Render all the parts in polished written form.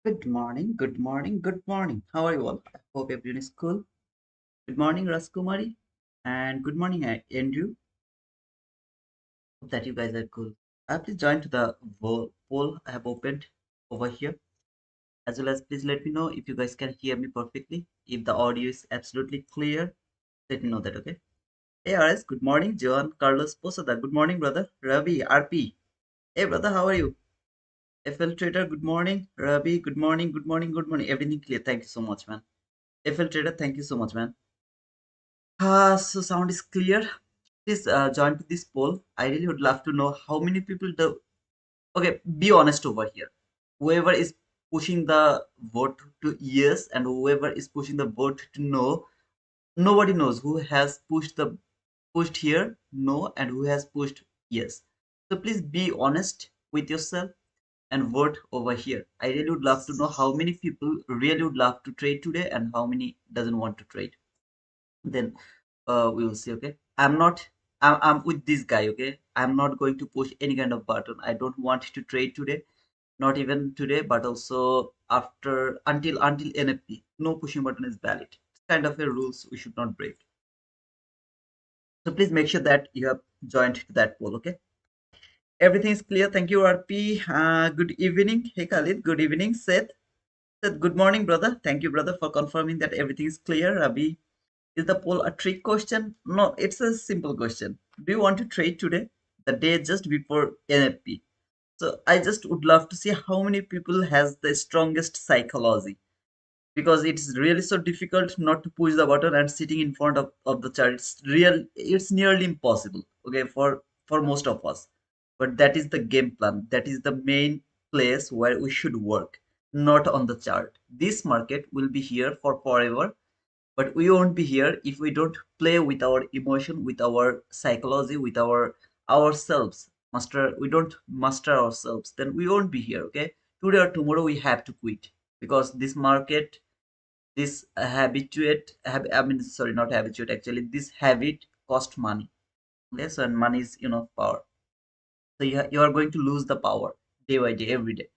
Good morning, good morning, good morning. How are you all? I hope everyone is cool. Good morning, Raskumari. And good morning, Andrew. Hope that you guys are cool. Please join to the poll I have opened over here. As well as please let me know if you guys can hear me perfectly. If the audio is absolutely clear, let me know that, okay? Hey, RS, good morning. John, Carlos, Posada, good morning, brother. Ravi, RP. Hey, brother, how are you? FL Trader, good morning. Ravi, good morning, good morning, good morning. Everything clear. Thank you so much, man. FL Trader, thank you so much, man. So sound is clear. Please join to this poll. I really would love to know how many people do. Okay, be honest over here. Whoever is pushing the vote to yes and whoever is pushing the vote to no, nobody knows who has pushed here no and who has pushed yes. So please be honest with yourself and vote over here. I really would love to know how many people really would love to trade today and how many doesn't want to trade. Then we will see. Okay, I'm with this guy. Okay, I'm not going to push any kind of button. I don't want to trade today, not even today, but also after until NFP. No pushing button is valid. It's kind of a rules we should not break. So please make sure that you have joined to that poll. Okay, everything is clear. Thank you, RP. Good evening. Hey, Khalid. Good evening, Seth. Seth, good morning, brother. Thank you, brother, for confirming that everything is clear. Rabi, is the poll a trick question? No, it's a simple question. Do you want to trade today, the day just before NFP? So I just would love to see how many people has the strongest psychology, because it's really so difficult not to push the button and sitting in front of the chart. It's nearly impossible, okay, for most of us. But that is the game plan. That is the main place where we should work, not on the chart. This market will be here for forever, but we won't be here if we don't play with our emotion, with our psychology, with ourselves. We don't master ourselves, then we won't be here. Okay, today or tomorrow we have to quit, because this market, this I mean, sorry, not habituate, actually this habit cost money. Yes, and money is, power. So you are going to lose the power day by day, every day.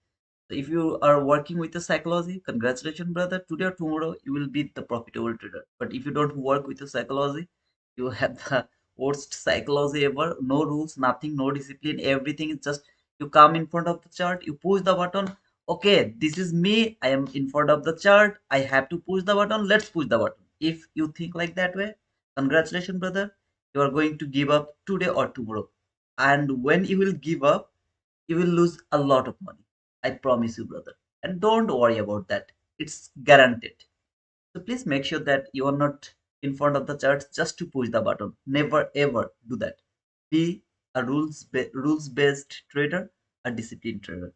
So if you are working with the psychology, congratulations, brother. Today or tomorrow, you will be the profitable trader. But if you don't work with the psychology, you have the worst psychology ever. No rules, nothing, no discipline. Everything is just, you come in front of the chart, you push the button. Okay, this is me. I am in front of the chart. I have to push the button. Let's push the button. If you think like that way, congratulations, brother. You are going to give up today or tomorrow. And when you will give up, you will lose a lot of money. I promise you, brother. And don't worry about that. It's guaranteed. So please make sure that you are not in front of the charts just to push the button. Never ever do that. Be a rules based trader, a disciplined trader.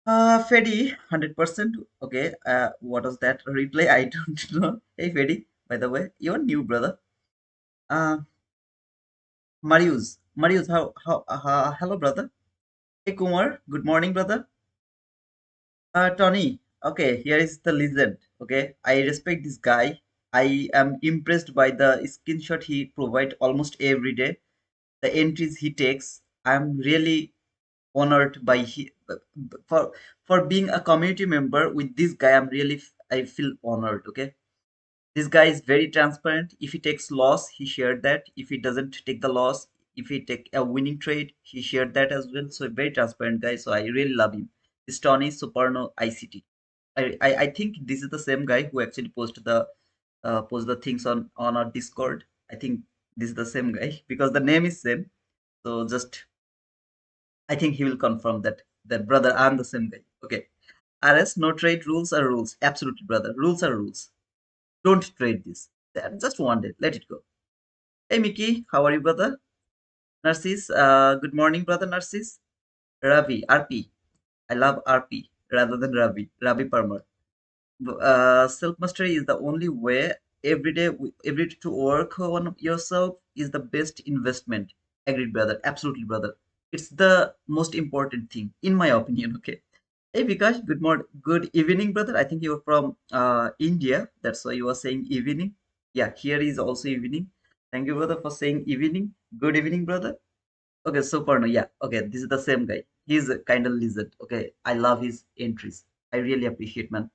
Fedi, 100%. Okay. What was that replay? I don't know. Hey, Fedi. By the way, you're new, brother. Uh, Marius, hello, brother. Hey, Kumar. Good morning, brother. Tony, okay, here is the legend. Okay, I respect this guy. I am impressed by the screenshot he provide almost every day, the entries he takes. I'm really honored by for for being a community member with this guy. I feel honored. Okay, this guy is very transparent. If he takes loss, he shared that. If he doesn't take the loss, if he take a winning trade, he shared that as well. So very transparent guy. So I really love him. This Tony Superno ICT. I think this is the same guy who actually post the things on our Discord. I think this is the same guy because the name is same. So just I think he will confirm that brother, I'm the same guy. Okay. RS, no trade, rules are rules. Absolutely, brother. Rules are rules. Don't trade this. Just one day. Let it go. Hey Mickey, how are you, brother? Narcis, good morning, brother Narcis. Ravi, RP. I love RP rather than Ravi. Ravi Parmar. Self mastery is the only way. Every day to work on yourself is the best investment. Agreed, brother. Absolutely, brother. It's the most important thing, in my opinion. Okay. Hey Vikash, good morning, good evening, brother. I think you're from India. That's why you were saying evening. Yeah, here is also evening. Thank you, brother, for saying evening. Good evening, brother. Okay, super. No, yeah. Okay, this is the same guy. He's a kind of lizard. Okay, I love his entries. I really appreciate, man.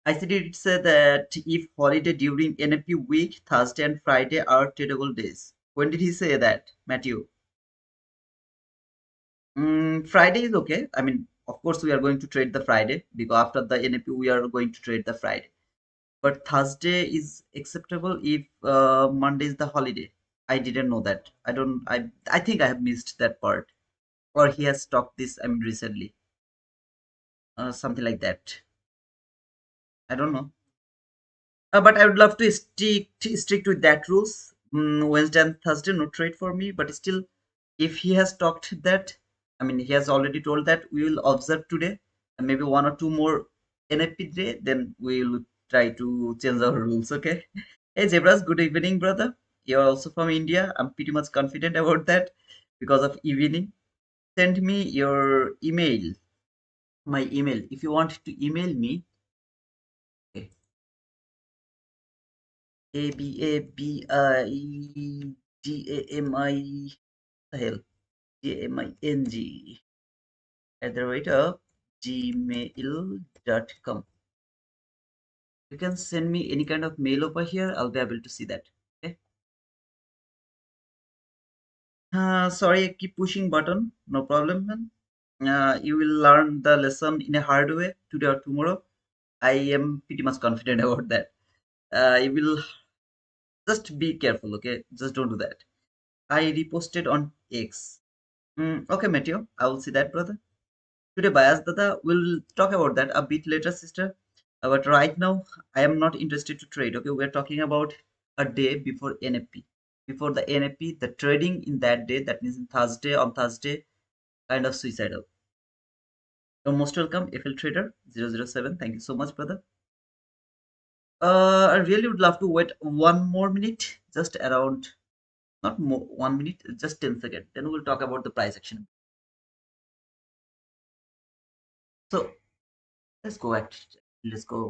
I see it said that if holiday during NFP week, Thursday and Friday are tradable days. When did he say that, Matthew? Friday is okay. I mean, of course, we are going to trade the Friday because after the NFP, we are going to trade the Friday. But Thursday is acceptable if Monday is the holiday. I didn't know that. I think I have missed that part. Or he has stopped this, I mean, recently. Something like that. I don't know. But I would love to stick with that rules. Wednesday and Thursday, no trade for me. But still, if he has talked that, I mean, he has already told that we will observe today, and maybe one or two more NFP day, then we will try to change our rules. Okay. Hey Zebras, good evening, brother. You're also from India. I'm pretty much confident about that because of evening. Send me your email, my email. If you want to email me, okay, ABABIDAMI, the hell, GAMING at the rate of gmail.com. You can send me any kind of mail over here. I'll be able to see that. Okay. Sorry, I keep pushing button. No problem, man. You will learn the lesson in a hard way today or tomorrow. I am pretty much confident about that. You will just be careful, okay? Just don't do that. I reposted on X. Okay, Matthew, I will see that, brother. Today, Bias Dada, we'll talk about that a bit later, sister. But right now, I am not interested to trade. Okay, we're talking about a day before NFP. Before the NFP, the trading in that day, that means on Thursday, kind of suicidal. You're most welcome, FL Trader 007. Thank you so much, brother. I really would love to wait one more minute, just around, not more, 1 minute, just 10 seconds. Then we'll talk about the price action. So let's go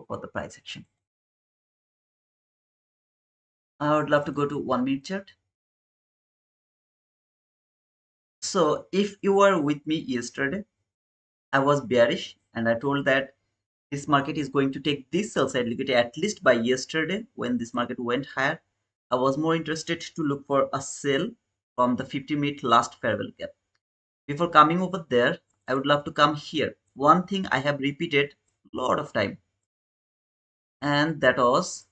for the price action. I would love to go to 1 minute chart. So if you were with me yesterday, I was bearish and I told that this market is going to take this sell side liquidity at least by yesterday when this market went higher. I was more interested to look for a sell from the 50-minute last fair value gap. Before coming over there, I would love to come here. One thing I have repeated a lot of time, and that was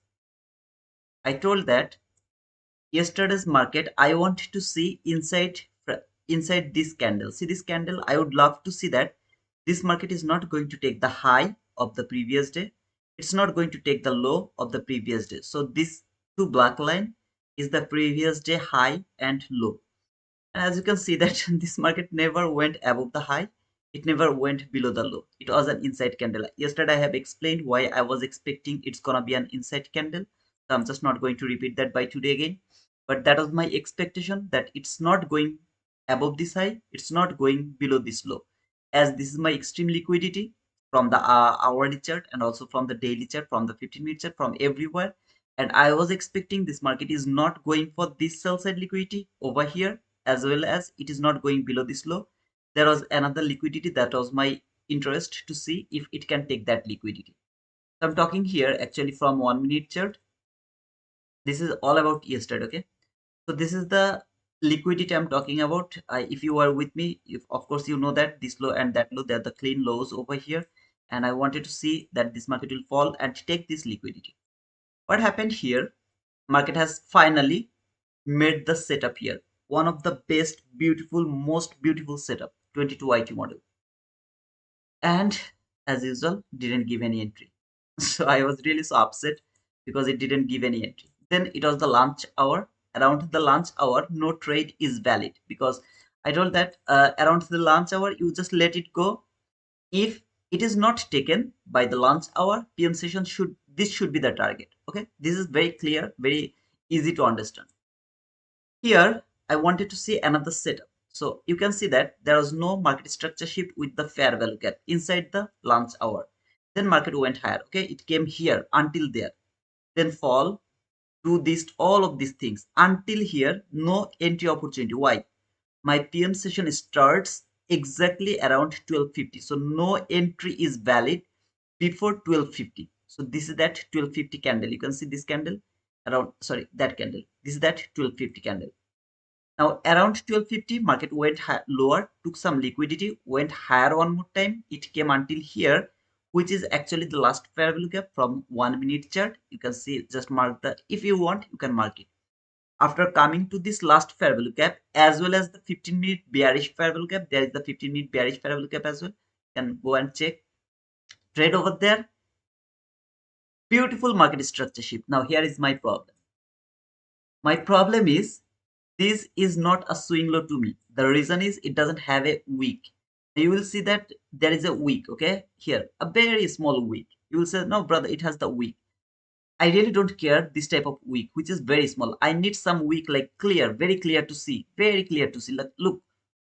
I told that yesterday's market I want to see inside this candle. See this candle? I would love to see that this market is not going to take the high of the previous day. It's not going to take the low of the previous day. So this two black line is the previous day high and low. And as you can see that this market never went above the high. It never went below the low. It was an inside candle. Yesterday I have explained why I was expecting it's gonna be an inside candle. So I'm just not going to repeat that by today again. But that was my expectation that it's not going above this high. It's not going below this low. As this is my extreme liquidity from the hourly chart and also from the daily chart, from the 15-minute chart, from everywhere. And I was expecting this market is not going for this sell side liquidity over here, as well as it is not going below this low. There was another liquidity that was my interest to see if it can take that liquidity. So I'm talking here actually from 1 minute chart. This is all about yesterday, okay? So this is the liquidity I'm talking about. If you are with me, if of course you know that this low and that low, they're the clean lows over here. And I wanted to see that this market will fall and take this liquidity. What happened here? Market has finally made the setup here. One of the best, beautiful, most beautiful setup, 22 IT model. And as usual, didn't give any entry. So I was really so upset because it didn't give any entry. Then it was the lunch hour. Around the lunch hour, no trade is valid because I told that around the lunch hour, you just let it go. If it is not taken by the lunch hour, PM session should be the target. Okay, this is very clear, very easy to understand. Here, I wanted to see another setup. So you can see that there was no market structure shift with the fair value gap inside the lunch hour. Then market went higher. Okay, it came here until there, then fall, do this, all of these things until here, no entry opportunity. Why? My PM session starts exactly around 12:50. So no entry is valid before 12:50. So this is that 12:50 candle. You can see this candle around, sorry, that candle. This is that 12:50 candle. Now around 12:50, market went lower, took some liquidity, went higher one more time. It came until here, which is actually the last fair value gap from 1 minute chart. You can see, just mark that. If you want, you can mark it. After coming to this last fair value gap, as well as the 15-minute bearish fair value gap, there is the 15-minute bearish fair value gap as well. You can go and check. Trade over there. Beautiful market structure shift. Now here is my problem. My problem is this is not a swing low to me. The reason is it doesn't have a wick. You will see that there is a wick, okay? Here, a very small wick. You will say, no, brother, it has the wick. I really don't care this type of wick, which is very small. I need some wick like clear, very clear to see, very clear to see. Like, look,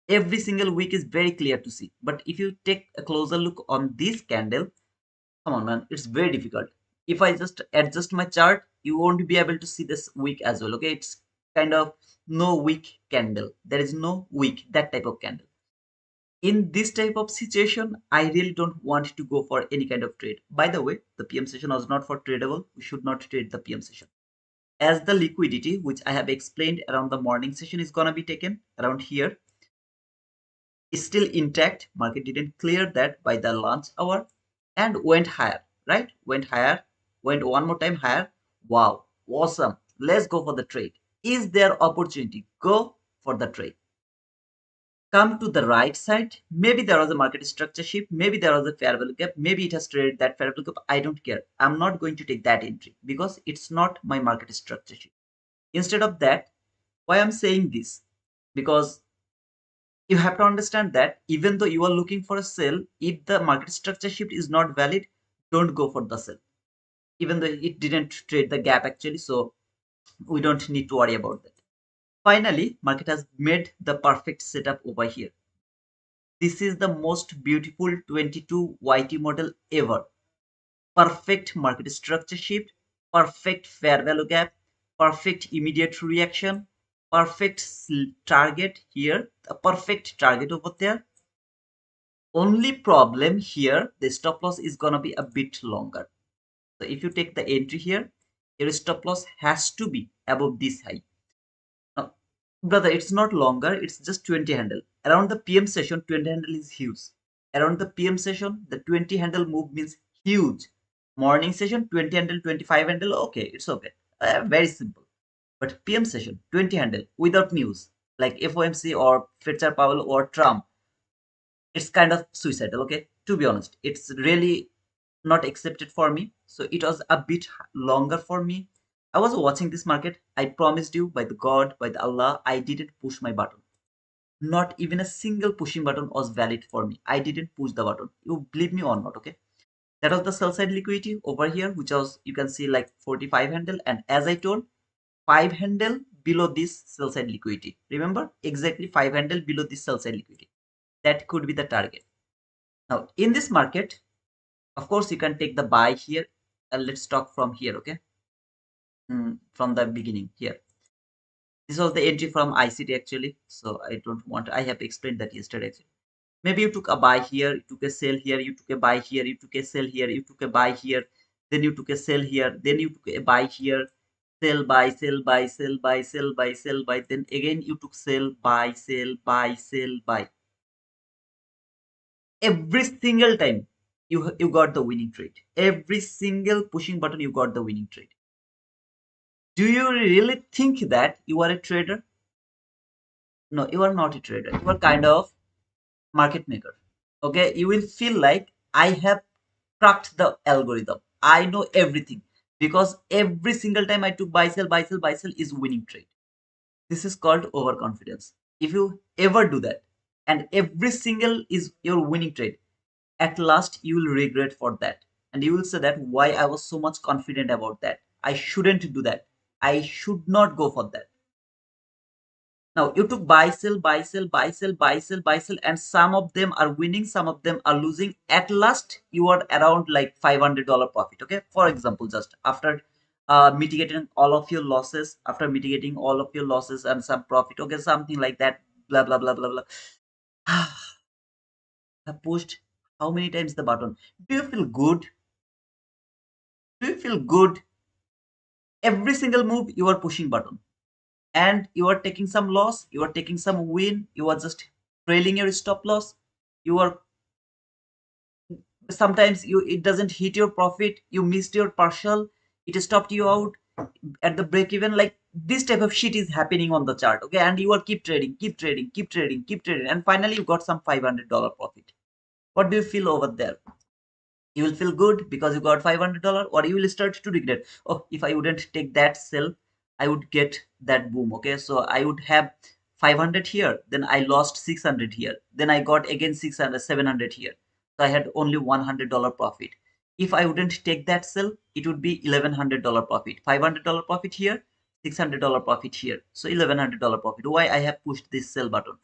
every single wick is very clear to see. But if you take a closer look on this candle, come on, man, it's very difficult. If I just adjust my chart, you won't be able to see this wick as well. Okay, it's kind of no wick candle. There is no wick, that type of candle. In this type of situation, I really don't want to go for any kind of trade. By the way, the PM session was not for tradable. We should not trade the PM session. As the liquidity, which I have explained around the morning session, is gonna be taken around here, is still intact. Market didn't clear that by the lunch hour and went higher, right? Went higher, went one more time higher. Wow, awesome. Let's go for the trade. Is there opportunity? Go for the trade. Come to the right side. Maybe there was a market structure shift. Maybe there was a fair value gap. Maybe it has traded that fair value gap. I don't care. I'm not going to take that entry because it's not my market structure shift. Instead of that, why I'm saying this? Because you have to understand that even though you are looking for a sell, if the market structure shift is not valid, don't go for the sell. Even though it didn't trade the gap actually, so we don't need to worry about that. Finally, market has made the perfect setup over here. This is the most beautiful 22 YT model ever. Perfect market structure shift, perfect fair value gap, perfect immediate reaction, perfect target here, a perfect target over there. Only problem here, the stop loss is gonna be a bit longer. So if you take the entry here, your stop loss has to be above this high. Now, brother, it's not longer, it's just 20 handle. Around the PM session, 20 handle is huge. Around the PM session, the 20 handle move means huge. Morning session, 20 handle, 25 handle, okay, it's okay. Very simple. But PM session, 20 handle without news, like FOMC or Fed Powell or Trump, it's kind of suicidal, okay? To be honest, it's really not accepted for me. So it was a bit longer for me. I was watching this market. I promised you by the God, by the Allah, I didn't push my button. Not even a single pushing button was valid for me. I didn't push the button. You believe me or not, okay? That was the sell side liquidity over here, which was, you can see, like 45 handle. And as I told, 5 handle below this sell side liquidity. Remember, exactly 5 handle below this sell side liquidity. That could be the target. Now, in this market, of course, you can take the buy here. Let's talk from here, okay? from the beginning here. This was the entry from ICT actually. So I don't want, I have explained that yesterday actually. Maybe you took a buy here, you took a sell here, you took a buy here, you took a sell here, you took a buy here, then you took a sell here, then you took a buy here, sell, buy, sell, buy, sell, buy, sell, buy, sell, buy, then again you took sell, buy, sell, buy, sell, buy. Every single time you got the winning trade. Every single pushing button you got the winning trade. Do you really think that you are a trader? No, you are not a trader. You are kind of market maker. Okay, you will feel like I have cracked the algorithm. I know everything because every single time I took buy sell buy sell buy sell is winning trade. This is called overconfidence. If you ever do that and every single is your winning trade, at last you will regret for that and you will say that why I was so much confident about that. I shouldn't do that. I should not go for that. Now you took buy, sell, buy, sell, buy, sell, buy, sell, buy, sell, and some of them are winning, some of them are losing. At last, you are around like $500 profit. Okay, for example, just after mitigating all of your losses, after mitigating all of your losses and some profit, okay, something like that, blah blah blah blah blah. I pushed how many times the button? Do you feel good? Do you feel good? Every single move you are pushing button. And you are taking some loss, you are taking some win, you are just trailing your stop loss, you are sometimes you it doesn't hit your profit, you missed your partial, it stopped you out at the break even. Like this type of shit is happening on the chart, okay, and you are keep trading, keep trading, keep trading, keep trading, and finally you got some $500 profit. What do you feel over there? You will feel good because you got $500, or you will start to regret, oh, if I wouldn't take that sell, I would get that boom. Okay, so I would have 500 here, then I lost 600 here, then I got again 600 700 here, so I had only $100 profit. If I wouldn't take that sell, it would be $1100 profit. $500 profit here, $600 profit here, so $1100 profit. Why I have pushed this sell button?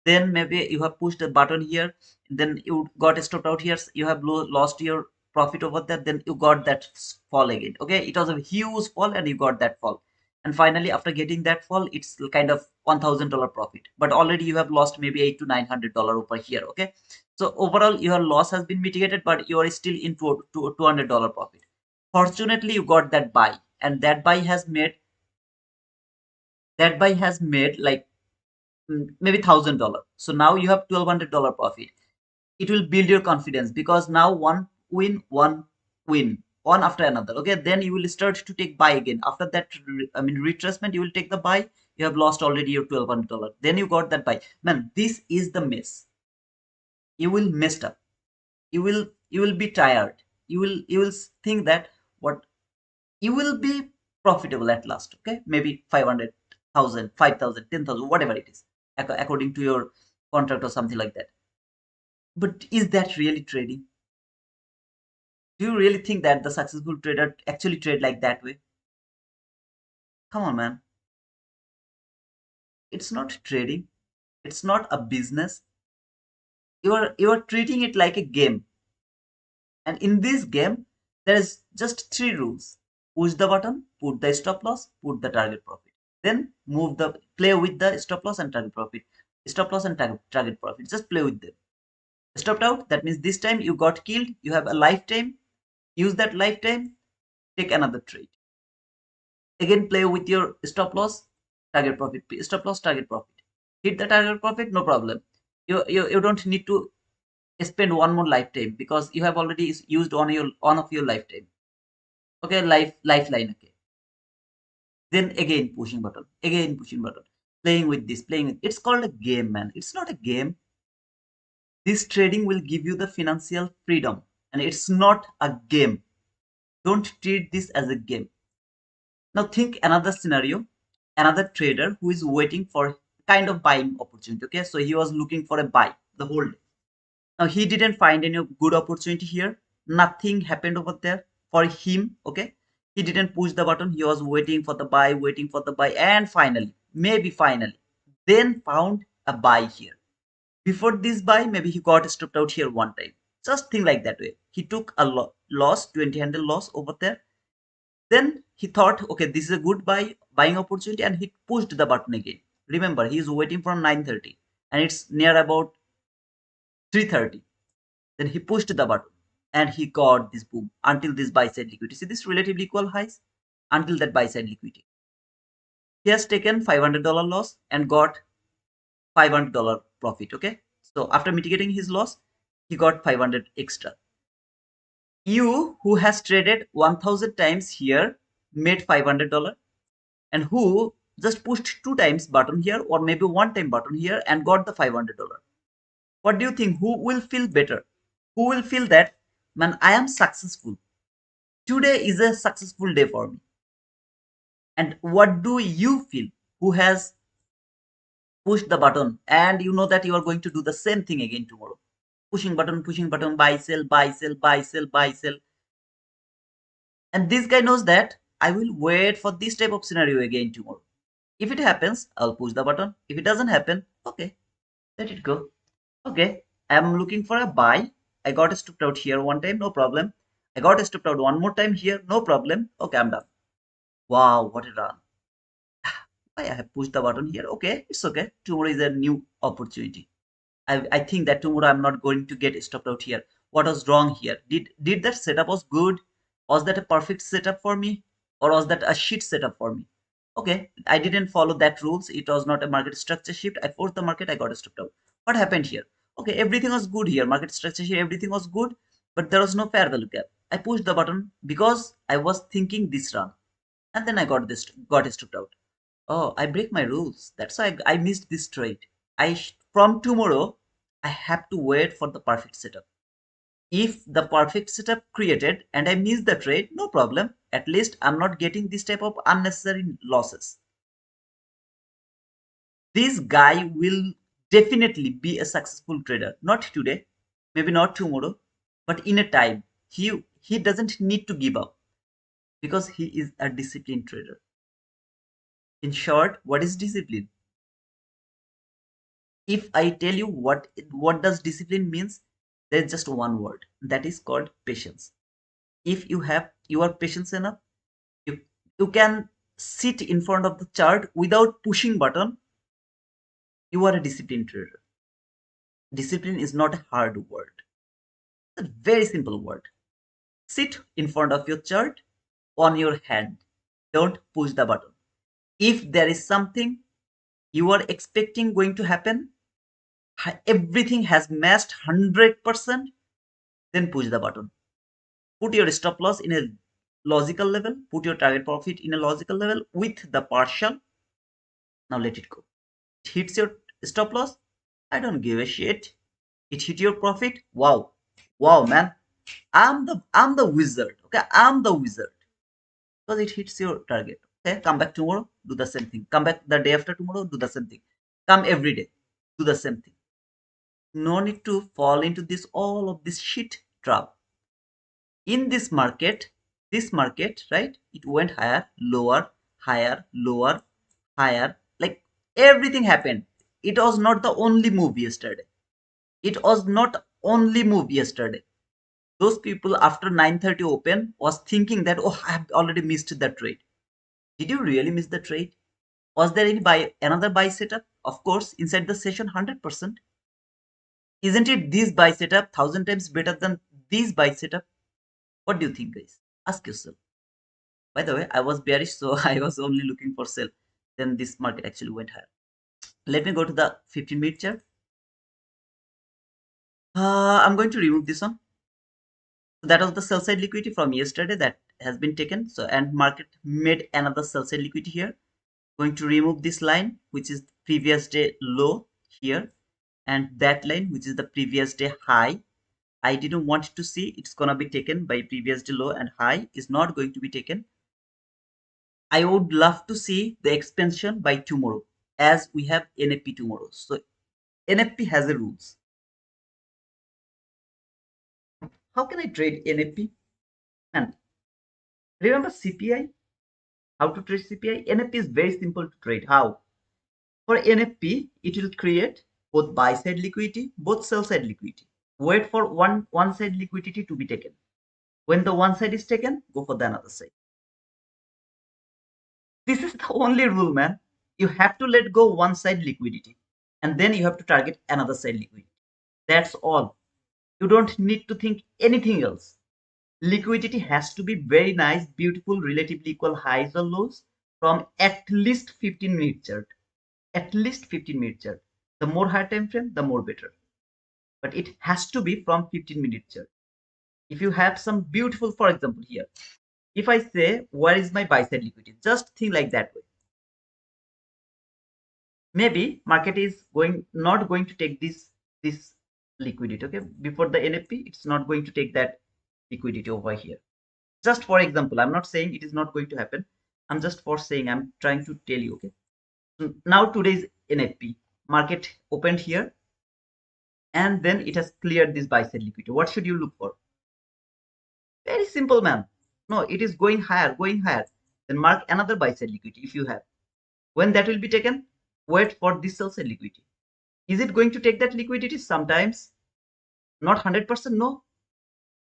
Then maybe you have pushed the button here, then you got stopped out here, you have lost your profit over there, then you got that fall again. Okay, it was a huge fall and you got that fall, and finally after getting that fall it's kind of $1000 profit, but already you have lost maybe $800 to $900 over here. Okay, so overall your loss has been mitigated, but you are still in $200 profit. Fortunately you got that buy, and that buy has made like maybe $1000. So now you have $1200 profit. It will build your confidence because now one win, one after another. Okay, then you will start to take buy again. After that, I mean retracement, you will take the buy. You have lost already your $1200. Then you got that buy. Man, this is the mess. You will messed up. You will be tired. You will think that what you will be profitable at last. Okay, maybe 500,000, 5,000, 10,000, whatever it is, according to your contract or something like that. But is that really trading? Do you really think that the successful trader actually trade like that way? Come on, man. It's not trading. It's not a business. You are treating it like a game. And in this game, there is just three rules. Push the button, put the stop loss, put the target profit. Then play with the stop loss and target profit. Stop loss and target profit. Just play with them. Stopped out, that means this time you got killed. You have a lifetime. Use that lifetime, take another trade. Again, play with your stop loss, target profit, stop loss, target profit. Hit the target profit, no problem. You don't need to spend one more lifetime because you have already used on of your lifetime. Okay, lifeline. Okay, then again pushing button, playing with this, playing with. It's called a game, man. It's not a game. This trading will give you the financial freedom, and it's not a game. Don't treat this as a game. Now think another scenario, another trader who is waiting for kind of buying opportunity. Okay, so he was looking for a buy the whole day. Now he didn't find any good opportunity here. Nothing happened over there for him. Okay, he didn't push the button. He was waiting for the buy, waiting for the buy, and finally, then found a buy here. Before this buy, maybe he got stopped out here one time. Just think like that way. He took a loss, 20 handle loss over there. Then he thought, okay, this is a good buying opportunity, and he pushed the button again. Remember, he is waiting from 9:30, and it's near about 3:30. Then he pushed the button, and he got this boom until this buy side liquidity. See this relatively equal highs until that buy side liquidity. He has taken $500 loss and got $500 profit. Okay, so after mitigating his loss, he got 500 extra. You who has traded 1000 times here made $500, and who just pushed two times button here or maybe one time button here and got the $500. What do you think? Who will feel better? Who will feel that, man, I am successful? Today is a successful day for me. And what do you feel who has pushed the button and you know that you are going to do the same thing again tomorrow? Pushing button, buy, sell, buy, sell, buy, sell, buy, sell. And this guy knows that I will wait for this type of scenario again tomorrow. If it happens, I'll push the button. If it doesn't happen, okay, let it go. Okay, I'm looking for a buy. I got stopped out here one time, no problem. I got stopped out one more time here, no problem. Okay, I'm done. Wow, what a run. I have pushed the button here. Okay, it's okay. Tomorrow is a new opportunity. I think that tomorrow I'm not going to get stopped out here. What was wrong here? Did that setup was good? Was that a perfect setup for me? Or was that a shit setup for me? Okay, I didn't follow that rules. It was not a market structure shift. I forced the market, I got stopped out. What happened here? Okay, everything was good here. Market structure shift, everything was good, but there was no fair value gap. I pushed the button because I was thinking this run. And then I got stopped out. Oh, I break my rules. That's why I missed this trade. From tomorrow, I have to wait for the perfect setup. If the perfect setup created and I miss the trade, no problem. At least I'm not getting this type of unnecessary losses. This guy will definitely be a successful trader. Not today, maybe not tomorrow, but in a time. He doesn't need to give up because he is a disciplined trader. In short, what is discipline? If I tell you what does discipline means, there's just one word that is called patience. If you are patience enough, you you can sit in front of the chart without pushing button. You are a disciplined trader. Discipline is not a hard word. It's a very simple word. Sit in front of your chart on your hand. Don't push the button. If there is something you are expecting going to happen, everything has matched 100%, then push the button. Put your stop loss in a logical level, put your target profit in a logical level with the partial. Now let it go. It hits your stop loss, I don't give a shit. It hit your profit, wow. Wow, man, I'm the wizard. Okay, I'm the wizard because it hits your target. Okay, come back tomorrow, do the same thing. Come back the day after tomorrow, do the same thing. Come every day, do the same thing. No need to fall into all of this shit trap. In this market, right, it went higher, lower, higher, lower, higher, like everything happened. It was not the only move yesterday. It was not only move yesterday. Those people after 9:30 open was thinking that, oh, I have already missed the trade. Did you really miss the trade? Was there another buy setup? Of course, inside the session, 100%. Isn't it this buy setup 1000 times better than this buy setup? What do you think, guys? Ask yourself. By the way, I was bearish, so I was only looking for sell. Then this market actually went higher. Let me go to the 15-minute chart. I'm going to remove this one. So that was the sell side liquidity from yesterday that has been taken. So and market made another sell side liquidity here. Going to remove this line, which is previous day low here, and that line, which is the previous day high. I didn't want to see it's gonna be taken by previous day low, and high is not going to be taken. I would love to see the expansion by tomorrow, as we have NFP tomorrow. So NFP has a rules. How can I trade NFP? And remember CPI? How to trade CPI? NFP is very simple to trade. How? For NFP, it will create both buy side liquidity, both sell side liquidity. Wait for one side liquidity to be taken. When the one side is taken, go for the another side. This is the only rule, man. You have to let go one side liquidity and then you have to target another side liquidity. That's all. You don't need to think anything else. Liquidity has to be very nice, beautiful, relatively equal highs or lows from at least 15-minute chart. At least 15-minute chart. The more higher time frame, the more better. But it has to be from 15-minute chart. If you have some beautiful, for example, here, if I say, where is my buy side liquidity? Just think like that way. Maybe market is not going to take this liquidity, okay? Before the NFP, it's not going to take that liquidity over here. Just for example, I'm not saying it is not going to happen. I'm just for saying, I'm trying to tell you, okay? So now today's NFP, market opened here and then it has cleared this buy side liquidity. What should you look for? Very simple, man. No, it is going higher, going higher. Then mark another buy side liquidity if you have. When that will be taken, wait for this sell side liquidity. Is it going to take that liquidity? Sometimes, not 100%, no.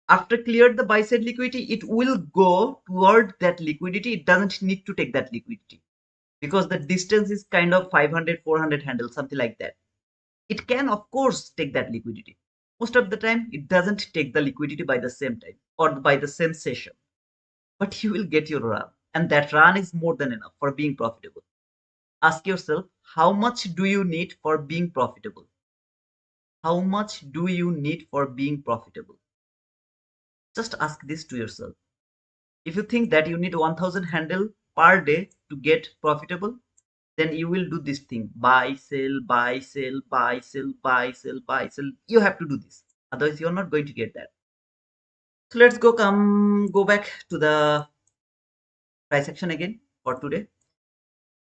After cleared the buy side liquidity, it will go toward that liquidity. It doesn't need to take that liquidity because the distance is kind of 500, 400 handle, something like that. It can, of course, take that liquidity. Most of the time, it doesn't take the liquidity by the same time or by the same session, but you will get your run. And that run is more than enough for being profitable. Ask yourself, how much do you need for being profitable? How much do you need for being profitable? Just ask this to yourself. If you think that you need 1000 handle per day to get profitable, then you will do this thing: buy, sell, buy, sell, buy, sell, buy, sell, buy, sell. You have to do this. Otherwise, you're not going to get that. So let's go back to the price action again for today.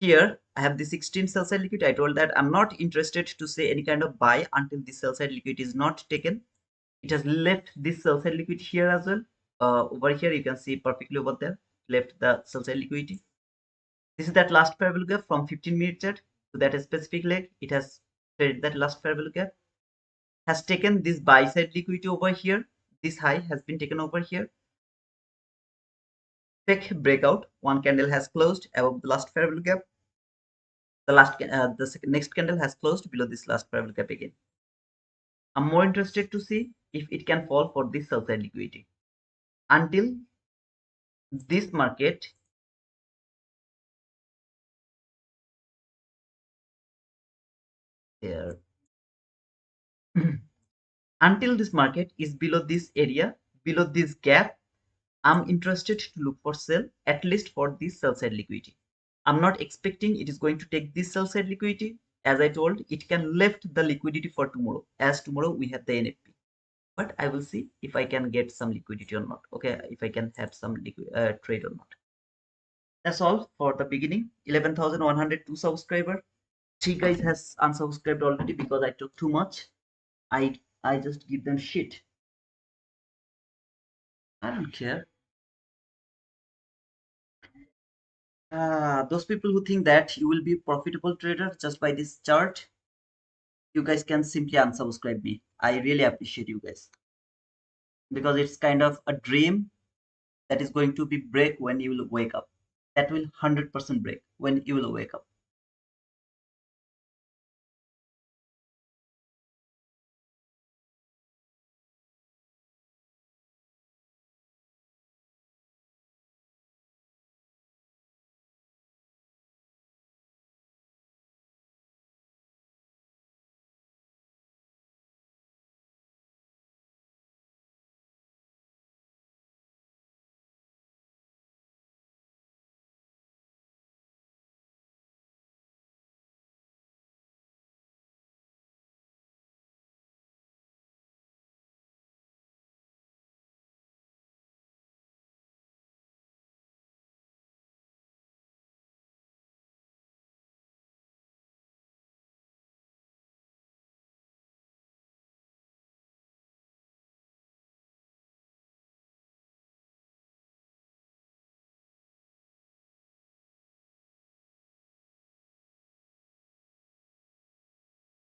Here, I have the 16 sell side liquidity. I told that I'm not interested to say any kind of buy until the sell side liquidity is not taken. It has left this sell side liquidity here as well. Over here, you can see perfectly over there, left the sell side liquidity. This is that last fair value gap from 15-minute chart to that specific leg. It has traded that last fair value gap, has taken this buy side liquidity over here. This high has been taken over here. Take breakout. One candle has closed above the last fair value gap. The next candle has closed below this last fair value gap again. I'm more interested to see if it can fall for this sell side liquidity until this market there until this market is below this area, below this gap. I'm interested to look for sell at least for this sell side liquidity. I'm not expecting it is going to take this sell side liquidity. As I told, it can left the liquidity for tomorrow, as tomorrow we have the NFP. But I will see if I can get some liquidity or not. Okay, if I can have some trade or not. That's all for the beginning. 11,102 subscriber. 3 guys has unsubscribed already because I took too much. I just give them shit. I don't care. Those people who think that you will be a profitable trader just by this chart, you guys can simply unsubscribe me. I really appreciate you guys because it's kind of a dream that is going to be break when you will wake up. That will 100% break when you will wake up.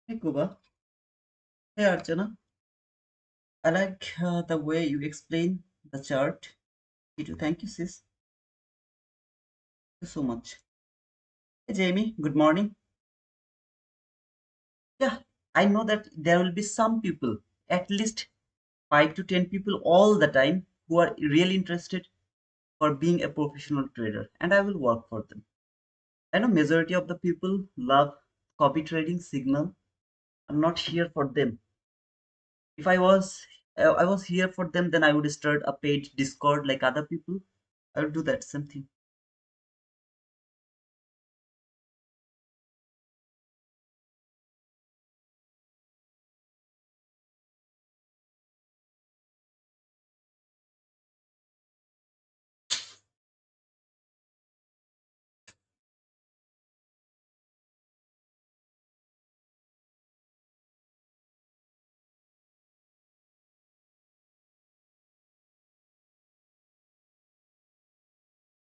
Hey Kuba, hey Archana. I like the way you explain the chart. You do. Thank you, sis. Thank you so much. Hey Jamie, good morning. Yeah, I know that there will be some people, at least 5 to 10 people all the time, who are really interested for being a professional trader, and I will work for them. I know majority of the people love copy trading signal. I'm not here for them. If I was here for them, then I would start a paid Discord like other people. I would do that same thing.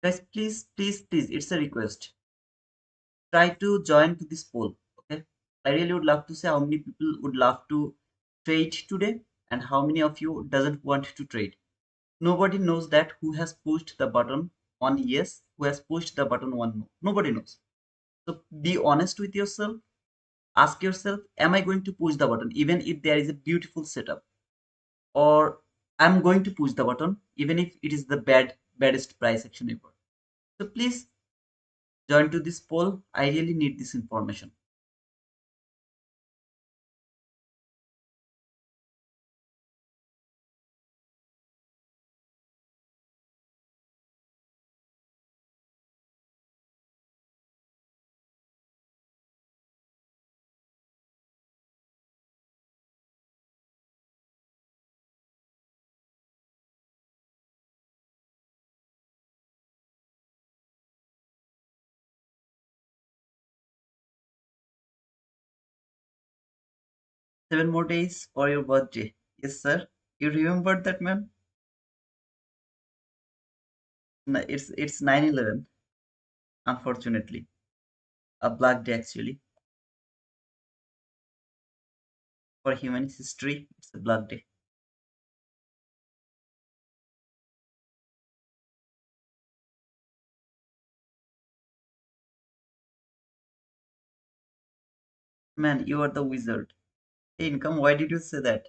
Guys, please, it's a request. Try to join to this poll. Okay, I really would love to say how many people would love to trade today and how many of you doesn't want to trade. Nobody knows that who has pushed the button on yes, who has pushed the button on no. Nobody knows. So be honest with yourself. Ask yourself, am I going to push the button even if there is a beautiful setup, or I'm going to push the button even if it is the baddest price action ever. So please join to this poll. I really need this information. 7 more days for your birthday. Yes, sir. You remembered that, man? It's 9/11. Unfortunately, a black day actually for human history. It's a black day. Man, you are the wizard. Hey, Income, why did you say that?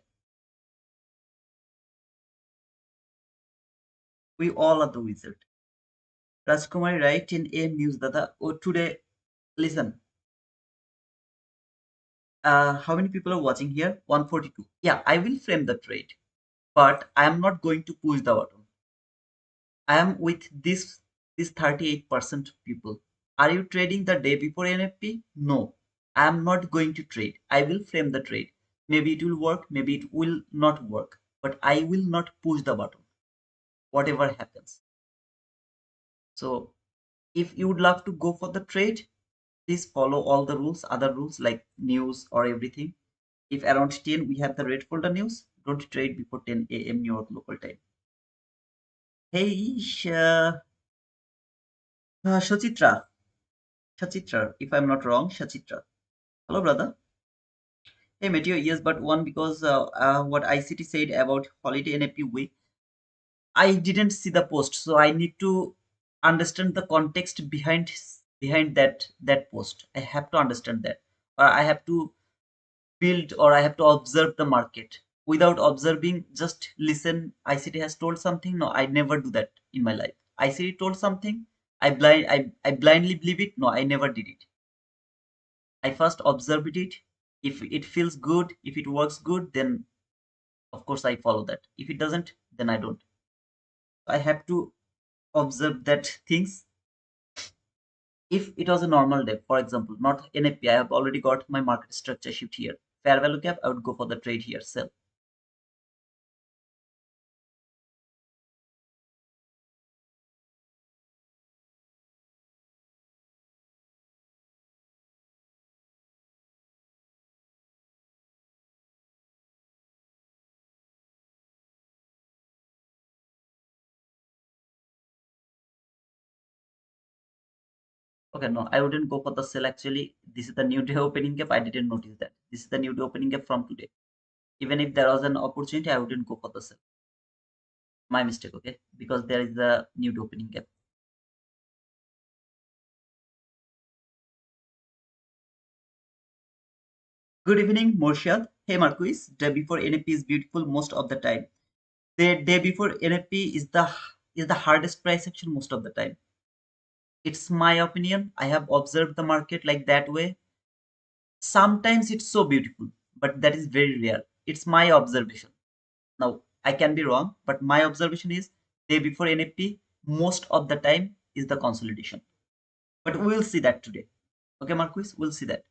We all are the wizard. Rajkumari right in a news data. Oh, today, listen. How many people are watching here? 142. Yeah, I will frame the trade, but I am not going to push the button. I am with this 38% people. Are you trading the day before NFP? No, I am not going to trade. I will frame the trade. Maybe it will work, maybe it will not work, but I will not push the button, whatever happens. So if you would love to go for the trade, please follow all the rules, other rules like news or everything. If around 10 we have the red folder news, don't trade before 10 a.m. New York local time. Hey, Shachitra, Shachitra, if I'm not wrong, Shachitra. Hello, brother. Hey, Mateo, yes, but one because what ICT said about holiday NFP week, I didn't see the post, so I need to understand the context behind that post. I have to understand that, or I have to build, or I have to observe the market. Without observing, just listen. ICT has told something. No, I never do that in my life. ICT told something. I blindly believe it. No, I never did it. I first observed it. If it feels good, if it works good, then of course I follow that. If it doesn't, then I don't. I have to observe that things. If it was a normal day, for example, not NFP, I have already got my market structure shift here. Fair value cap, I would go for the trade here, sell. Okay, no, I wouldn't go for the sell actually. This is the new day opening gap. I didn't notice that. This is the new day opening gap from today. Even if there was an opportunity, I wouldn't go for the sell. My mistake, okay? Because there is the new day opening gap. Good evening, Morshad. Hey, Marquis. Day before NFP is beautiful most of the time. The day before NFP is the hardest price action most of the time. It's my opinion. I have observed the market like that way. Sometimes it's so beautiful, but that is very rare. It's my observation. Now, I can be wrong, but my observation is day before NFP most of the time is the consolidation. But we'll see that today. Okay, Marquis, we'll see that.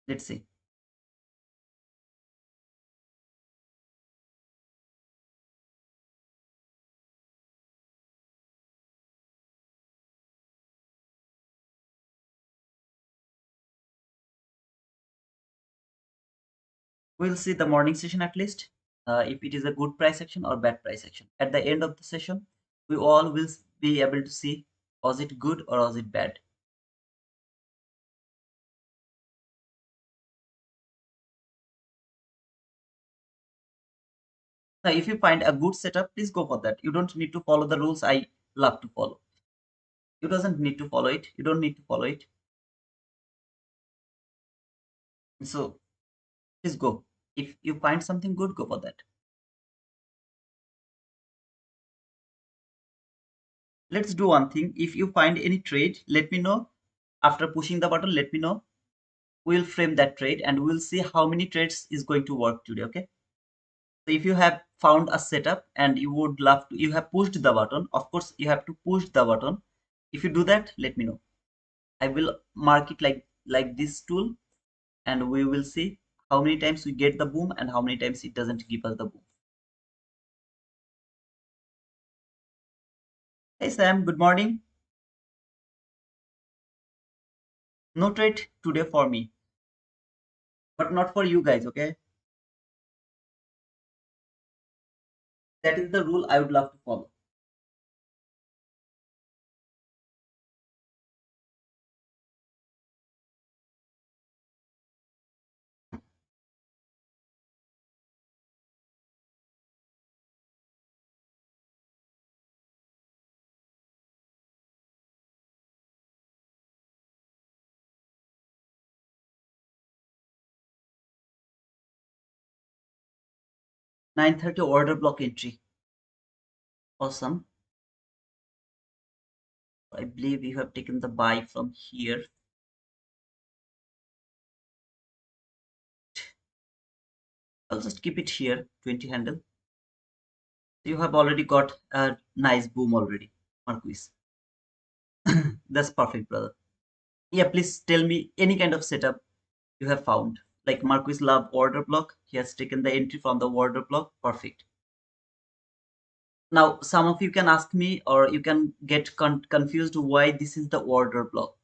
Let's see. We'll see the morning session at least, if it is a good price action or bad price action. At the end of the session, we all will be able to see was it good or was it bad. Now, if you find a good setup, please go for that. You don't need to follow the rules I love to follow. You doesn't need to follow it. You don't need to follow it. So please go. If you find something good, go for that. Let's do one thing. If you find any trade, let me know. After pushing the button, let me know. We'll frame that trade and we'll see how many trades is going to work today. Okay. So if you have found a setup and you would love to, you have pushed the button. Of course, you have to push the button. If you do that, let me know. I will mark it like this tool, and we will see how many times we get the boom and how many times it doesn't give us the boom. Hey Sam, good morning. No trade today for me, but not for you guys. Okay, that is the rule I would love to follow. 9:30 order block entry. Awesome. I believe you have taken the buy from here. I'll just keep it here, 20 handle. You have already got a nice boom already, Marquis. That's perfect, brother. Yeah, please tell me any kind of setup you have found. Like Marquis love order block. He has taken the entry from the order block. Perfect. Now, some of you can ask me or you can get confused why this is the order block.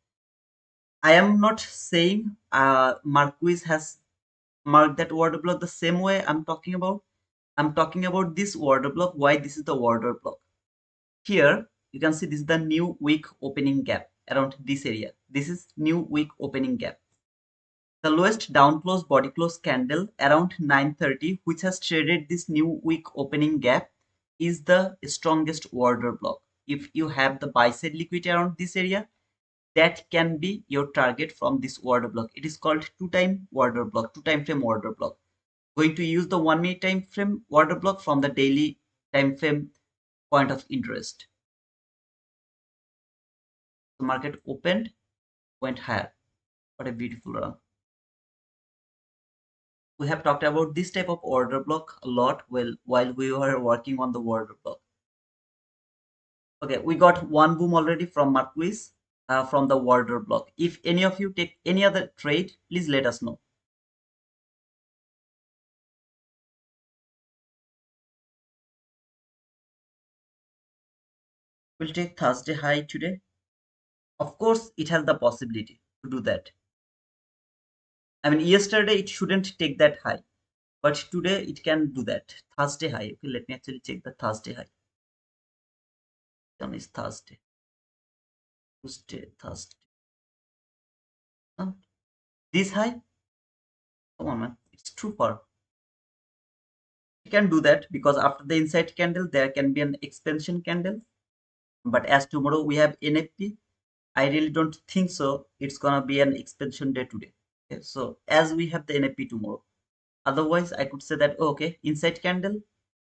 I am not saying Marquis has marked that order block the same way I'm talking about. I'm talking about this order block, why this is the order block. Here, you can see this is the new week opening gap around this area. This is new week opening gap. The lowest down close body close candle around 9:30, which has traded this new week opening gap, is the strongest order block. If you have the buy side liquidity around this area, that can be your target from this order block. It is called two-time order block, two-time frame order block. Going to use the 1 minute time frame order block from the daily time frame point of interest. The market opened, went higher. What a beautiful run. We have talked about this type of order block a lot while we were working on the order block. Okay, we got one boom already from Marquis from the order block. If any of you take any other trade, please let us know. We'll take Thursday high today. Of course, it has the possibility to do that. I mean, yesterday it shouldn't take that high, but today it can do that. Thursday high. Okay, let me actually check the Thursday high. Is Thursday, Tuesday, Thursday. This high? Come on, man. It's too far. You can do that because after the inside candle, there can be an expansion candle. But as tomorrow we have NFP, I really don't think so. It's gonna be an expansion day today. Okay, so as we have the NFP tomorrow, otherwise I could say that, oh, okay, inside candle,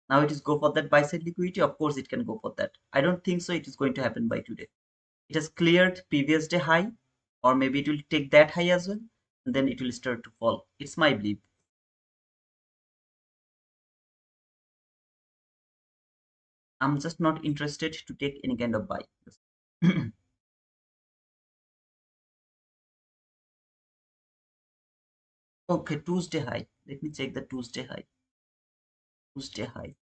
now it is go for that buy side liquidity. Of course, it can go for that. I don't think so. It is going to happen by today. It has cleared previous day high, or maybe it will take that high as well, and then it will start to fall. It's my belief. I'm just not interested to take any kind of buy. Okay, Tuesday high. Let me check the Tuesday high. Tuesday high.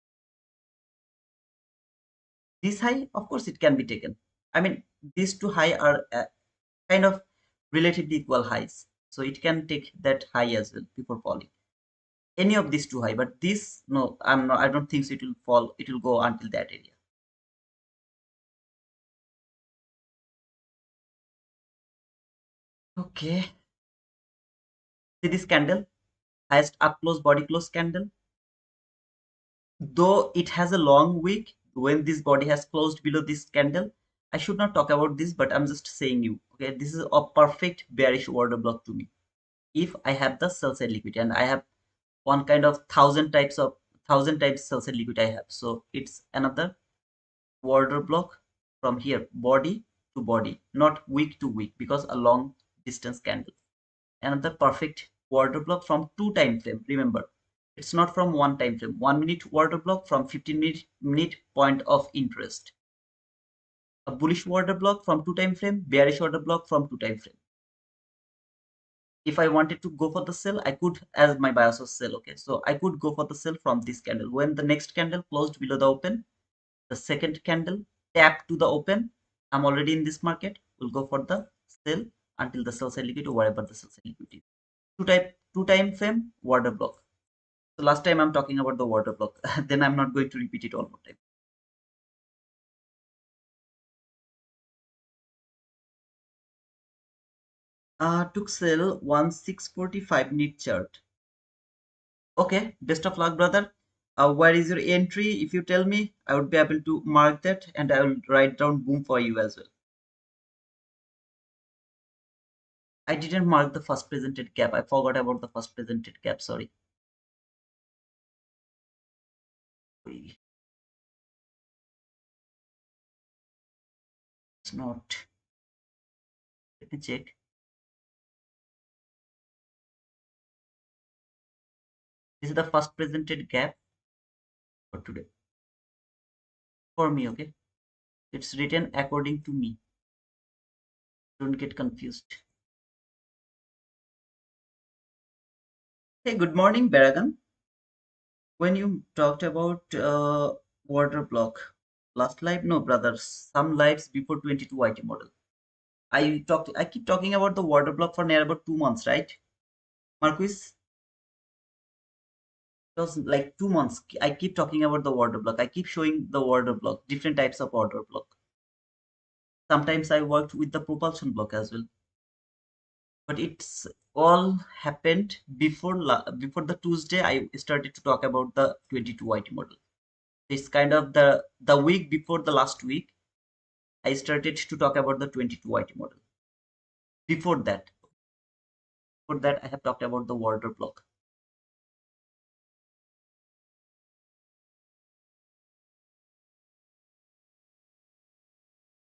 This high, of course, it can be taken. I mean, these two high are kind of relatively equal highs, so it can take that high as well before falling. Any of these two high, but this, no, I'm not. I don't think so. It will fall. It will go until that area. Okay. See this candle, highest up close body close candle. Though it has a long wick, when this body has closed below this candle, I should not talk about this, but I'm just saying you. Okay, this is a perfect bearish order block to me. If I have the sell side liquidity, and I have one kind of thousand types sell side liquidity I have, so it's another order block from here, body to body, not week to week, because a long distance candle. Another perfect order block from two time frame. Remember, it's not from one time frame. 1 minute order block from 15 minute point of interest. A bullish order block from two time frame, bearish order block from two time frame. If I wanted to go for the sell, I could, as my bias was sell. Okay, so I could go for the sell from this candle. When the next candle closed below the open, the second candle tap to the open, I'm already in this market. We'll go for the sell until the sell side liquidity, whatever the sell side liquidity is. Two time frame order block. So last time I'm talking about the water block. Then I'm not going to repeat it all more time. Took sell 1645 minute chart. Okay, best of luck, brother. Where is your entry? If you tell me, I would be able to mark that, and I will write down boom for you as well. I didn't mark the first presented gap. I forgot about the first presented gap. Sorry. It's not. Let me check. This is the first presented gap for today. For me, okay? It's written according to me. Don't get confused. Hey, good morning, Baragan. When you talked about water block last live, no, brothers, some lives before 22 IT model. I keep talking about the water block for near about 2 months, right? Marquis, it was like 2 months. I keep talking about the water block. I keep showing the water block, different types of water block. Sometimes I worked with the propulsion block as well, but it's all happened before the Tuesday. I started to talk about the 22 IT model. It's kind of the week before the last week. I started to talk about the 22 IT model. Before that, I have talked about the water block.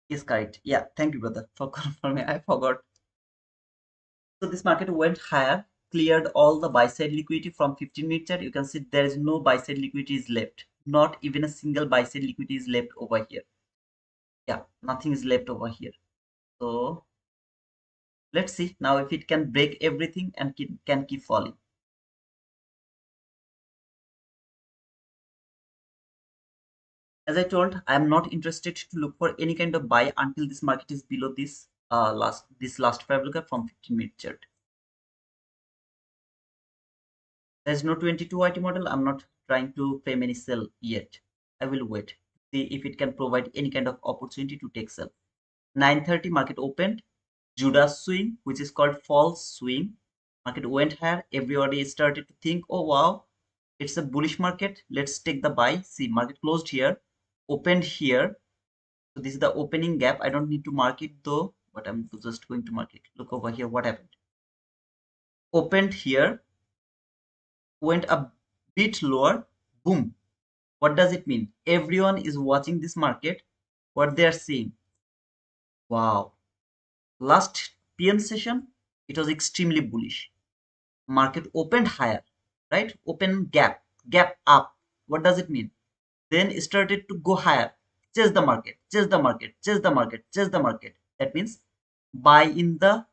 Yes, correct. Yeah, thank you, brother, for confirming. I forgot. So this market went higher, cleared all the buy side liquidity from 15-minute chart. You can see there is no buy side liquidity is left. Not even a single buy side liquidity is left over here. Yeah, nothing is left over here. So let's see now if it can break everything and can keep falling. As I told, I am not interested to look for any kind of buy until this market is below this last five looker from 15-minute chart. There's no 22 IT model. I'm not trying to frame any sell yet. I will wait to see if it can provide any kind of opportunity to take sell. 9:30 market opened, Judas swing, which is called false swing. Market went higher. Everybody started to think, oh wow, it's a bullish market. Let's take the buy. See, market closed here, opened here. So this is the opening gap. I don't need to mark it though, but I'm just going to mark it. Look over here, what happened? opened here, went a bit lower, boom. What does it mean? Everyone is watching this market. What they are seeing? Wow. Last PM session, it was extremely bullish. Market opened higher, right? Open gap, gap up. What does it mean? Then it started to go higher. Chase the market, chase the market, chase the market, chase the market. That means buy in the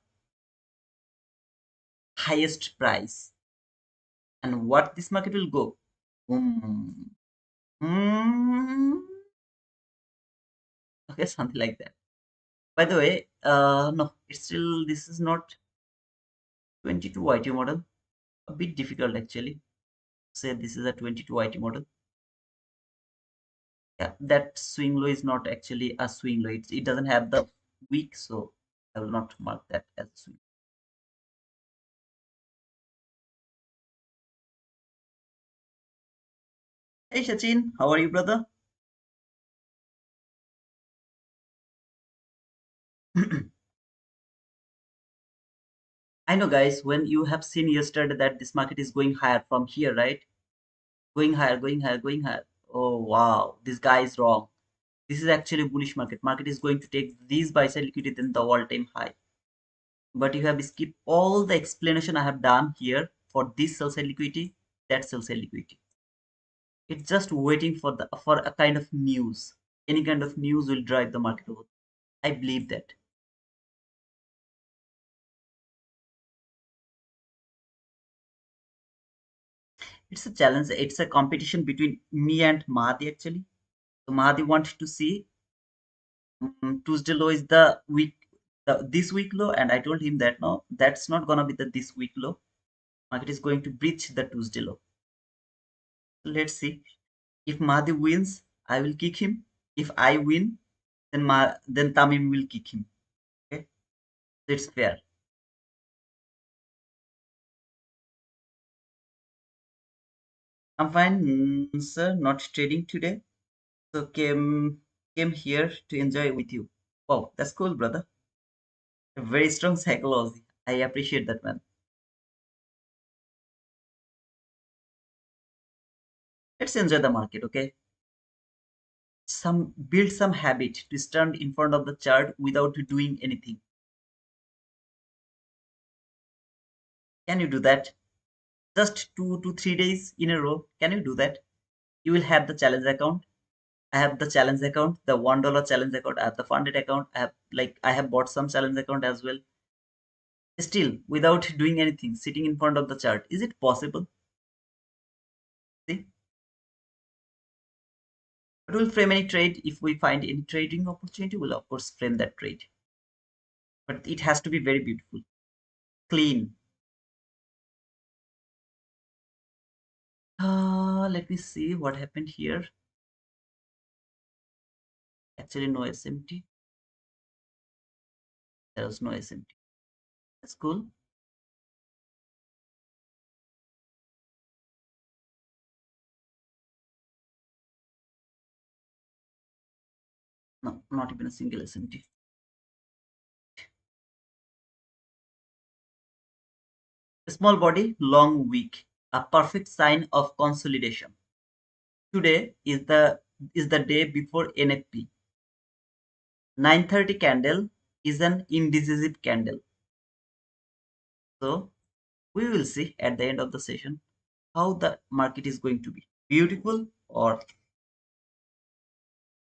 highest price. And what this market will go? Boom. Mm, okay, something like that. By the way, no, it's still, this is not 22 YT model. A bit difficult actually. Say this is a 22 YT model. Yeah, that swing low is not actually a swing low. It doesn't have the wick, so I will not mark that as a swing. Hey Sachin, how are you, brother? I know, guys, when you have seen yesterday that this market is going higher from here, right? Going higher, going higher, going higher. Oh wow, this guy is wrong. This is actually a bullish market. Market is going to take these buy side liquidity than the all-time high. But you have skipped all the explanation I have done here for this sell side liquidity, that sell side liquidity. It's just waiting for the for a kind of news. Any kind of news will drive the market over. I believe that. It's a challenge. It's a competition between me and Mahdi actually. So Mahdi wanted to see Tuesday low is the week, this week low, and I told him that no, that's not gonna be the this week low. Market is going to breach the Tuesday low. So let's see. If Mahdi wins, I will kick him. If I win, then Tamim will kick him. Okay, so it's fair. I'm fine, sir. Not trading today, so came here to enjoy with you. Wow, that's cool, brother. A very strong psychology. I appreciate that, man. Let's enjoy the market, okay? Some build some habit to stand in front of the chart without doing anything. Can you do that? Just 2 to 3 days in a row. Can you do that? You will have the challenge account. I have the challenge account, the $1 challenge account. I have the funded account. I have bought some challenge account as well. Still, without doing anything, sitting in front of the chart, is it possible? See, but we'll frame any trade if we find any trading opportunity. We'll of course frame that trade, but it has to be very beautiful, clean. Let me see what happened here. Actually, no SMT. There was no SMT. That's cool. No, not even a single SMT. Small body, long week. A perfect sign of consolidation. Today is the day before NFP. 9:30 candle is an indecisive candle. So we will see at the end of the session how the market is going to be. Beautiful or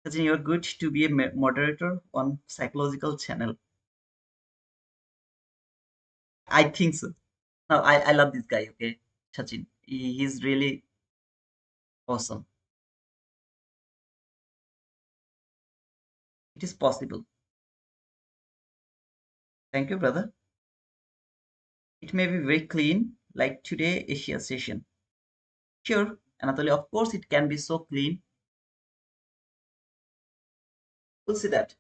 Sachin, you're good to be a moderator on psychological channel. I think so. No, I love this guy, okay? Sachin. He's really awesome. It is possible. Thank you, brother. It may be very clean, like today Asia session. Sure, Anatoly, of course it can be so clean. We'll see that.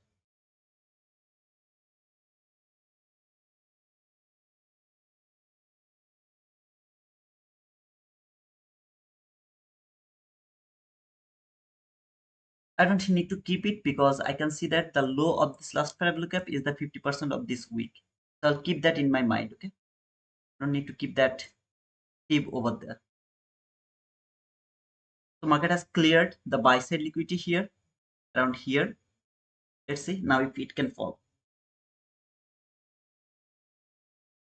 I don't need to keep it because I can see that the low of this last parabolic gap is the 50% of this week. So I'll keep that in my mind, okay? Don't need to keep that fib over there. So market has cleared the buy side liquidity here, around here. Let's see now if it can fall.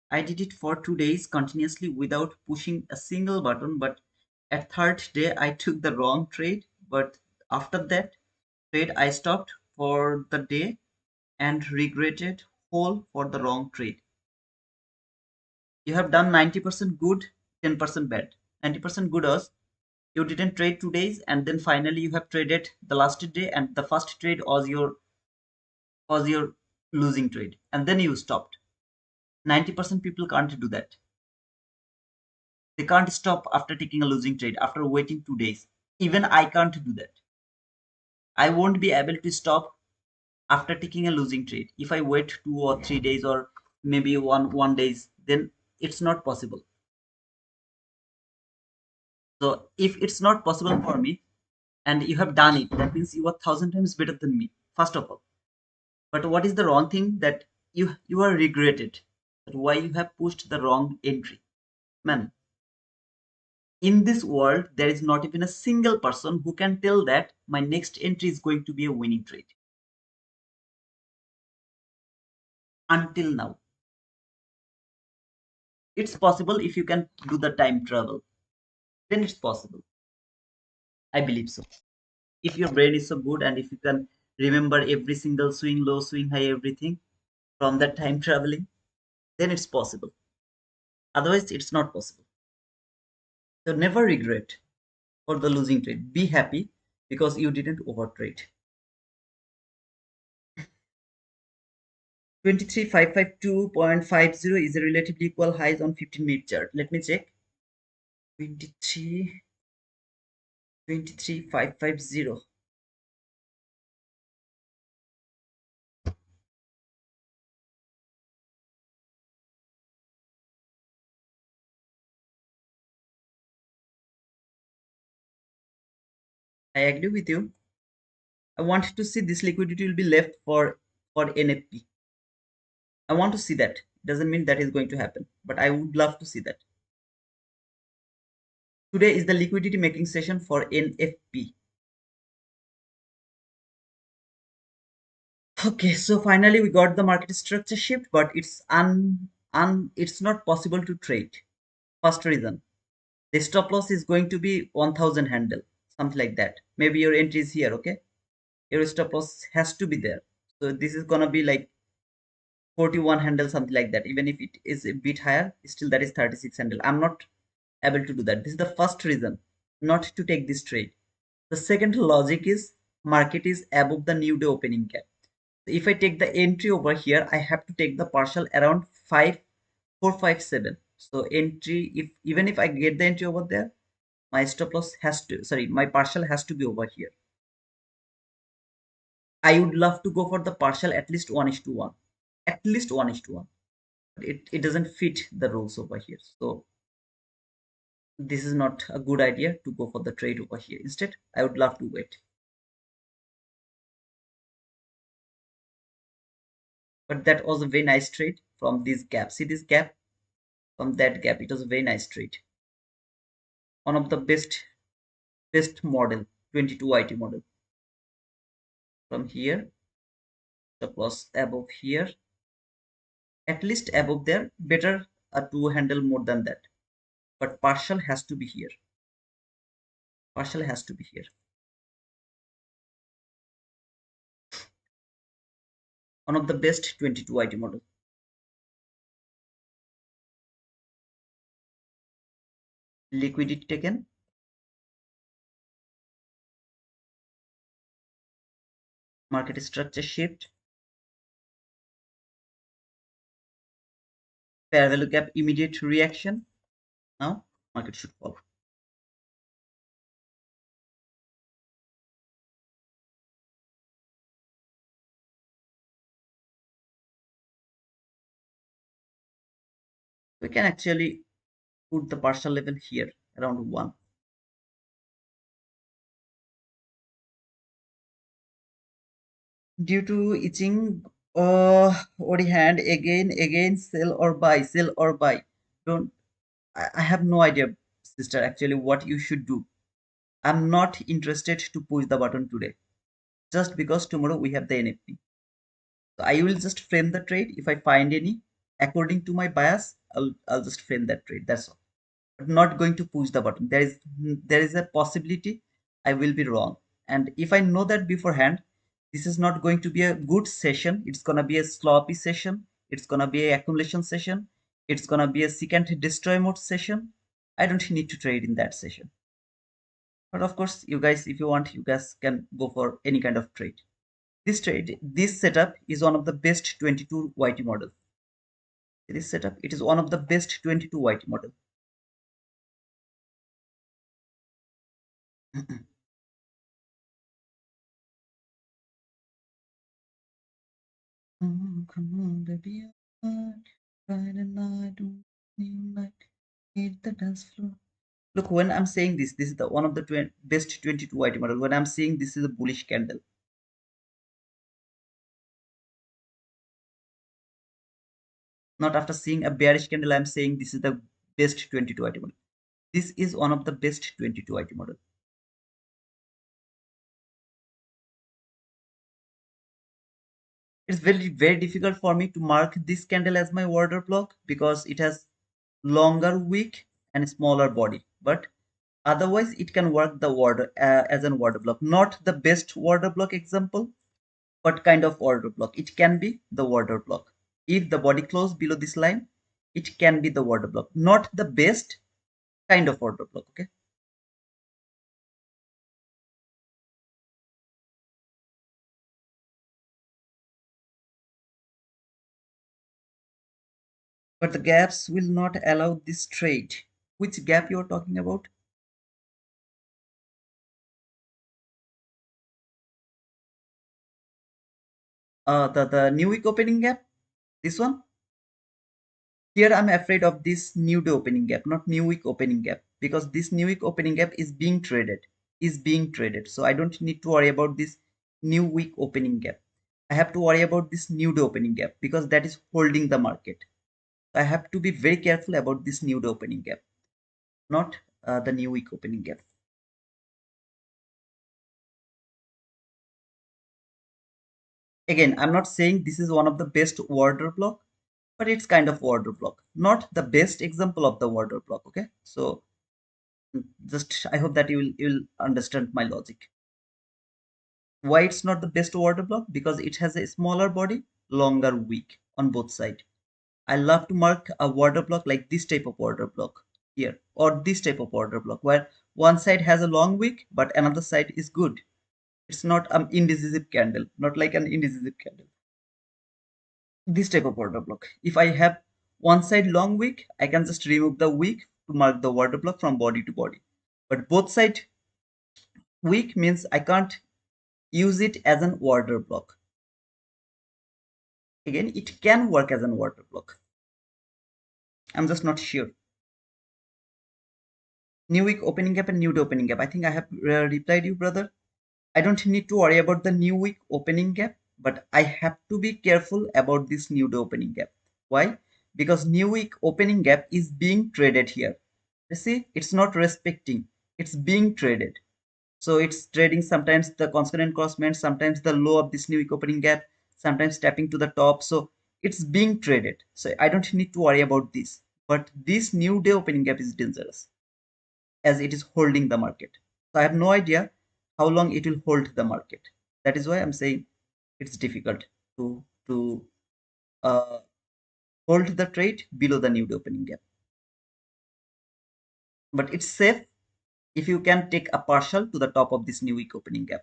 I did it for 2 days continuously without pushing a single button, but at third day I took the wrong trade. But after that trade I stopped for the day and regretted whole for the wrong trade. You have done 90% good, 10% bad. 90% good was you didn't trade 2 days and then finally you have traded the last day and the first trade was your losing trade and then you stopped. 90% people can't do that. They can't stop after taking a losing trade after waiting 2 days. Even I can't do that. I won't be able to stop after taking a losing trade. If I wait 2 or 3 days or maybe one days, then it's not possible. So if it's not possible for me and you have done it, that means you are 1,000 times better than me, first of all. But what is the wrong thing that you are regretted that why you have pushed the wrong entry? Man, in this world, there is not even a single person who can tell that my next entry is going to be a winning trade. Until now. It's possible if you can do the time travel. Then it's possible. I believe so. If your brain is so good and if you can remember every single swing low, swing high, everything from that time traveling, then it's possible. Otherwise, it's not possible. So never regret for the losing trade. Be happy because you didn't overtrade. 23,552.50 is a relatively equal highs on 15-minute chart. Let me check. 23,550. I agree with you. I want to see this liquidity will be left for NFP. I want to see that. Doesn't mean that is going to happen, but I would love to see that. Today is the liquidity making session for NFP. Okay, so finally we got the market structure shift, but it's not possible to trade. First reason, the stop loss is going to be 1000 handle, something like that. Maybe your entry is here, okay? Your stop loss has to be there. So this is gonna be like 41 handle, something like that. Even if it is a bit higher, still that is 36 handle. I'm not able to do that. This is the first reason not to take this trade. The second logic is market is above the new day opening gap. So if I take the entry over here, I have to take the partial around 5457. So entry, if even if I get the entry over there, my stop loss has to, sorry, my partial has to be over here. I would love to go for the partial at least 1:1, at least 1:1. But it doesn't fit the rules over here. So this is not a good idea to go for the trade over here. Instead, I would love to wait. But that was a very nice trade from this gap. See this gap? From that gap, it was a very nice trade. One of the best model, 22 IT model. From here, stop loss above here, at least above there, better a two handle more than that. But partial has to be here. Partial has to be here. One of the best 22 IT model. Liquidity taken. Market structure shift. Fair value gap immediate reaction. Now market should fall. We can actually put the partial level here around 1. Due to itching body hand, again sell or buy, sell or buy. Don't I have no idea, sister, actually what you should do. I'm not interested to push the button today just because tomorrow we have the NFP. So I will just frame the trade. If I find any according to my bias, I'll just frame that trade. That's all. But not going to push the button. There is a possibility I will be wrong. And if I know that beforehand, this is not going to be a good session. It's gonna be a sloppy session. It's gonna be a accumulation session. It's gonna be a second destroy mode session. I don't need to trade in that session. But of course, you guys, if you want, you guys can go for any kind of trade. This setup is one of the best 22 YT model. This setup, it is one of the best 22 YT model. Come on, baby, Friday night, night, hit the dance floor. Look, when I'm saying this is the one of the best 22 YT model. When I'm saying this is a bullish candle, not after seeing a bearish candle, I'm saying this is the best 22 YT model. This is one of the best 22 YT model. It's very difficult for me to mark this candle as my order block because it has longer wick and smaller body, but otherwise it can work the order as an order block. Not the best order block example, but kind of order block. It can be the order block. If the body close below this line, it can be the order block. Not the best, kind of order block. Okay, but the gaps will not allow this trade. Which gap you're talking about? The new week opening gap, this one. Here I'm afraid of this new day opening gap, not new week opening gap, because this new week opening gap is being traded. So I don't need to worry about this new week opening gap. I have to worry about this new day opening gap because that is holding the market. I have to be very careful about this new day opening gap, not the new week opening gap. Again, I'm not saying this is one of the best order block, but it's kind of order block, not the best example of the order block. Okay, so just I hope that you'll understand my logic. Why it's not the best order block? Because it has a smaller body, longer wick on both sides. I love to mark a order block like this type of order block here, or this type of order block where one side has a long wick but another side is good. It's not an indecisive candle, not like an indecisive candle. This type of order block. If I have one side long wick, I can just remove the wick to mark the order block from body to body. But both side weak means I can't use it as an order block. Again, it can work as an order block. I'm just not sure. New week opening gap and new day opening gap. I think I have replied you, brother. I don't need to worry about the new week opening gap, but I have to be careful about this new day opening gap. Why? Because new week opening gap is being traded here. You see, it's not respecting, it's being traded. So it's trading sometimes the consonant crossment, sometimes the low of this new week opening gap, sometimes tapping to the top. So it's being traded. So I don't need to worry about this. But this new day opening gap is dangerous as it is holding the market. So I have no idea how long it will hold the market. That is why I'm saying it's difficult to uh, hold the trade below the new day opening gap. But it's safe if you can take a partial to the top of this new week opening gap.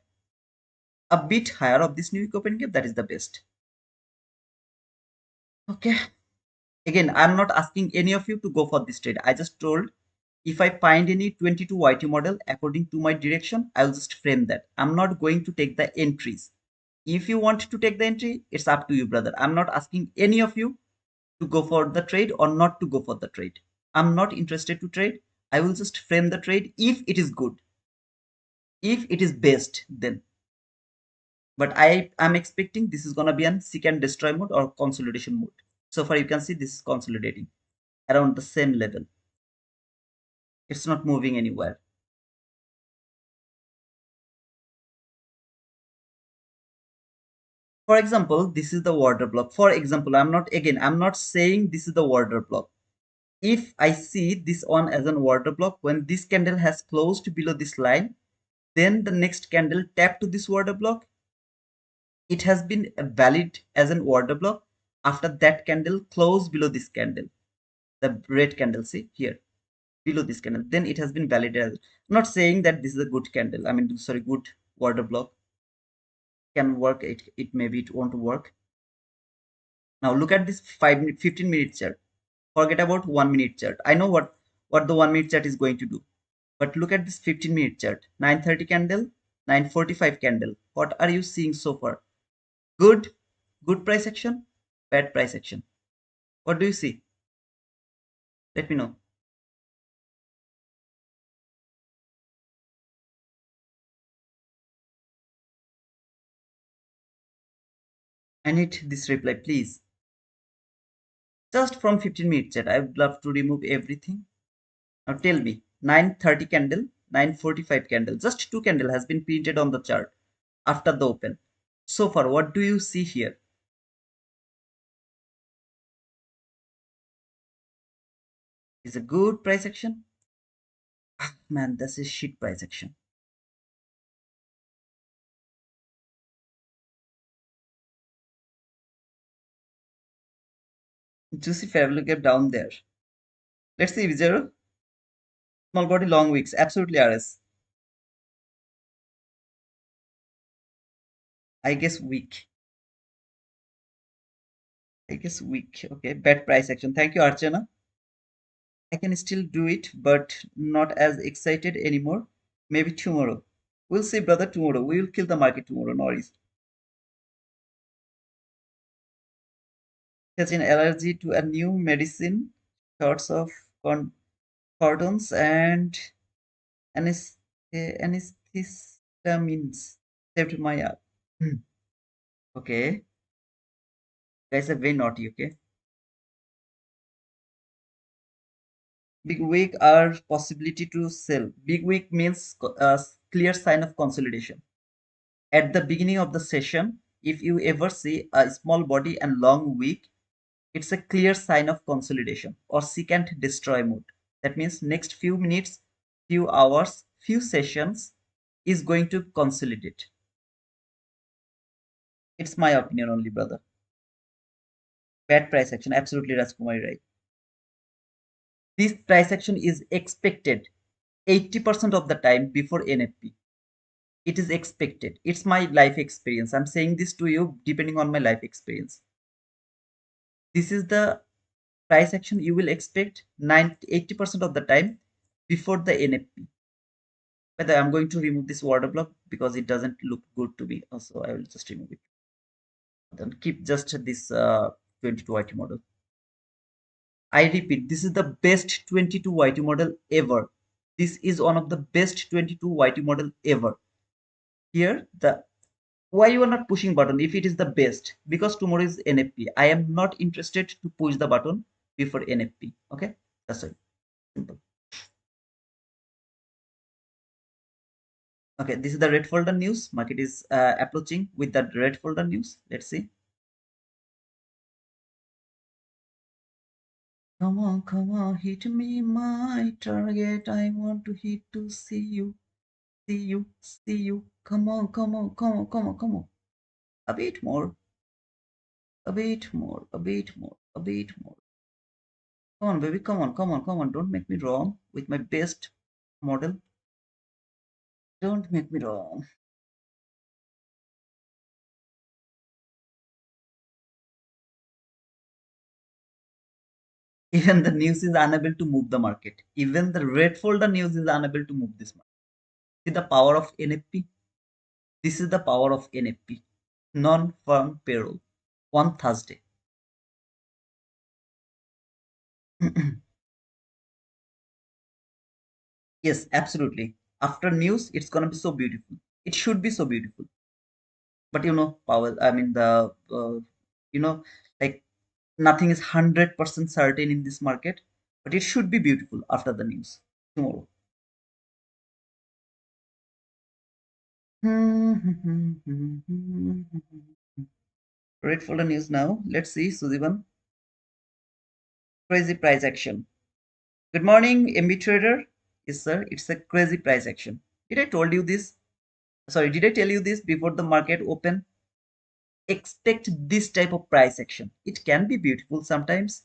A bit higher of this new week opening gap, that is the best. Okay. Again, I'm not asking any of you to go for this trade. I just told if I find any 22 YT model according to my direction, I'll just frame that. I'm not going to take the entries. If you want to take the entry, it's up to you, brother. I'm not asking any of you to go for the trade or not to go for the trade. I'm not interested to trade. I will just frame the trade if it is good. If it is best, then. But I'm expecting this is gonna be an seek and destroy mode or consolidation mode. So far you can see this is consolidating. around the same level. It's not moving anywhere. For example, this is the order block. For example, I'm not saying this is the order block. If I see this one as an order block, when this candle has closed below this line, then the next candle tap to this order block, it has been valid as an order block after that candle close below this candle, the red candle, see here, below this candle, then it has been validated as. I'm not saying that this is a good candle, I mean, sorry, good order block. Can work, it maybe it won't work. Now look at this 15 minute chart. Forget about 1 minute chart. I know what the 1 minute chart is going to do, but look at this 15-minute chart. 9:30 candle, 9:45 candle. What are you seeing so far? Good, good price action, bad price action. What do you see? Let me know. I need this reply, please. Just from 15-minute chat. I would love to remove everything. Now tell me, 9:30 candle, 9:45 candle. Just two candle has been printed on the chart after the open. So far, what do you see here? Is a good price action? Ah, man, this is shit price action. Juicy fair gap down there. Let's see, zero. Small body, long wicks. Absolutely RS. I guess weak. I guess weak. Okay, bad price action. Thank you, Archana. I can still do it, but not as excited anymore. Maybe tomorrow. We'll see, brother, tomorrow. We will kill the market tomorrow, no worries. Has an allergy to a new medicine, sorts of concordance and antihistamines saved my Hmm. Okay, guys are very naughty. Okay, big week are possibility to sell. Big week means clear sign of consolidation. At the beginning of the session, if you ever see a small body and long wick, it's a clear sign of consolidation or seek and destroy mode. That means next few minutes, few hours, few sessions is going to consolidate. It's my opinion only, brother. Bad price action, absolutely, Rajkumari, right. This price action is expected 80% of the time before NFP. It is expected. It's my life experience. I'm saying this to you depending on my life experience. This is the price action you will expect 80% of the time before the NFP. But I'm going to remove this water block because it doesn't look good to me. Also, I will just remove it. Then keep just this 22 YT model. I repeat, this is the best 22 YT model ever. This is one of the best 22 YT model ever. Here, the why you are not pushing button if it is the best? Because tomorrow is NFP. I am not interested to push the button before NFP. Okay, that's it. Simple. Okay, this is the red folder news. Market is approaching with the red folder news. Let's see. Come on, hit me, my target. I want to hit to see you, see you. Come on, come on, come on, come on, come on. A bit more, a bit more, a bit more, a bit more. Come on, baby, come on, come on, come on. Don't make me wrong with my best model. Don't make me wrong. Even the news is unable to move the market. Even the red folder news is unable to move this market. See the power of NFP? This is the power of NFP. Non-firm payroll. On Thursday. Yes, absolutely. After news, it's gonna be so beautiful. It should be so beautiful. But Powell, I mean you know, like nothing is 100% certain in this market. but it should be beautiful after the news tomorrow. Wait for the news now. Let's see, Sudivan. Crazy price action. Good morning, MB Trader. Yes, sir. It's a crazy price action. Did I told you this? Sorry, did I tell you this before the market open? Expect this type of price action. It can be beautiful sometimes,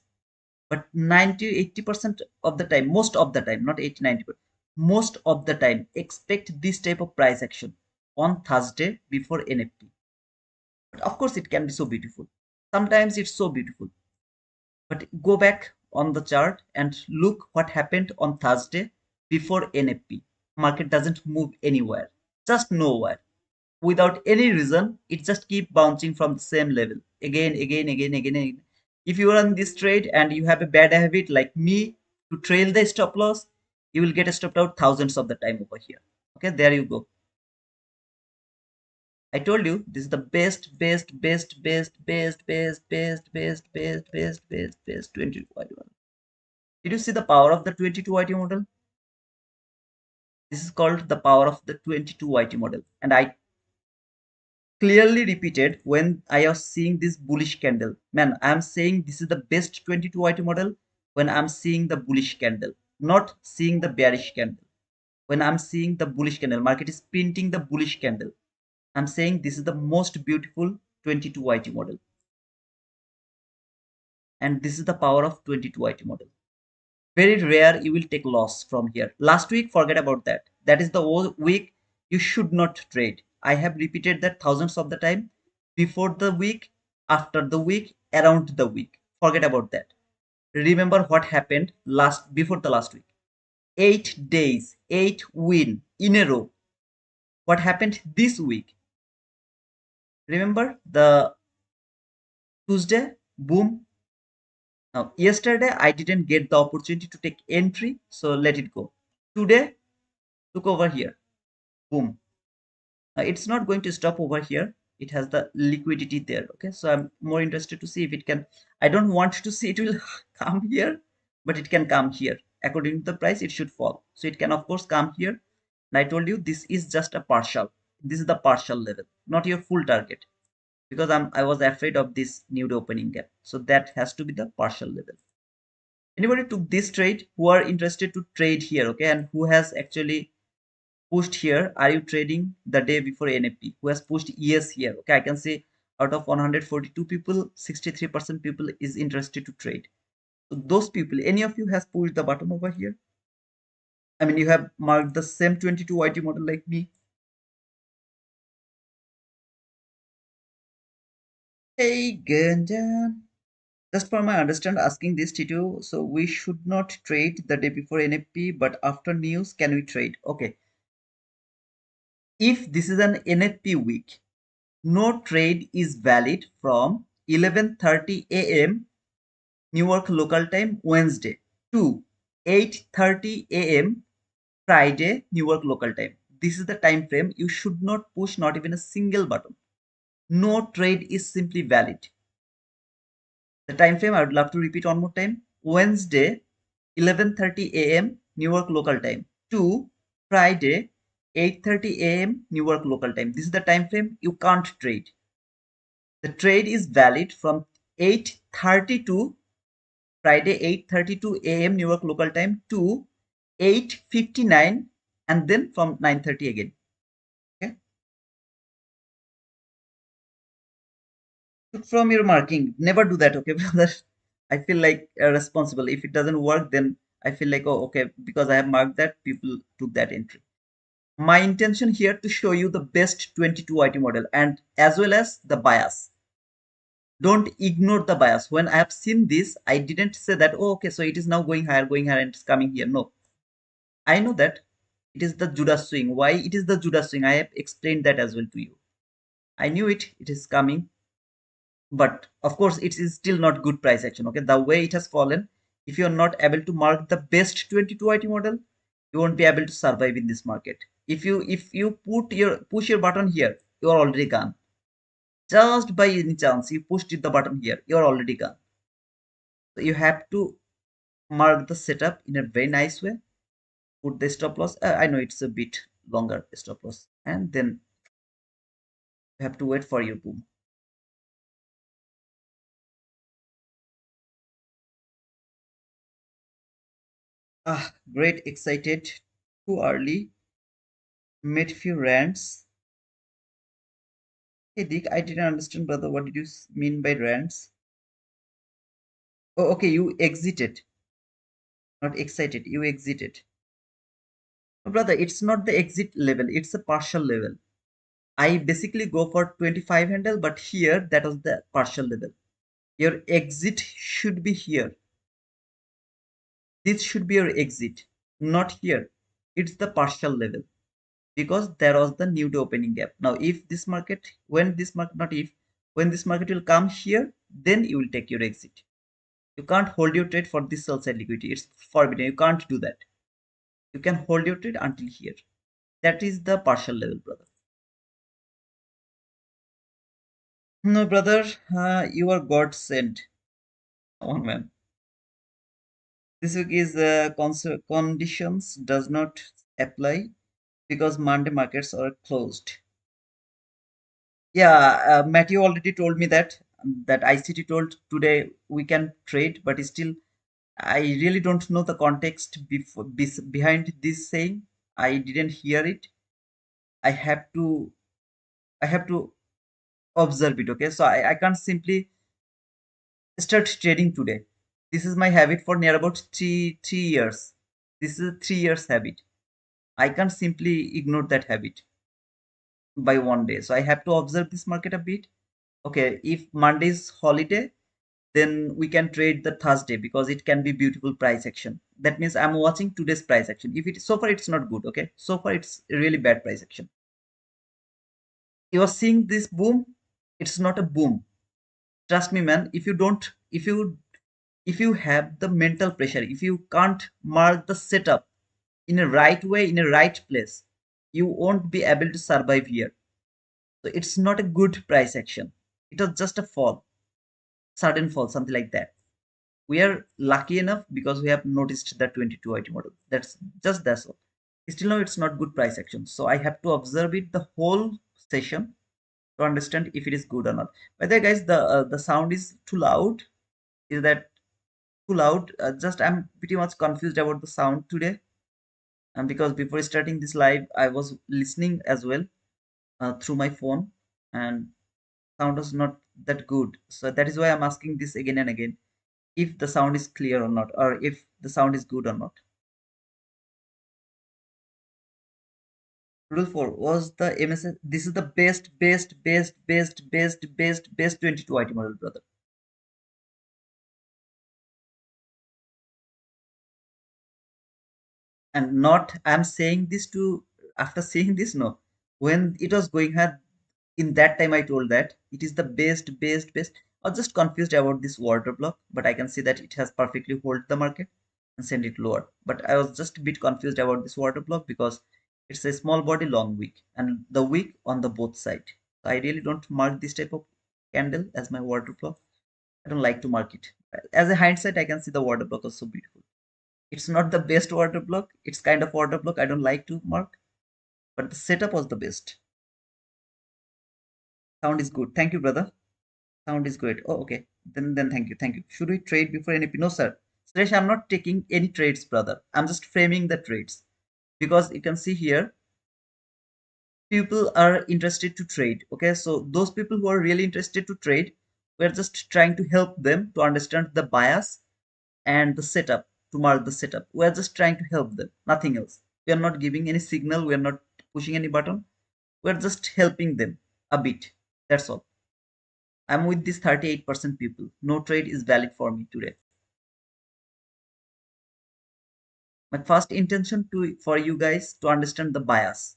but 90-80% of the time, most of the time, not 80-90%, most of the time, expect this type of price action on Thursday before NFP. But of course, it can be so beautiful. Sometimes it's so beautiful. But go back on the chart and look what happened on Thursday before NFP. Market doesn't move anywhere, just nowhere. Without any reason, it just keep bouncing from the same level again. If you are on this trade and you have a bad habit like me to trail the stop loss, you will get stopped out thousands of the time over here. Okay, there you go. I told you this is the best 22 YT model. Did you see the power of the 22 YT model? This is called the power of the 22 YT model, and I clearly repeated when I was seeing this bullish candle. Man, I'm saying this is the best 22 YT model when I'm seeing the bullish candle, not seeing the bearish candle. When I'm seeing the bullish candle, market is printing the bullish candle. I'm saying this is the most beautiful 22 YT model. And this is the power of 22 YT model. Very rare you will take loss from here. Last week, forget about that. That is the whole week you should not trade. I have repeated that thousands of the time. Before the week, after the week, around the week, forget about that. Remember what happened before the last week. 8 days, 8 win in a row. What happened this week? Remember the Tuesday, boom. Now yesterday I didn't get the opportunity to take entry, so let it go. Today took over here, boom. It's not going to stop over here. It has the liquidity there. Okay, so I'm more interested to see if it can. I don't want to see it will come here, but it can come here. According to the price, it should fall. So it can of course come here. And I told you this is just a partial. This is the partial level, not your full target, because I was afraid of this nude opening gap. So that has to be the partial level. Anybody took this trade who are interested to trade here, okay, and who has actually pushed here? Are you trading the day before NFP? Who has pushed yes here? Okay, I can say out of 142 people, 63% people is interested to trade. So those people, any of you has pushed the button over here? I mean, you have marked the same 22 YT model like me. Hey, Gunjan. Just for my understand, asking this to you. So we should not trade the day before NFP, but after news, can we trade? Okay. If this is an NFP week, no trade is valid from 11:30 a.m. Newark local time Wednesday to 8:30 a.m. Friday Newark local time. This is the time frame. You should not push not even a single button. No trade is simply valid. The time frame I would love to repeat one more time. Wednesday 11:30 a.m. Newark local time to Friday 8:30 a.m. Newark local time. This is the time frame you can't trade. The trade is valid from 8:30 to Friday 8:32 a.m. Newark local time to 8:59 and then from 9:30 again. Okay. Took from your marking. Never do that, okay? Because I feel like responsible. If it doesn't work, then I feel like, oh, okay, because I have marked that, people took that entry. My intention here to show you the best 22 IT model and as well as the bias. Don't ignore the bias. When I have seen this, I didn't say that, oh, okay, so it is now going higher, and it's coming here. No, I know that it is the Judas swing. Why it is the Judas swing? I have explained that as well to you. I knew it is coming, but of course, it is still not good price action. Okay, the way it has fallen, if you are not able to mark the best 22 IT model, you won't be able to survive in this market. If you push your button here, you are already gone. Just by any chance, you pushed the button here, you are already gone. So you have to mark the setup in a very nice way, put the stop loss. I know it's a bit longer stop loss, and then you have to wait for your boom. Ah, great, excited, too early, made few rants. Hey Dick, I didn't understand, brother. What did you mean by rants? Oh, okay, you exited, not excited. You exited. Oh, brother, it's not the exit level, it's a partial level. I basically go for 25 handle, but here that was the partial level. Your exit should be here. This should be your exit, not here. It's the partial level because there was the new to opening gap. Now, if this market, when this market, not if, when this market will come here, then you will take your exit. You can't hold your trade for this sell side liquidity. It's forbidden. You can't do that. You can hold your trade until here. That is the partial level, brother. No, brother, you are God sent. Come on, man. This week is conditions does not apply because Monday markets are closed. Yeah, Matthew already told me that ICT told today we can trade, but still I really don't know the context behind this saying. I didn't hear it. I have to I have to observe it. Okay, so I can't simply start trading today. This is my habit for near about three years. This is a 3 years habit. I can't simply ignore that habit by one day. So I have to observe this market a bit. Okay, if Monday is holiday, then we can trade the Thursday because it can be beautiful price action. That means I'm watching today's price action. If it so far it's not good, okay. So far it's a really bad price action. You are seeing this boom, it's not a boom. Trust me, man. If you have the mental pressure, if you can't mark the setup in a right way, in a right place, you won't be able to survive here. So it's not a good price action. It was just a fall, sudden fall, something like that. We are lucky enough because we have noticed the 22 IT model. That's all. Still, no, it's not good price action. So I have to observe it the whole session to understand if it is good or not. By the way, guys, the sound is too loud. Is that too loud? Just I'm pretty much confused about the sound today. And because before starting this live, I was listening as well through my phone, and sound was not that good. So that is why I'm asking this again and again, if the sound is clear or not, or if the sound is good or not. Rule 4 was the MSS. This is the best 22 IT model, brother. And not, I'm saying this to, after saying this, no. When it was going hard, in that time I told that it is the best. I was just confused about this water block, but I can see that it has perfectly hold the market and send it lower. But I was just a bit confused about this water block because it's a small body long wick and the wick on the both side. So I really don't mark this type of candle as my water block. I don't like to mark it. As a hindsight, I can see the water block was so beautiful. It's not the best water block. It's kind of water block I don't like to mark, but the setup was the best. Sound is good. Thank you, brother. Sound is great. Oh, okay. Then thank you. Should we trade before NFP? No, sir. Suresh, I'm not taking any trades, brother. I'm just framing the trades because you can see here people are interested to trade. Okay, so those people who are really interested to trade, we're just trying to help them to understand the bias and the setup, to mark the setup. We're just trying to help them, nothing else. We are not giving any signal, we are not pushing any button, we're just helping them a bit. That's all. I'm with this 38% people. No trade is valid for me today. My first intention to for you guys to understand the bias.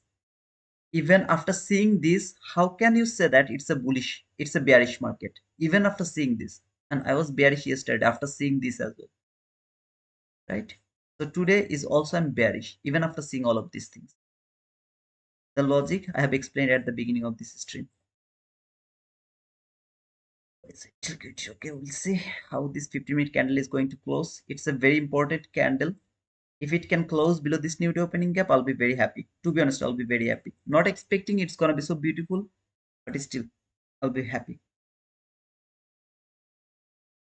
Even after seeing this, how can you say that it's a bearish market? Even after seeing this, and I was bearish yesterday after seeing this as well, right? So today is also I'm bearish, even after seeing all of these things. The logic I have explained at the beginning of this stream. It's good. Okay, we'll see how this 50-minute candle is going to close. It's a very important candle. If it can close below this new opening gap, I'll be very happy. To be honest, I'll be very happy. Not expecting it's gonna be so beautiful, but still, I'll be happy.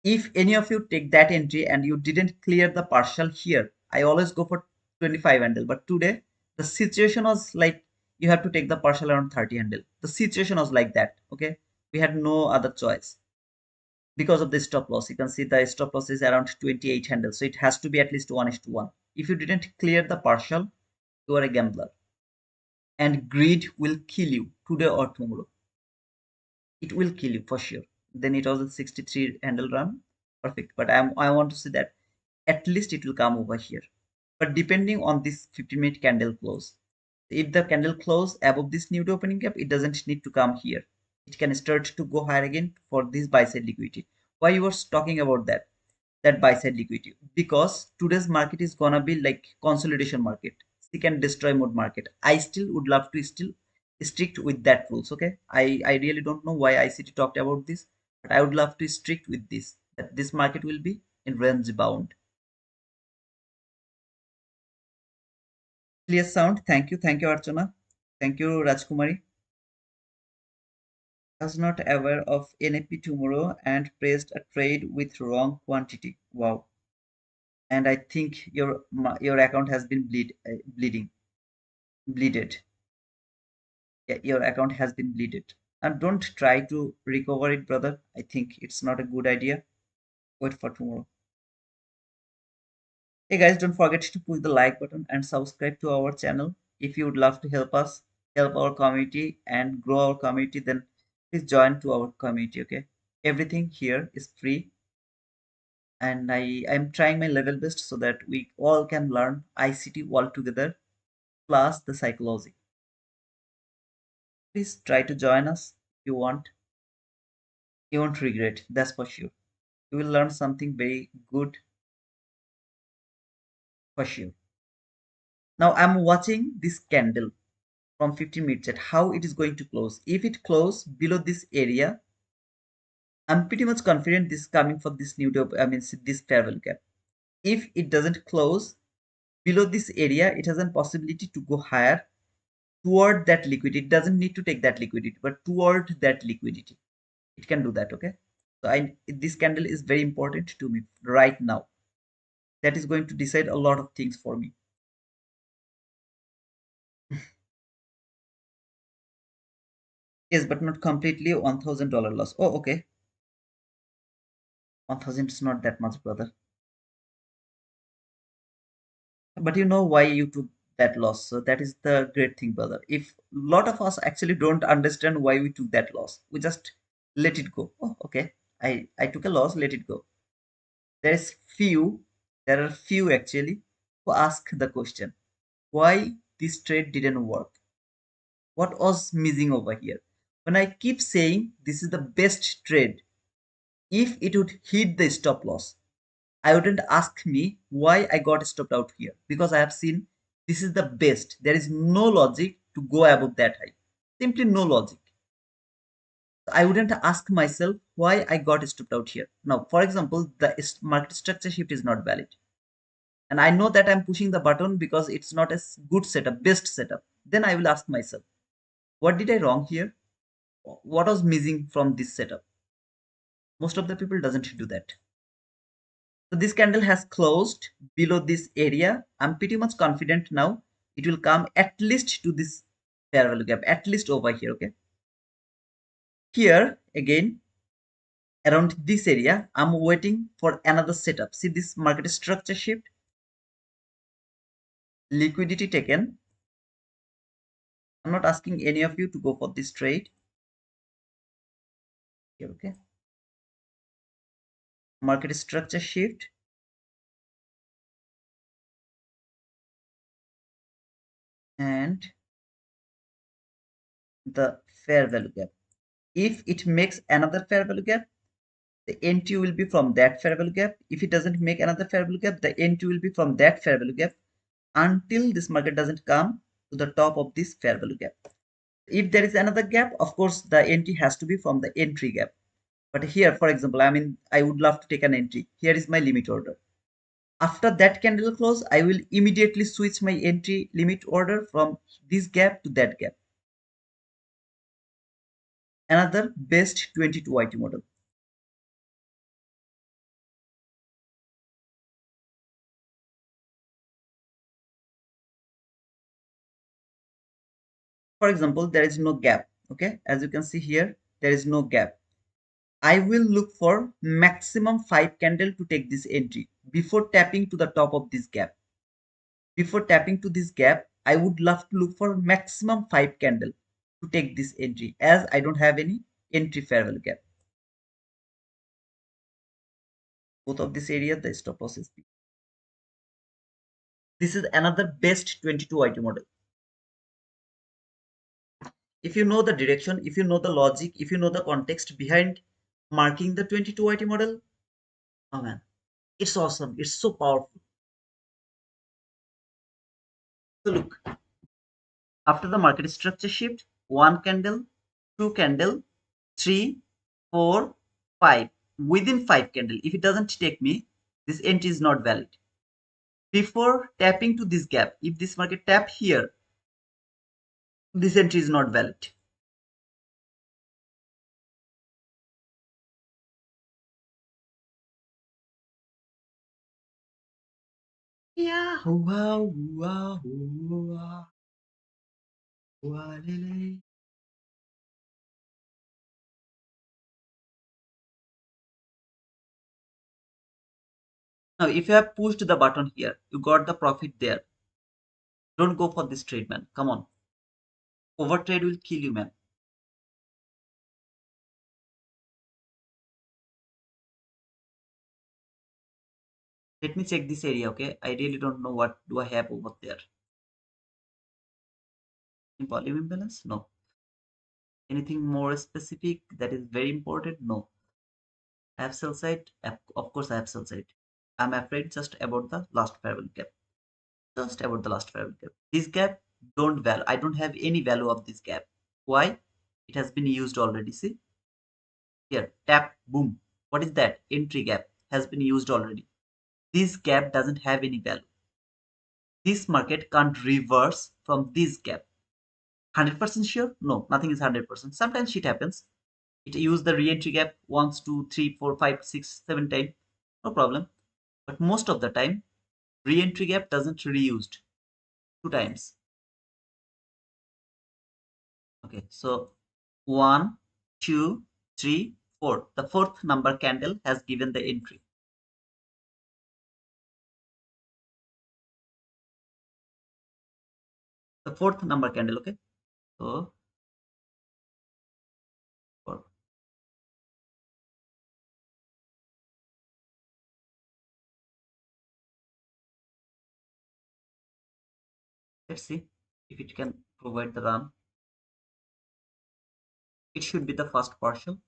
If any of you take that entry and you didn't clear the partial here, I always go for 25 handle. But today, the situation was like you have to take the partial around 30 handle. The situation was like that. Okay, we had no other choice because of the stop loss. You can see the stop loss is around 28 handle, so it has to be at least 1:1. If you didn't clear the partial, you are a gambler, and greed will kill you today or tomorrow. It will kill you for sure. Then it was a 63 handle run, perfect. But I want to see that at least it will come over here. But depending on this 15-minute candle close, if the candle close above this new opening gap, it doesn't need to come here. It can start to go higher again for this buy side liquidity. Why you was talking about that buy side liquidity? Because today's market is gonna be like consolidation market, seek and destroy mode market. I still would love to still strict with that rules. Okay, I really don't know why ICT talked about this, but I would love to strict with this, that this market will be in range bound. Clear sound. Thank you, Archana. Thank you, Rajkumari. Was not aware of NFP tomorrow and placed a trade with wrong quantity. Wow. And I think your account has been bleeded. Yeah, your account has been bleeded. And don't try to recover it, brother. I think it's not a good idea. Wait for tomorrow. Hey guys, don't forget to push the like button and subscribe to our channel. If you would love to help us, help our community and grow our community, then please join to our community. Okay, everything here is free, and I'm trying my level best so that we all can learn ICT all together plus the psychology. Please try to join us if you want. You won't regret, that's for sure. You will learn something very good for sure. Now I'm watching this candle from 15 minutes at how it is going to close. If it close below this area, I'm pretty much confident this is coming for this new top, I mean this fair value gap. If it doesn't close below this area, it has a possibility to go higher toward that liquidity. It doesn't need to take that liquidity, but toward that liquidity. It can do that, okay? So this candle is very important to me right now. That is going to decide a lot of things for me. Yes, but not completely $1,000 loss. Oh, okay. 1,000 is not that much, brother. But you know why you took that loss. So that is the great thing, brother. If a lot of us actually don't understand why we took that loss, we just let it go. Oh, okay. I took a loss, let it go. There's few, there are few actually who ask the question, why this trade didn't work? What was missing over here? When I keep saying this is the best trade, if it would hit the stop loss, I wouldn't ask me why I got stopped out here, because I have seen this is the best. There is no logic to go above that high. Simply no logic. I wouldn't ask myself why I got stopped out here. Now, for example, the market structure shift is not valid. And I know that I'm pushing the button because it's not a good setup, best setup. Then I will ask myself, what did I wrong here? What was missing from this setup? Most of the people doesn't do that. So this candle has closed below this area. I'm pretty much confident now it will come at least to this fair value gap, at least over here. Okay. Here again, around this area, I'm waiting for another setup. See this market structure shift, liquidity taken. I'm not asking any of you to go for this trade. Here, okay. Market structure shift, and the fair value gap. If it makes another fair value gap, the entry will be from that fair value gap. If it doesn't make another fair value gap, the entry will be from that fair value gap until this market doesn't come to the top of this fair value gap. If there is another gap, of course, the entry has to be from the entry gap. But here, for example, I mean, I would love to take an entry. Here is my limit order. After that candle close, I will immediately switch my entry limit order from this gap to that gap. Another best 22 YT model. For example, there is no gap. Okay, as you can see here, there is no gap. I will look for maximum 5 candle to take this entry before tapping to the top of this gap. Before tapping to this gap, I would love to look for maximum 5 candle to take this entry as I don't have any entry fair value gap. Both of this area, the stop loss is. This is another best 22 IT model. If you know the direction, if you know the logic, if you know the context behind marking the 22 IT model, oh man, it's awesome. It's so powerful. So look, after the market structure shift, one candle, two candle, three, four, five. Within five candle, if it doesn't take me, this entry is not valid. Before tapping to this gap, if this market tap here, this entry is not valid. Yeah. Wow, wow, wow, wow, lele. Now, if you have pushed the button here, you got the profit there. Don't go for this trade, man. Come on. Overtrade will kill you, man. Let me check this area, okay? I really don't know what do I have over there. Volume imbalance? No. Anything more specific that is very important? No. I have sell side? Of course, I have sell side. I'm afraid just about the last parallel gap. Just about the last parallel gap. This gap don't value. I don't have any value of this gap. Why? It has been used already. See here, tap, boom. What is that? Entry gap has been used already. This gap doesn't have any value. This market can't reverse from this gap. 100% sure? No, nothing is 100%. Sometimes shit happens. It use the re-entry gap once, two, three, four, five, six, 7 times. No problem. But most of the time, re-entry gap doesn't reused 2 times. Okay, so one, two, three, four. The fourth number candle has given the entry. The fourth number candle, okay? So four. Let's see if it can provide the run. It should be the first partial.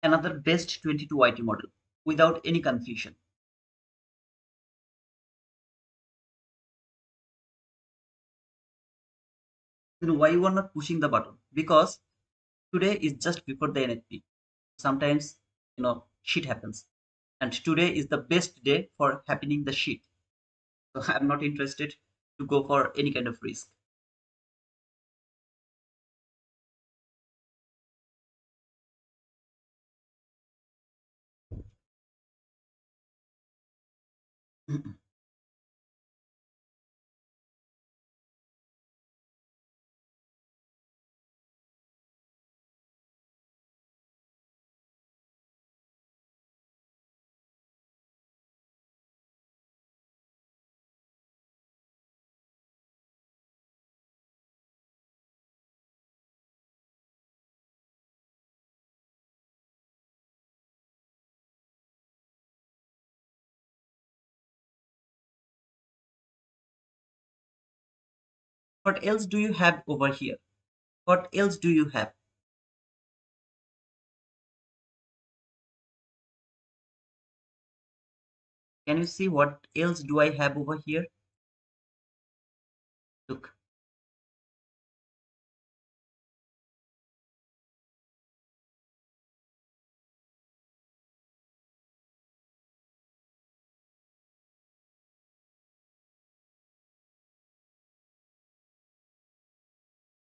Another best 22 YT model without any confusion. You know why you are not pushing the button? Because today is just before the NFP. Sometimes, shit happens. And today is the best day for happening the shit. So I'm not interested to go for any kind of risk. What else do you have over here? What else do you have? Can you see what else do I have over here? Look,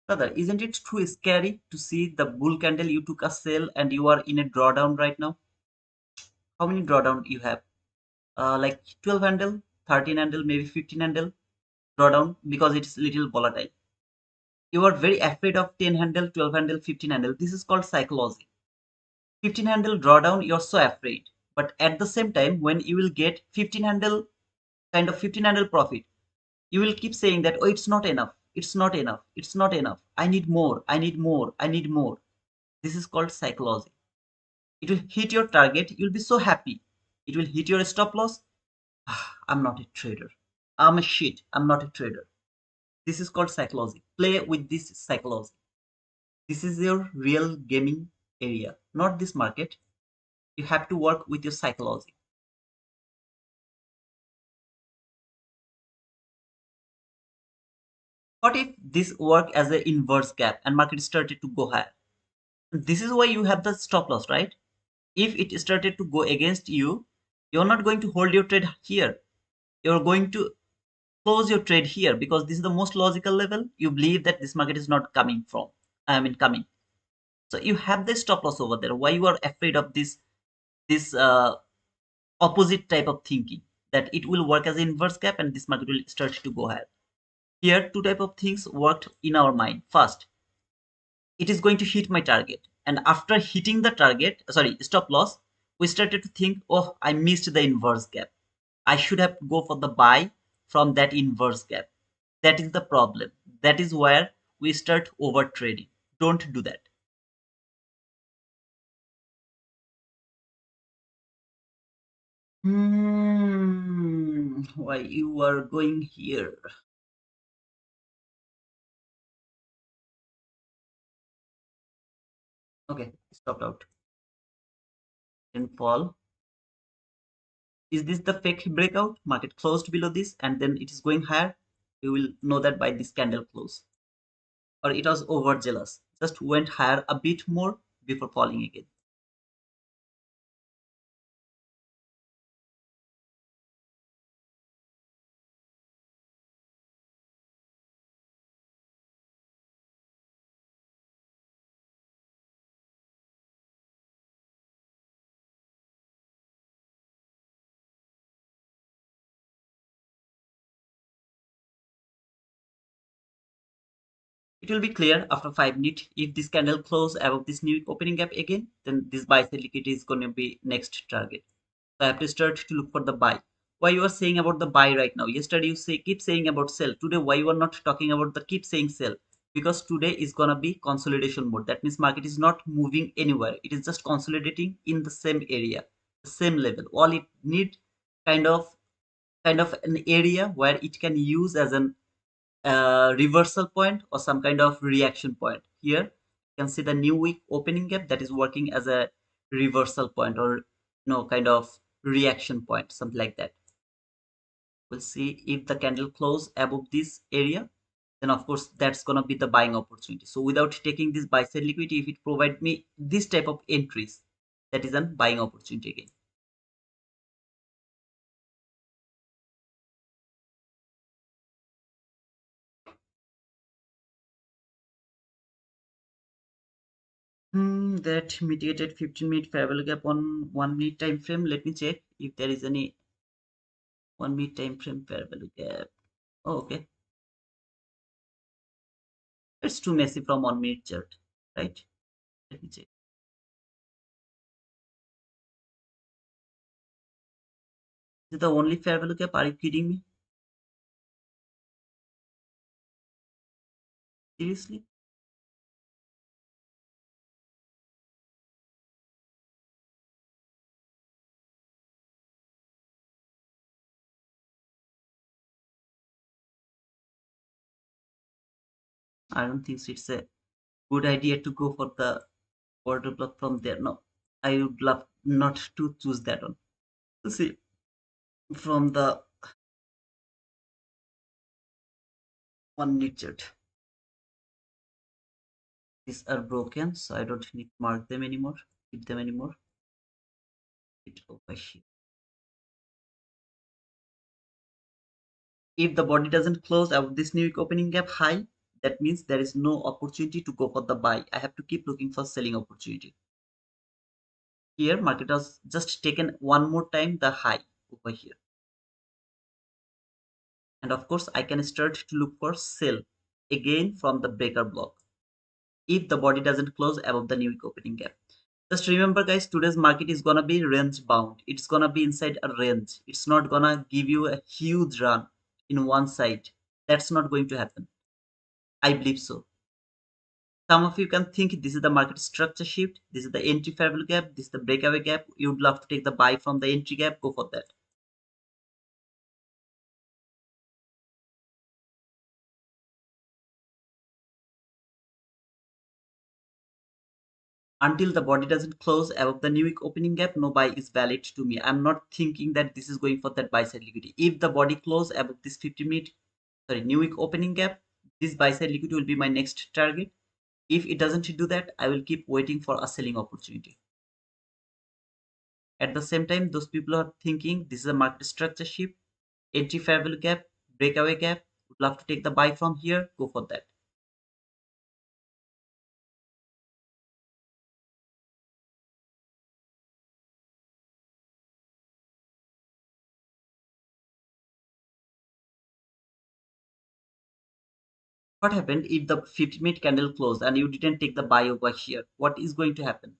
brother, isn't it too scary to see the bull candle you took a sell and you are in a drawdown right now? How many drawdown you have? Like 12 handle, 13 handle, maybe 15 handle drawdown because it's little volatile. You are very afraid of 10 handle, 12 handle, 15 handle. This is called psychology. 15 handle drawdown, you're so afraid. But at the same time, when you will get 15 handle, kind of 15 handle profit, you will keep saying that, oh, it's not enough. It's not enough. It's not enough. I need more. I need more. I need more. This is called psychology. It will hit your target. You'll be so happy. It will hit your stop loss. "Ah, I'm not a trader. I'm a shit. I'm not a trader." This is called psychology. Play with this psychology. This is your real gaming area, not this market. You have to work with your psychology. What if this work as an inverse gap and market started to go higher? This is why you have the stop loss, right? If it started to go against you, you're not going to hold your trade here. You're going to close your trade here because this is the most logical level. You believe that this market is not coming from, I mean, coming. So you have the stop loss over there. Why you are afraid of this opposite type of thinking that it will work as an inverse gap and this market will start to go higher? Here, two type of things worked in our mind. First, it is going to hit my target, and after hitting the target, sorry, stop loss, we started to think, oh, I missed the inverse gap. I should have go for the buy from that inverse gap. That is the problem. That is where we start over trading. Don't do that. Why you are going here? Okay, stopped out. Didn't fall. Is this the fake breakout? Market closed below this and then it is going higher. You will know that by this candle close. Or it was overzealous. Just went higher a bit more before falling again. It will be clear after 5 minutes. If this candle close above this new opening gap again, then this buy side liquidity is going to be next target. So I have to start to look for the buy. Why you are saying about the buy right now? Yesterday you say keep saying about sell. Today why you are not talking about the keep saying sell? Because today is gonna be consolidation mode. That means market is not moving anywhere. It is just consolidating in the same area, the same level. All it need kind of kind of an area where it can use as an reversal point or some kind of reaction point. Here you can see the new week opening gap that is working as a reversal point or kind of reaction point, something like that. We'll see if the candle close above this area, then of course that's gonna be the buying opportunity. So without taking this buy side liquidity, if it provide me this type of entries, that is a buying opportunity again. That mitigated 15-minute fair value gap on 1 minute time frame. Let me check if there is any 1 minute time frame fair value gap. Oh, okay. It's too messy from 1 minute chart, right? Let me check. Is it the only fair value gap? Are you kidding me? Seriously? I don't think so it's a good idea to go for the order block from there. No, I would love not to choose that one. See, from the one needed. These are broken, so I don't need to mark them anymore, keep them anymore. It over here. If the body doesn't close above this new opening gap high, that means there is no opportunity to go for the buy. I have to keep looking for selling opportunity. Here, market has just taken one more time the high over here. And of course, I can start to look for sell again from the breaker block if the body doesn't close above the new week opening gap. Just remember, guys, today's market is gonna be range bound. It's gonna be inside a range. It's not gonna give you a huge run in one side. That's not going to happen. I believe so. Some of you can think this is the market structure shift, this is the entry fair value gap, this is the breakaway gap. You'd love to take the buy from the entry gap, go for that. Until the body doesn't close above the new week opening gap, no buy is valid to me. I'm not thinking that this is going for that buy side liquidity. If the body close above this 50-minute, sorry, new week opening gap, this buy side liquidity will be my next target. If it doesn't do that, I will keep waiting for a selling opportunity. At the same time, those people are thinking this is a market structure shift, entry fair value gap, breakaway gap, would love to take the buy from here, go for that. What happened if the 50-minute candle closed and you didn't take the buy over here? What is going to happen?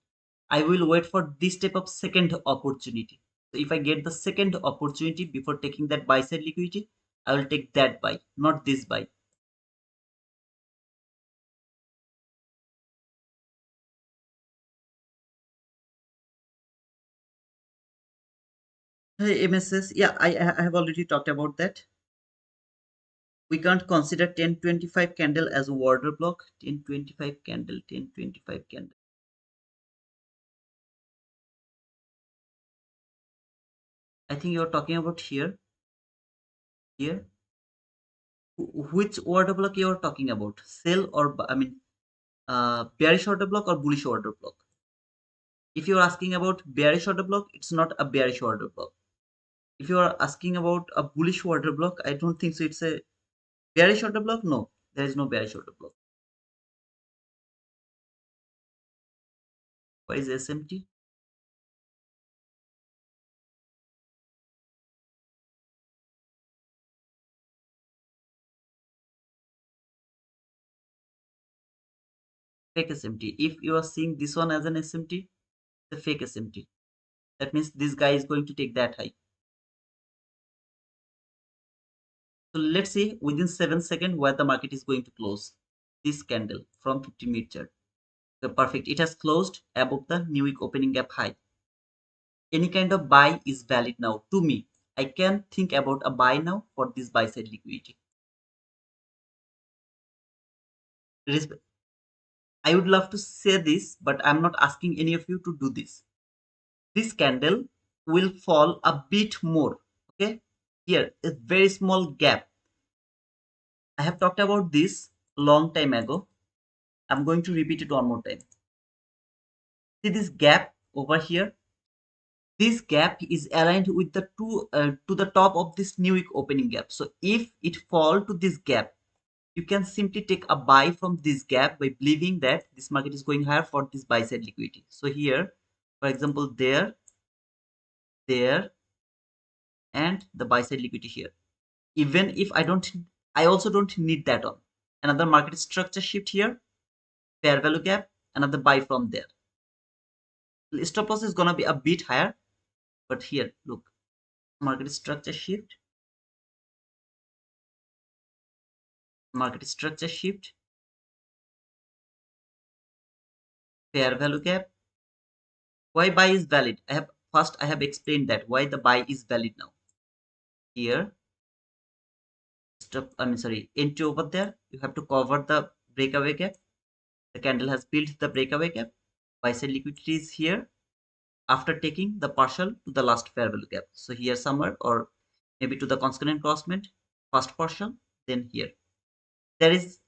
I will wait for this type of second opportunity. So if I get the second opportunity before taking that buy side liquidity, I will take that buy, not this buy. Hey, MSS, yeah, I have already talked about that. We can't consider 1025 candle as a order block. 1025 candle, 1025 candle. I think you're talking about here, here. Which order block you're talking about? Sell or, I mean, bearish order block or bullish order block? If you're asking about bearish order block, it's not a bearish order block. If you are asking about a bullish order block, I don't think so. It's a bearish order block. No, there is no bearish order block. What is SMT? Fake SMT. If you are seeing this one as an SMT, the fake SMT. That means this guy is going to take that high. So let's see within 7 seconds where the market is going to close this candle from 50-minute chart. Okay, perfect. It has closed above the new week opening gap high. Any kind of buy is valid now to me. I can think about a buy now for this buy side liquidity. I would love to say this, but I'm not asking any of you to do this. This candle will fall a bit more. Okay, here a very small gap. I have talked about this long time ago. I'm going to repeat it one more time. See this gap over here. This gap is aligned with the to the top of this new week opening gap. So if it fall to this gap, you can simply take a buy from this gap by believing that this market is going higher for this buy side liquidity. So here, for example, there, and the buy side liquidity here. Even if I also don't need that on. Another market structure shift here, fair value gap, another buy from there. Stop loss is gonna be a bit higher, but here, look, market structure shift, market structure shift, fair value gap. Why buy is valid? I have explained that why the buy is valid now. Here, stop. I mean, sorry, entry over there. You have to cover the breakaway gap. The candle has built the breakaway gap. Buy side liquidity is here after taking the partial to the last fair value gap. So here somewhere, or maybe to the consequent crossment, first partial, then here. There is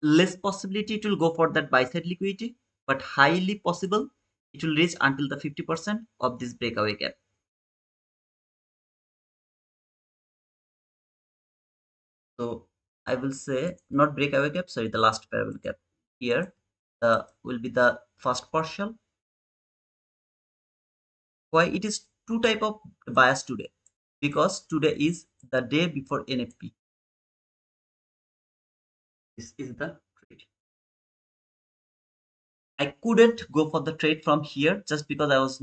less possibility it will go for that buy side liquidity, but highly possible it will reach until the 50% of this breakaway gap. So I will say not breakaway gap, sorry, the last fair value gap. Here will be the first partial. Why it is two type of bias today? Because today is the day before NFP. This is the trade. I couldn't go for the trade from here just because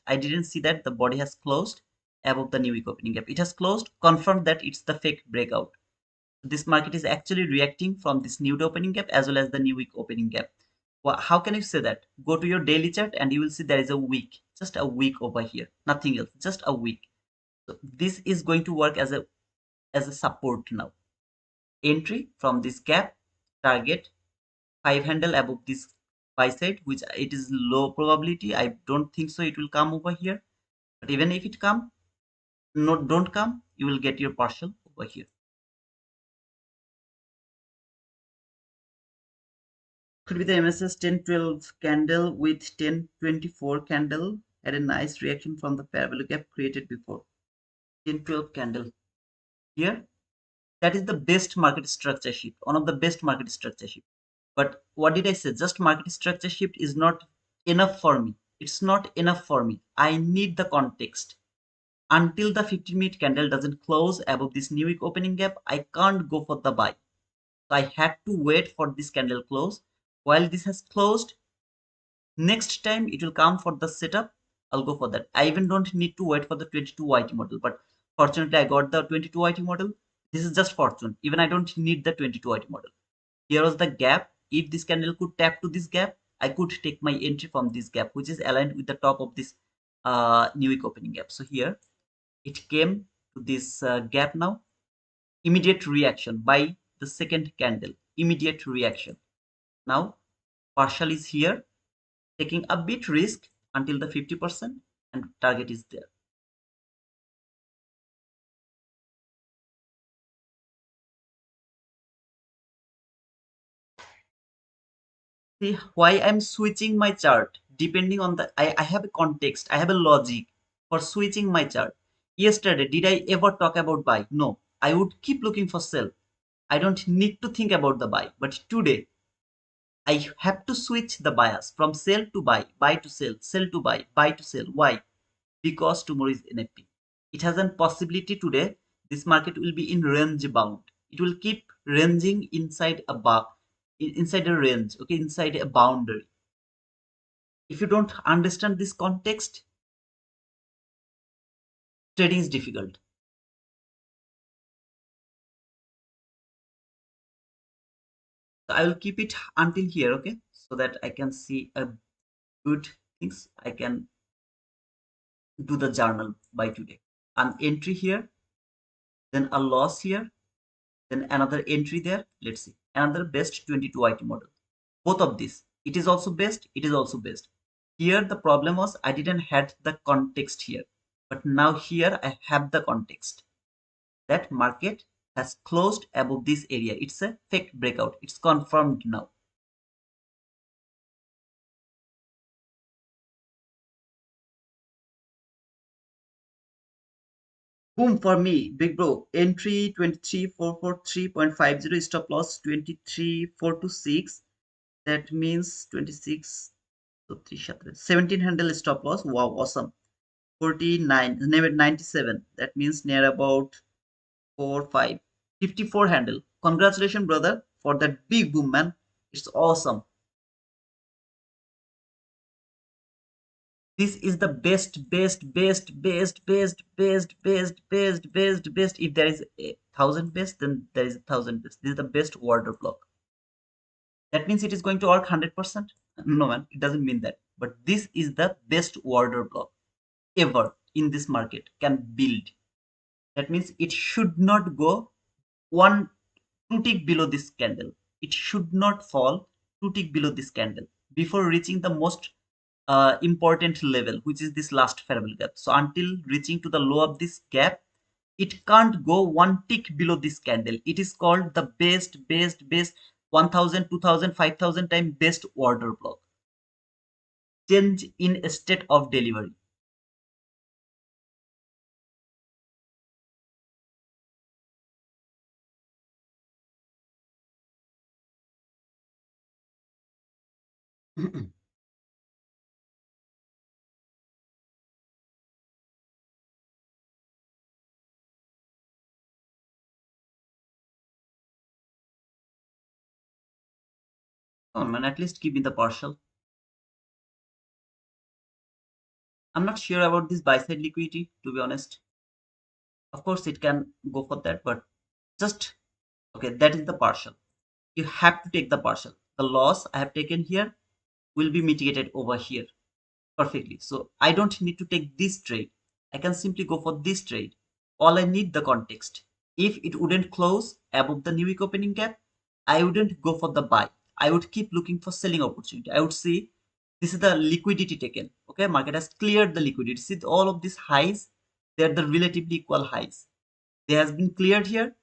I didn't see that the body has closed above the new week opening gap. It has closed, confirmed that it's the fake breakout. This market is actually reacting from this new day opening gap as well as the new week opening gap. Well, how can you say that? Go to your daily chart and you will see there is a week, just a week over here, nothing else, just a week. So this is going to work as a support now. Entry from this gap, target 5 handle above this buy side, which it is low probability. I don't think so it will come over here, but even if it come, no, don't come, you will get your partial over here. Could be the MSS 1012 candle with 1024 candle had a nice reaction from the fair value gap created before. 1012 candle here, that is the best market structure shift, one of the best market structure shift. But what did I say? Just market structure shift is not enough for me. It's not enough for me. I need the context. Until the 15-minute candle doesn't close above this new week opening gap, I can't go for the buy. So I had to wait for this candle close. While this has closed, next time it will come for the setup, I'll go for that. I even don't need to wait for the 22 YT model, but fortunately I got the 22 YT model. This is just fortune. Even I don't need the 22 YT model. Here was the gap. If this candle could tap to this gap, I could take my entry from this gap, which is aligned with the top of this new week opening gap. So here it came to this gap now. Immediate reaction by the second candle. Immediate reaction. Now partial is here, taking a bit risk until the 50% and target is there. See why I'm switching my chart depending on the I have a context, I have a logic for switching my chart. Yesterday, did I ever talk about buy? No. I would keep looking for sell. I don't need to think about the buy. But today, I have to switch the bias from sell to buy to sell to buy to sell. Why? Because tomorrow is NFP. It has a possibility today. This market will be in range bound. It will keep ranging inside a bar, inside a range, okay, inside a boundary. If you don't understand this context, trading is difficult. So I will keep it until here, okay, so that I can see a good things. I can do the journal by today. An entry here, then a loss here, then another entry there. Let's see another best 22 IT model. Both of these, it is also best, it is also best. Here the problem was I didn't had the context here, but now here I have the context. That market has closed above this area. It's a fake breakout. It's confirmed now. Boom for me, big bro. Entry 23443.50, stop loss 23426. That means 26, so 17 handle stop loss. Wow, awesome. 49, never 97. That means near about 4, 5, 54 handle. Congratulations, brother, for that big boom, man. It's awesome. This is the best. If there is a thousand best, then there is a thousand best. This is the best order block. That means it is going to work 100%. No, man, it doesn't mean that. But this is the best order block ever in this market can build. That means it should not go one two tick below this candle. it should not fall 2 tick below this candle before reaching the most important level, which is this last parabolic gap. So until reaching to the low of this gap, it can't go 1 tick below this candle. It is called the best 1000, 2000, 5000 time best order block. Change in a state of delivery. Come on, man, at least give me the partial. I'm not sure about this buy side liquidity, to be honest. Of course, it can go for that, but just okay, that is the partial. You have to take the partial. The loss I have taken here will be mitigated over here perfectly. So I don't need to take this trade. I can simply go for this trade. All I need the context. If it wouldn't close above the new week opening gap, I wouldn't go for the buy. I would keep looking for selling opportunity. I would see this is the liquidity taken. Okay, market has cleared the liquidity. See all of these highs, they are the relatively equal highs. They has been cleared here.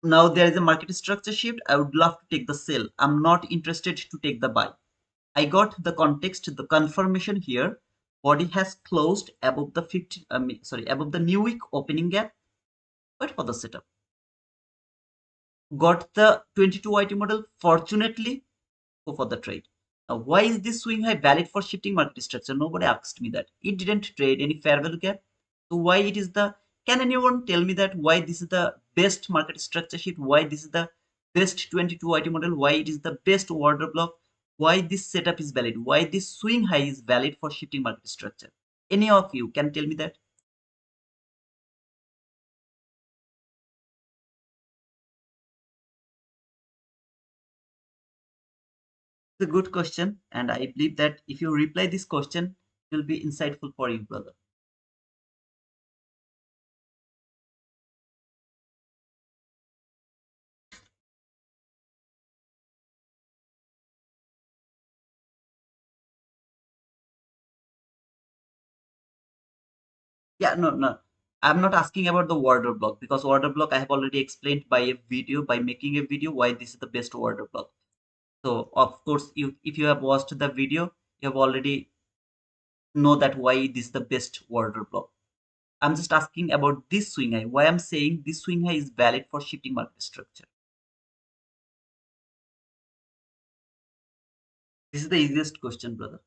Now there is a market structure shift. I would love to take the sell. I'm not interested to take the buy. I got the context, the confirmation here. Body has closed above the 50, above the new week opening gap. Wait for the setup. Got the 22 YT model. Fortunately, go for the trade. Now, why is this swing high valid for shifting market structure? Nobody asked me that. It didn't trade any fair value gap. So why it is the? Can anyone tell me that why this is the best market structure shift? Why this is the best 22 YT model? Why it is the best order block? Why this setup is valid? Why this swing high is valid for shifting market structure? Any of you can tell me that? It's a good question, and I believe that if you reply this question, it will be insightful for you, brother. Yeah, no. I'm not asking about the order block because order block I have already explained by a video, by making a video why this is the best order block. So of course, if you have watched the video, you have already know that why this is the best order block. I'm just asking about this swing high. Why I'm saying this swing high is valid for shifting market structure. This is the easiest question, brother.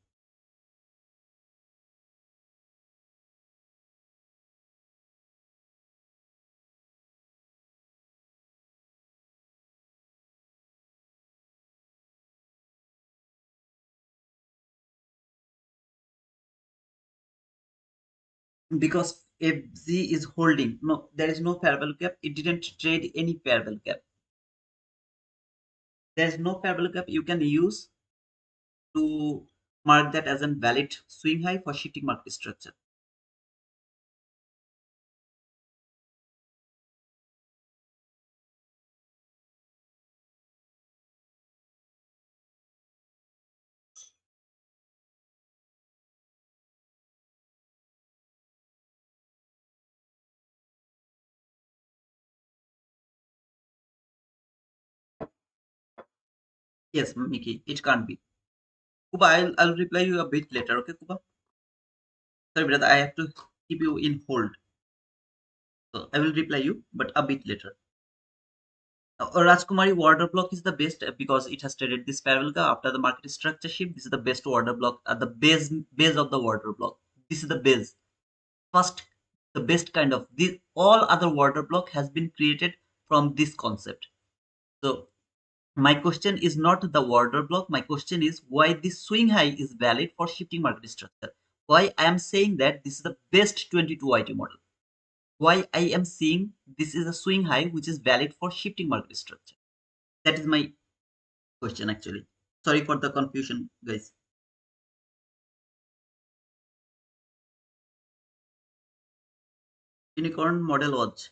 Because if Z is holding, no, there is no parallel gap. It didn't trade any parallel gap. There is no parallel gap you can use to mark that as a valid swing high for shifting market structure. Yes, Miki, it can't be. Kuba, I'll reply you a bit later, okay, Kuba? Sorry, brother, I have to keep you in hold. So I will reply you, but a bit later. Rajkumari order block is the best because it has traded this parallel gap after the market structure shift. This is the best order block at the base of the order block. This is the base. First, the best kind of this. All other order block has been created from this concept. So my question is not the order block. My question is why this swing high is valid for shifting market structure. Why I am saying that this is the best 22 IT model. Why I am saying this is a swing high which is valid for shifting market structure. That is my question actually. Sorry for the confusion, guys. Unicorn model watch.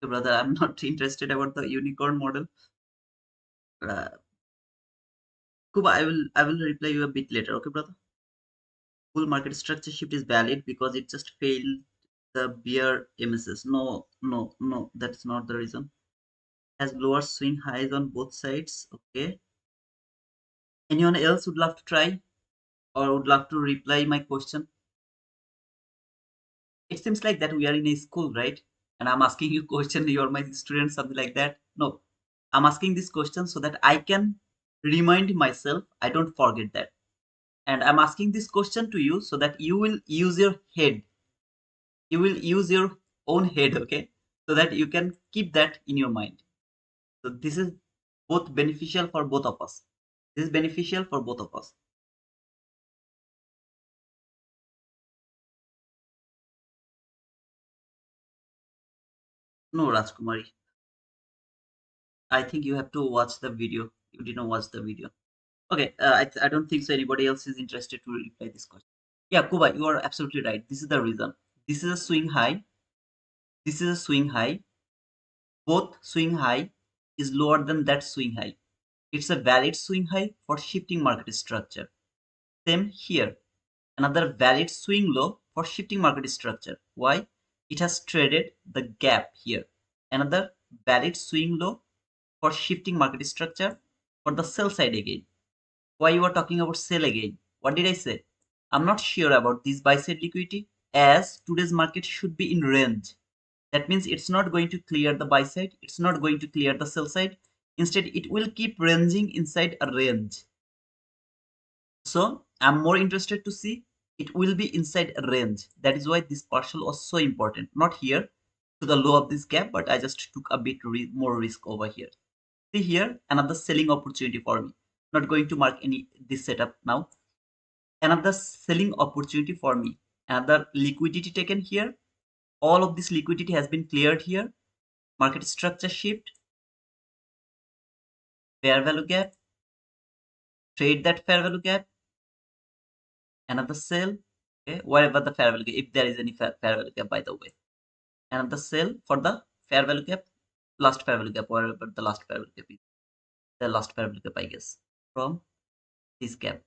Okay, brother, I'm not interested about the unicorn model. Uh, Kuba, I will reply you a bit later. Okay, brother. Bull market structure shift is valid because it just failed the bear emissions. No, no, no, that's not the reason. Has lower swing highs on both sides. Okay. Anyone else would love to try or would love to reply my question? It seems like that we are in a school, right? And I'm asking you question, you're my student, something like that. No, I'm asking this question so that I can remind myself, I don't forget that. And I'm asking this question to you so that you will use your head. You will use your own head, okay? So that you can keep that in your mind. So this is both beneficial for both of us. This is beneficial for both of us. No, Rajkumari. I think you have to watch the video. You didn't watch the video. Okay, I don't think so. Anybody else is interested to reply this question? Yeah, Kuba, you are absolutely right. This is the reason. This is a swing high. This is a swing high. Both swing high is lower than that swing high. It's a valid swing high for shifting market structure. Same here. Another valid swing low for shifting market structure. Why? It has traded the gap here. Another valid swing low for shifting market structure for the sell side again. Why you are talking about sell again? What did I say? I'm not sure about this buy side liquidity as today's market should be in range. That means it's not going to clear the buy side, it's not going to clear the sell side. Instead, it will keep ranging inside a range. So I'm more interested to see it will be inside a range. That is why this partial was so important. Not here to the low of this gap, but I just took a bit more risk over here. See here, another selling opportunity for me. Not going to mark any this setup now. Another selling opportunity for me. Another liquidity taken here. All of this liquidity has been cleared here. Market structure shift, fair value gap, trade that fair value gap, another sell, okay, wherever the fair value gap, if there is any fair value gap, by the way, another sell for the fair value gap, last fair value gap, wherever the last fair value gap is, the last fair value gap, I guess, from this gap.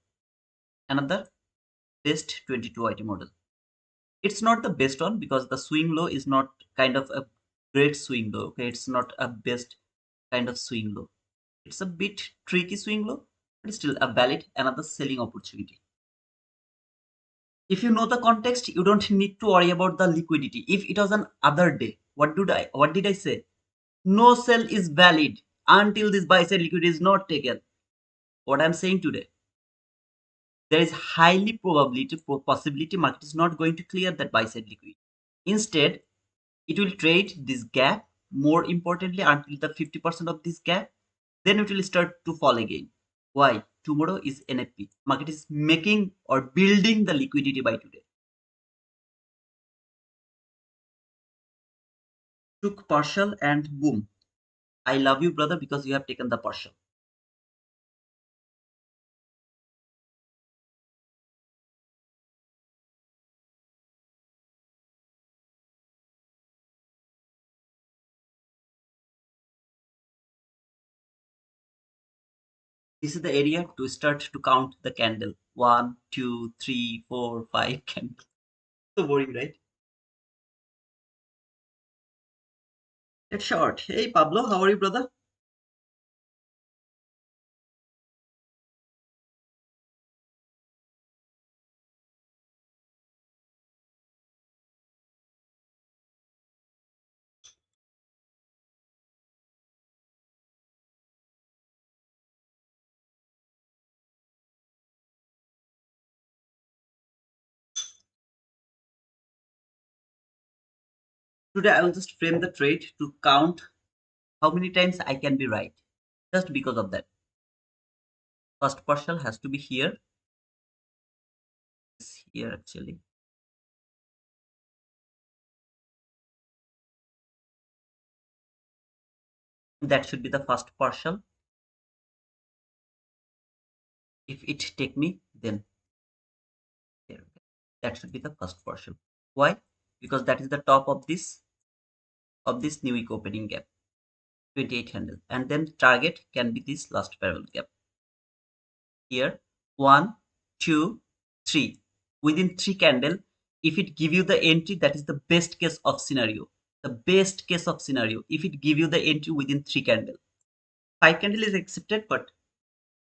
Another best 22 IT model. It's not the best one because the swing low is not kind of a great swing low. Okay, it's not a best kind of swing low. It's a bit tricky swing low, but still a valid another selling opportunity. If you know the context, you don't need to worry about the liquidity. If it was an other day, what did I say? No sell is valid until this buy side liquidity is not taken. What I'm saying today, there is highly probability possibility market is not going to clear that buy side liquidity. Instead, it will trade this gap more importantly until the 50% of this gap, then it will start to fall again. Why? Tomorrow is NFP. Market is making or building the liquidity by today. Took partial and boom. I love you, brother, because you have taken the partial. This is the area to start to count the candle. One, two, three, four, five candles. So boring, right? It's short. Hey, Pablo, how are you, brother? Today, I will just frame the trade to count how many times I can be right. Just because of that. First partial has to be here. It's here, actually. That should be the first partial. If it take me, then here. That should be the first partial. Why? Because that is the top of this of this new week opening gap, 28 handle, and then target can be this last parallel gap. Here, 1, 2, 3. Within 3 candle, if it give you the entry, that is the best case of scenario. The best case of scenario, if it give you the entry within 3 candle. 5 candle is accepted, but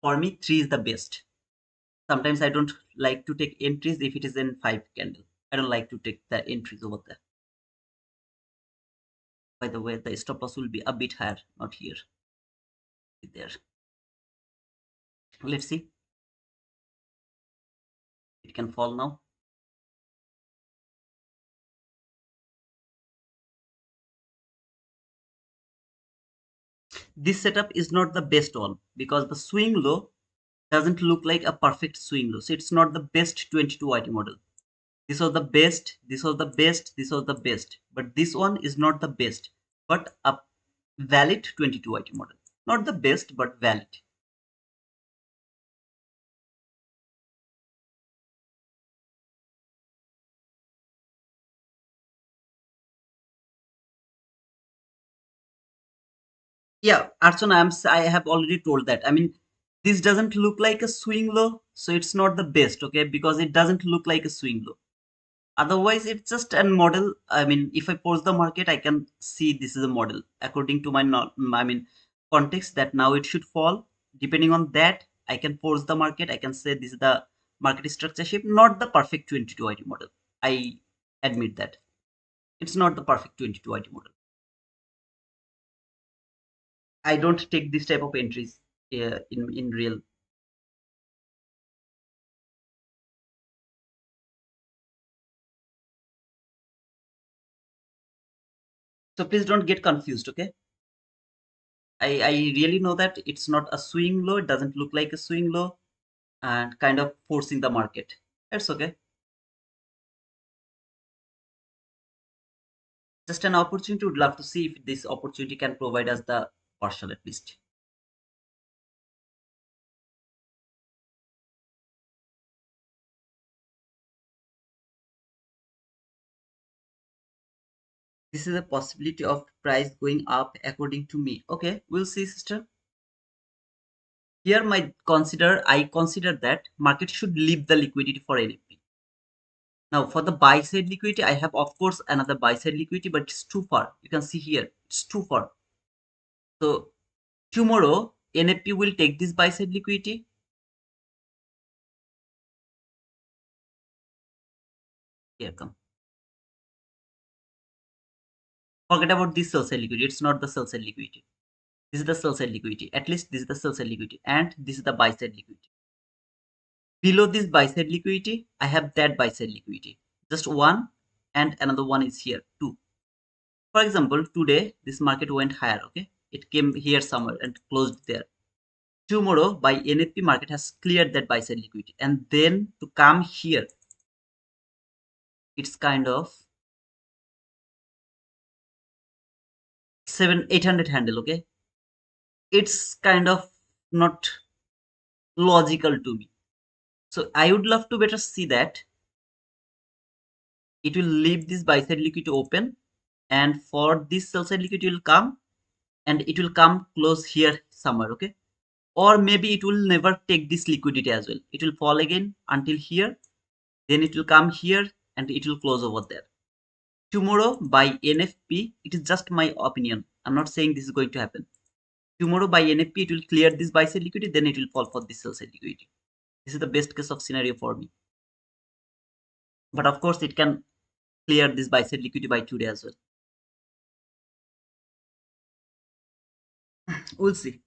for me, 3 is the best. Sometimes I don't like to take entries if it is in 5 candle. I don't like to take the entries over there. By the way, the stop loss will be a bit higher, not here. There. Let's see. It can fall now. This setup is not the best one because the swing low doesn't look like a perfect swing low. So it's not the best 22 YT model. This was the best, this was the best, this was the best. But this one is not the best, but a valid 22 YT model. Not the best, but valid. Yeah, Archana, I have already told that. I mean, this doesn't look like a swing low, so it's not the best, okay? Because it doesn't look like a swing low. Otherwise, it's just a model. I mean, if I pause the market, I can see this is a model according to my I mean context that now it should fall. Depending on that, I can pause the market. I can say this is the market structure shape, not the perfect 22 IT model. I admit that it's not the perfect 22 IT model. I don't take this type of entries in real. So please don't get confused, okay? I really know that it's not a swing low. It doesn't look like a swing low and kind of forcing the market. That's okay. Just an opportunity. Would love to see if this opportunity can provide us the partial at least. This is a possibility of price going up according to me. Okay, we'll see, sister. Here, I consider that market should leave the liquidity for NFP. Now, for the buy side liquidity, I have of course another buy side liquidity, but it's too far. You can see here, it's too far. So tomorrow, NFP will take this buy side liquidity. Here come. Forget about this sell side liquidity. It's not the sell side liquidity. This is the sell side liquidity. At least this is the sell side liquidity, and this is the buy side liquidity. Below this buy side liquidity, I have that buy side liquidity. Just one, and another one is here, two. For example, today this market went higher, okay? It came here somewhere and closed there. Tomorrow, by NFP, market has cleared that buy side liquidity, and then to come here, it's kind of 800 handle, okay? It's kind of not logical to me. So I would love to better see that it will leave this buy side liquidity open, and for this sell side liquidity will come, and it will come close here somewhere, okay? Or maybe it will never take this liquidity as well. It will fall again until here, then it will come here, and it will close over there. Tomorrow by NFP, it is just my opinion. I'm not saying this is going to happen. Tomorrow by NFP, it will clear this buy side liquidity, then it will fall for this sell side liquidity. This is the best case of scenario for me. But of course, it can clear this buy side liquidity by today as well. We'll see.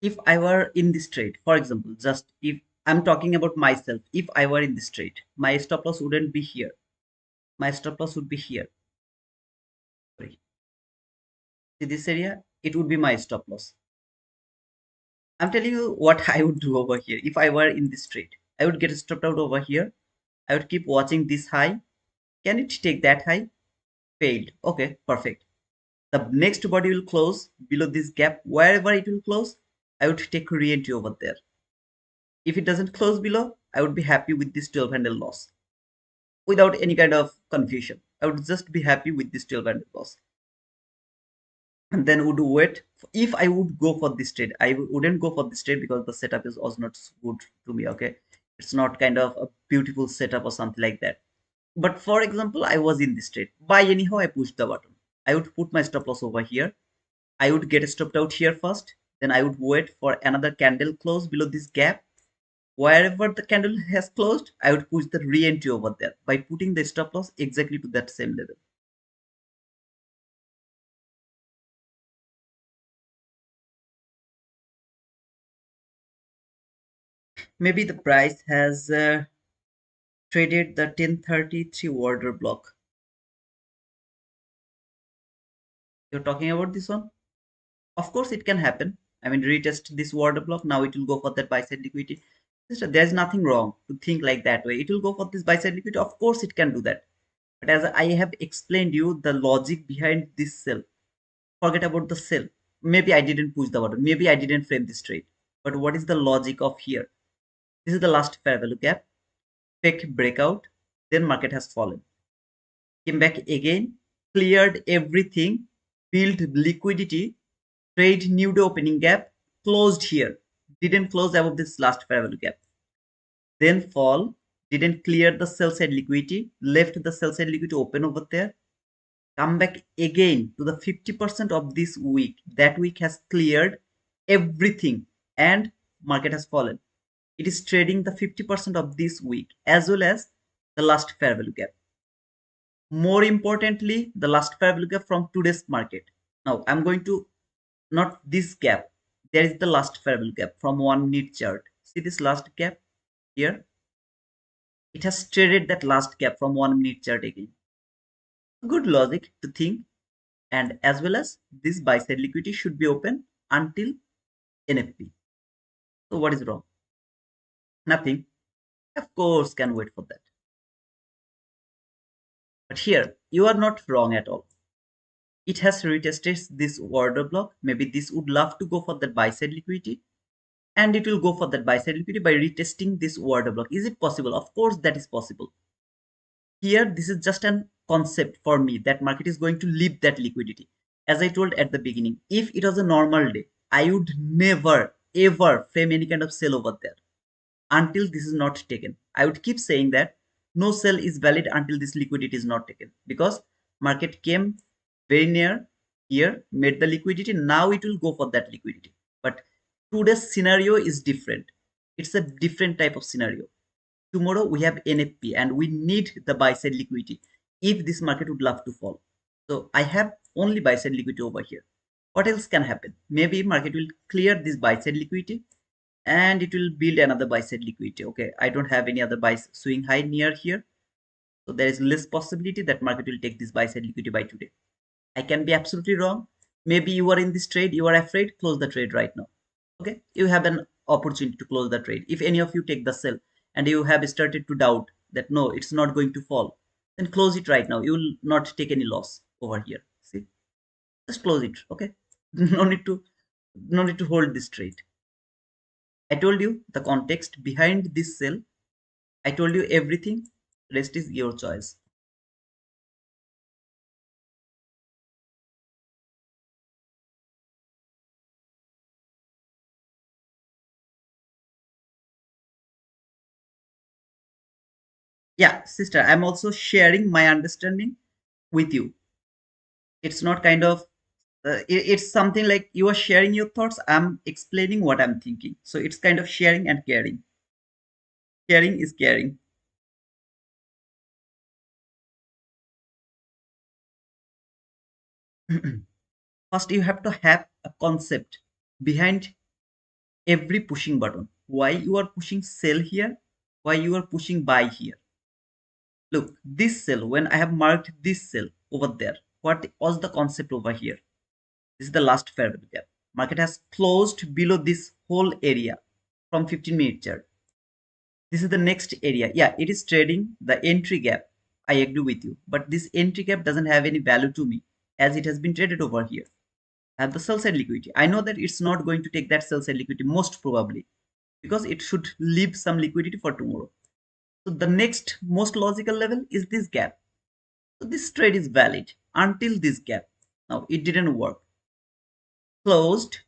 If I were in this trade, for example, just if I'm talking about myself, if I were in this trade, my stop loss wouldn't be here. My stop loss would be here. Sorry. See this area? It would be my stop loss. I'm telling you what I would do over here. If I were in this trade, I would get stopped out over here. I would keep watching this high. Can it take that high? Failed. Okay, perfect. The next body will close below this gap. Wherever it will close, I would take re-entry over there. If it doesn't close below, I would be happy with this 12 handle loss without any kind of confusion. I would just be happy with this 12 handle loss, and then would wait. If I would go for this trade, I wouldn't go for this trade because the setup is was not good to me. Okay, it's not kind of a beautiful setup or something like that. But for example, I was in this trade. By anyhow, I pushed the button. I would put my stop loss over here. I would get stopped out here first. Then I would wait for another candle close below this gap. Wherever the candle has closed, I would push the re-entry over there by putting the stop loss exactly to that same level. Maybe the price has traded the 1033 order block. You're talking about this one? Of course, it can happen. I mean, retest this order block. Now it will go for that buy side liquidity. Sister, there's nothing wrong to think like that way. It will go for this buy side liquidity. Of course, it can do that. But as I have explained you, the logic behind this sell, forget about the sell. Maybe I didn't push the button. Maybe I didn't frame this trade. But what is the logic of here? This is the last fair value gap. Fake breakout. Then market has fallen. Came back again. Cleared everything. Built liquidity. Trade new to opening gap. Closed here. Didn't close above this last fair value gap. Then fall. Didn't clear the sell side liquidity. Left the sell side liquidity open over there. Come back again to the 50% of this week. That week has cleared everything and market has fallen. It is trading the 50% of this week as well as the last fair value gap. More importantly, the last fair value gap from today's market. Now I'm going to not this gap. There is the last fair value gap from 1 minute chart. See this last gap here? It has traded that last gap from 1 minute chart again. Good logic to think, and as well as this buy side liquidity should be open until NFP. So what is wrong? Nothing. Of course, can wait for that. But here, you are not wrong at all. It has retested this order block. Maybe this would love to go for that buy side liquidity, and it will go for that buy side liquidity by retesting this order block. Is it possible? Of course, that is possible. Here, this is just an concept for me that market is going to leave that liquidity. As I told at the beginning, if it was a normal day, I would never ever frame any kind of sell over there until this is not taken. I would keep saying that no sell is valid until this liquidity is not taken, because market came very near here, made the liquidity. Now it will go for that liquidity. But today's scenario is different. It's a different type of scenario. Tomorrow we have NFP and we need the buy side liquidity if this market would love to fall. So I have only buy side liquidity over here. What else can happen? Maybe market will clear this buy side liquidity and it will build another buy side liquidity. Okay, I don't have any other buy swing high near here. So there is less possibility that market will take this buy side liquidity by today. I can be absolutely wrong. Maybe you are in this trade, you are afraid, close the trade right now. Okay, you have an opportunity to close the trade. If any of you take the sell and you have started to doubt that no, it's not going to fall, then close it right now. You will not take any loss over here. See, just close it. Okay, no need to hold this trade. I told you the context behind this sell. I told you everything. Rest is your choice. Yeah, sister, I'm also sharing my understanding with you. It's not kind of it's something like you are sharing your thoughts. I'm explaining what I'm thinking. So it's kind of sharing and caring. Sharing is caring. First, you have to have a concept behind every pushing button. Why you are pushing sell here? Why you are pushing buy here? Look, this cell, when I have marked this cell over there, what was the concept over here? This is the last fair value gap. Market has closed below this whole area from 15-minute chart. This is the next area. Yeah, it is trading the entry gap. I agree with you. But this entry gap doesn't have any value to me as it has been traded over here. I have the sell side liquidity. I know that it's not going to take that sell side liquidity most probably because it should leave some liquidity for tomorrow. So the next most logical level is this gap. So this trade is valid until this gap. Now it didn't work. Closed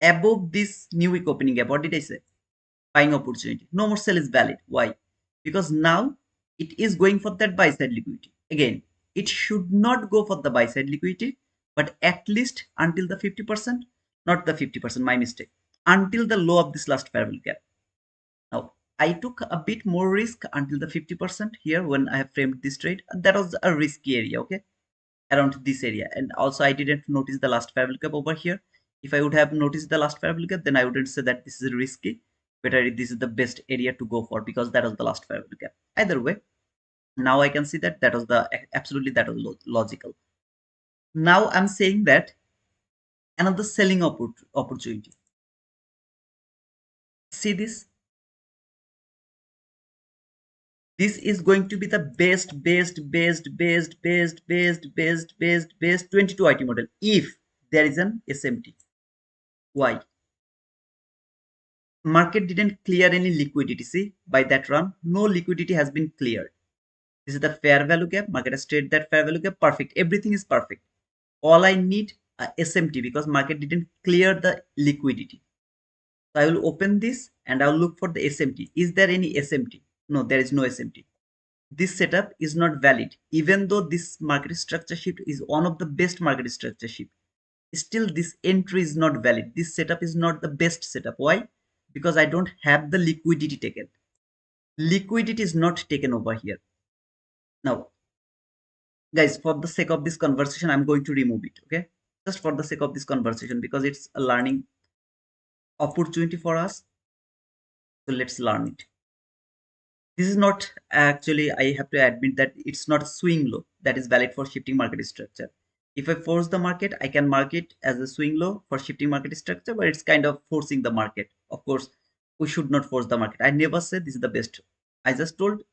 above this new week opening gap. What did I say? Buying opportunity. No more sell is valid. Why? Because now it is going for that buy side liquidity. Again, it should not go for the buy side liquidity, but at least until the 50%, not the 50%, my mistake, until the low of this last parallel gap. Now, I took a bit more risk until the 50% here when I have framed this trade. That was a risky area, okay? Around this area. And also I didn't notice the last parallel gap over here. If I would have noticed the last parallel gap, then I wouldn't say that this is risky. Better this is the best area to go for because that was the last parallel gap. Either way, now I can see that that was the absolutely that was logical. Now I'm saying that another selling opportunity. See this? This is going to be the best 22 IT model if there is an SMT. Why? Market didn't clear any liquidity. See, by that run, no liquidity has been cleared. This is the fair value gap. Market has traded that fair value gap. Perfect. Everything is perfect. All I need a SMT because market didn't clear the liquidity. So I will open this and I will look for the SMT. Is there any SMT? No, there is no SMT. This setup is not valid. Even though this market structure shift is one of the best market structure shift, still this entry is not valid. This setup is not the best setup. Why? Because I don't have the liquidity taken. Liquidity is not taken over here. Now, guys, for the sake of this conversation, I'm going to remove it. Okay, just for the sake of this conversation because it's a learning opportunity for us. So let's learn it. This is not actually, I have to admit that it's not a swing low that is valid for shifting market structure. If I force the market, I can mark it as a swing low for shifting market structure, but it's kind of forcing the market. Of course, we should not force the market. I never said this is the best. I just told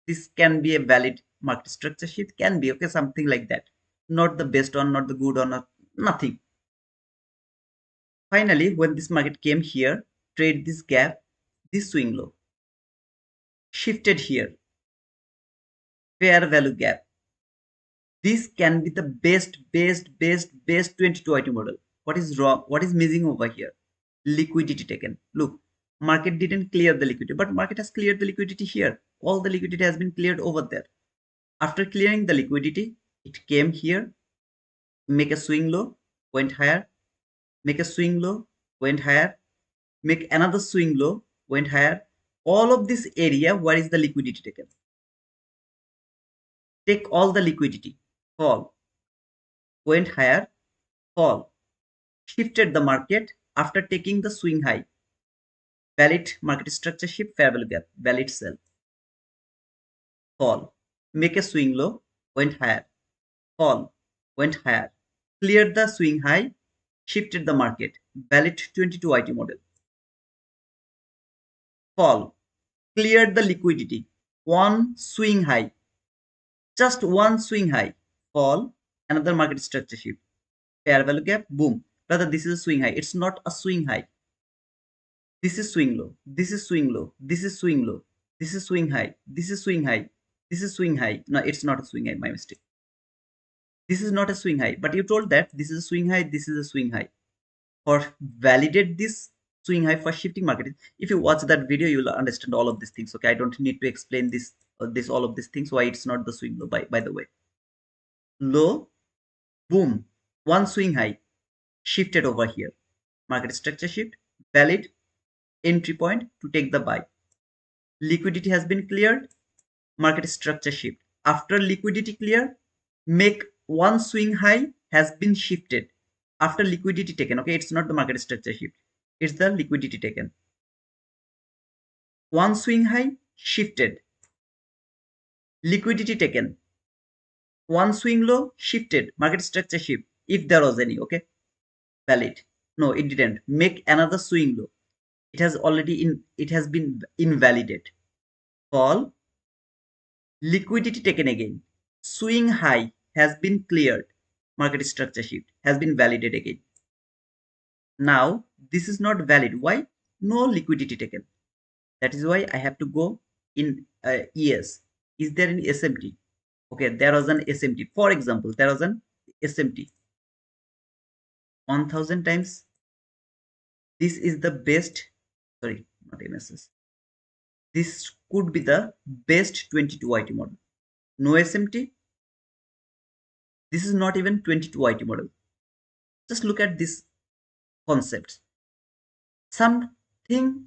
this can be a valid market structure shift, can be okay, something like that. Not the best one, not the good one, not nothing. Finally, when this market came here, trade this gap, this swing low, shifted here, fair value gap. This can be the best 22 item model. What is wrong? What is missing over here? Liquidity taken. Look, market didn't clear the liquidity, but market has cleared the liquidity here. All the liquidity has been cleared over there. After clearing the liquidity, it came here, make a swing low, went higher, make a swing low, went higher, make another swing low, went higher. All of this area, where is the liquidity taken? Take all the liquidity, fall, went higher, fall, shifted the market after taking the swing high. Valid market structure shift, fair value gap, valid sell, fall, make a swing low, went higher, fall, went higher, cleared the swing high, shifted the market, valid 22 IT model, fall, cleared the liquidity, one swing high, just one swing high, fall, another market structure shift, fair value gap, boom. Brother, this is a swing high. It's not a swing high. This is swing low. This is swing low. This is swing low. This is swing high. This is swing high. This is swing high. No, it's not a swing high. My mistake. This is not a swing high. But you told that this is a swing high. This is a swing high. For validate this swing high for shifting market. If you watch that video, you will understand all of these things. Okay, I don't need to explain this, all of these things. Why it's not the swing low. By the way, low, boom, one swing high, shifted over here. Market structure shift, valid entry point to take the buy. Liquidity has been cleared, market structure shift. After liquidity clear, make one swing high has been shifted after liquidity taken. Okay, it's not the market structure shift. It's the liquidity taken. One swing high, shifted. Liquidity taken. One swing low, shifted. Market structure shift. If there was any, okay? Valid. No, it didn't. Make another swing low. It has been invalidated. Call. Liquidity taken again. Swing high has been cleared. Market structure shift has been validated again. Now, this is not valid. Why? No liquidity taken. That is why I have to go in ES. Is there any SMT? Okay, there was an SMT. For example, there was an SMT 1000 times. This is the best, sorry, not MSS. This could be the best 22 IT model. No SMT. This is not even 22 IT model. Just look at this concept. Something,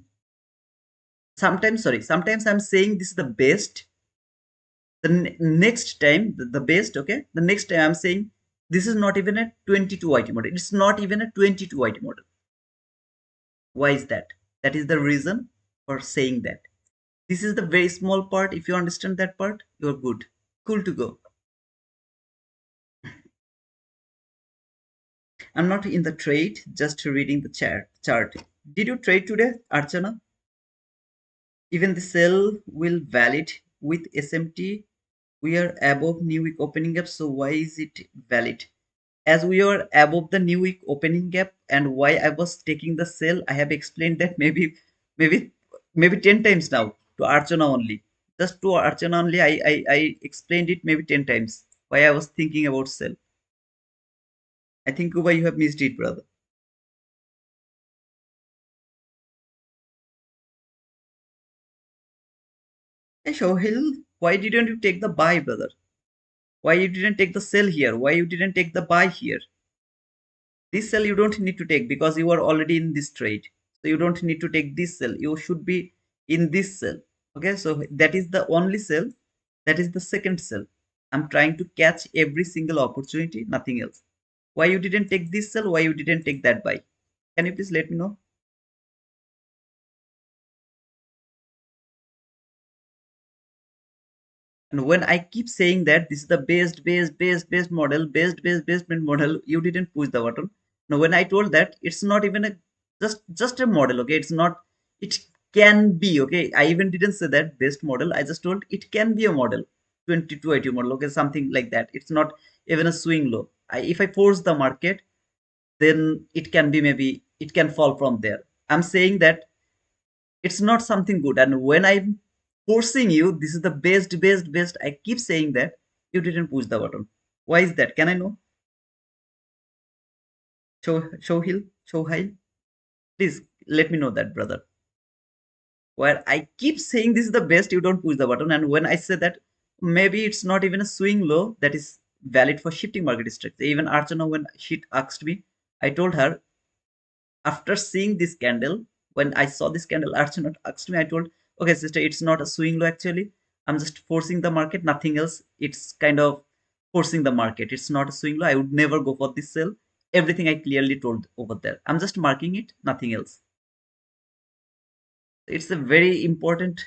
sometimes I'm saying this is the best. The next time, the best, okay? The next time I'm saying this is not even a 22 IT model. It's not even a 22 IT model. Why is that? That is the reason for saying that. This is the very small part. If you understand that part, you're good. Cool to go. I'm not in the trade, just reading the chart. Did you trade today, Archana? Even the sell will valid with SMT. We are above new week opening gap, so why is it valid? As we are above the new week opening gap, and why I was taking the sell, I have explained that maybe maybe 10 times now to Archana only. Just to Archana only, I explained it maybe 10 times why I was thinking about sell. I think Kuba, you have missed it, brother. Hey Shohil, why didn't you take the buy, brother? Why you didn't take the sell here? Why you didn't take the buy here? This sell you don't need to take because you are already in this trade. So you don't need to take this sell. You should be in this sell. Okay, so that is the only sell. That is the second sell. I'm trying to catch every single opportunity, nothing else. Why you didn't take this sell? Why you didn't take that buy? Can you please let me know? And when I keep saying that this is the best model, best model, you didn't push the button. Now, when I told that it's not even a just a model, okay? It's not. It can be, okay. I even didn't say that best model. I just told it can be a model, 2280 model, okay, something like that. It's not even a swing low. If I force the market, then it can be maybe it can fall from there. I'm saying that it's not something good. And when I'm forcing you, this is the best, I keep saying that you didn't push the button. Why is that? Can I know? Show high. Please let me know that, brother. Where I keep saying this is the best, you don't push the button. And when I say that maybe it's not even a swing low that is valid for shifting market structure. Even Archana, when she asked me, I told her after seeing this candle, when I saw this candle, Archana asked me, I told, okay, sister, it's not a swing low actually. I'm just forcing the market, nothing else. It's kind of forcing the market. It's not a swing low. I would never go for this sell. Everything I clearly told over there. I'm just marking it, nothing else. It's a very important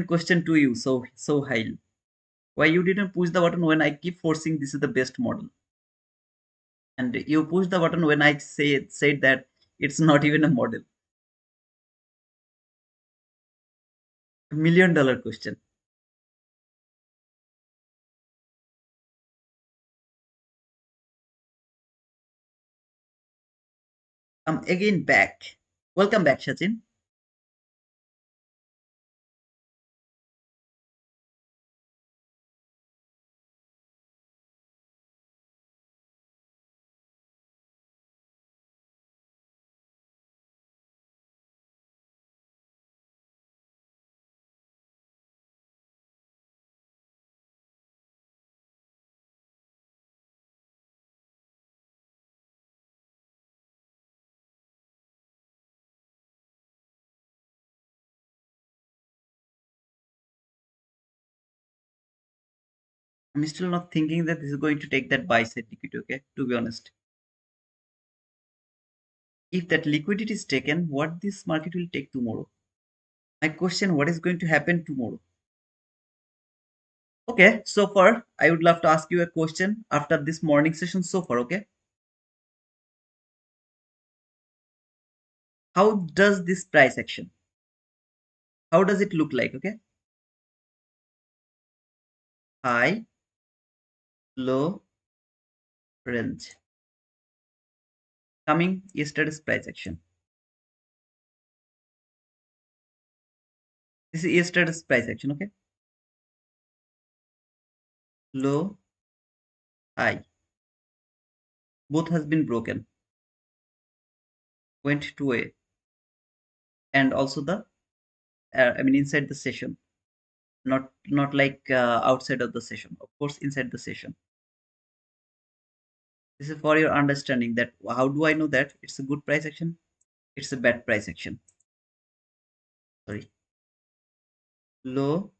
question to you. So high. Why you didn't push the button when I keep forcing this is the best model? And you push the button when I said that it's not even a model. $1 million question. I'm again back. Welcome back, Sachin. I'm still not thinking that this is going to take that buy side liquidity, okay? To be honest. If that liquidity is taken, what this market will take tomorrow? My question, what is going to happen tomorrow? Okay, so far, I would love to ask you a question after this morning session so far, okay? How does this price action? How does it look like, okay? High, low, range. Coming yesterday's price action. This is yesterday's price action, okay? Low, high. Both has been broken. Went to A. And also the, inside the session. Not like outside of the session. Of course, inside the session. This is for your understanding that how do I know that it's a good price action? It's a bad price action. Sorry. Low,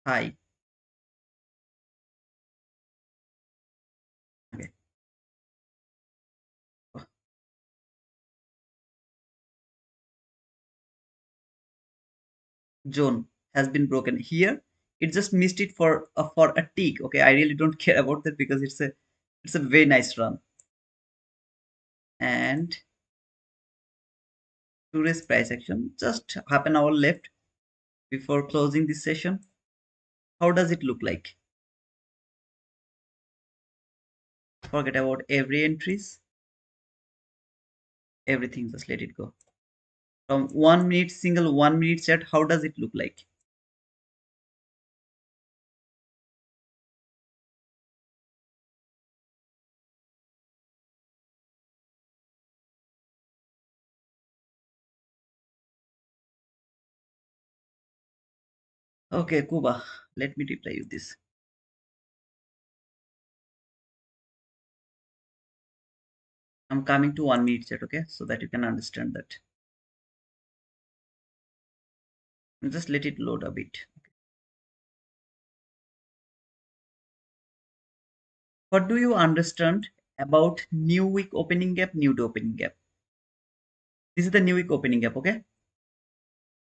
high. Okay. Zone has been broken here. It just missed it for a tick. Okay, I really don't care about that because it's a very nice run. And today's price action just half an hour left before closing this session. How does it look like? Forget about every entries, everything. Just let it go. From 1 minute, single 1 minute chart, how does it look like? Okay, Kuba, let me reply you this. I'm coming to 1 minute chat, okay, so that you can understand that. Just let it load a bit. What do you understand about new week opening gap, new day opening gap? This is the new week opening gap, okay?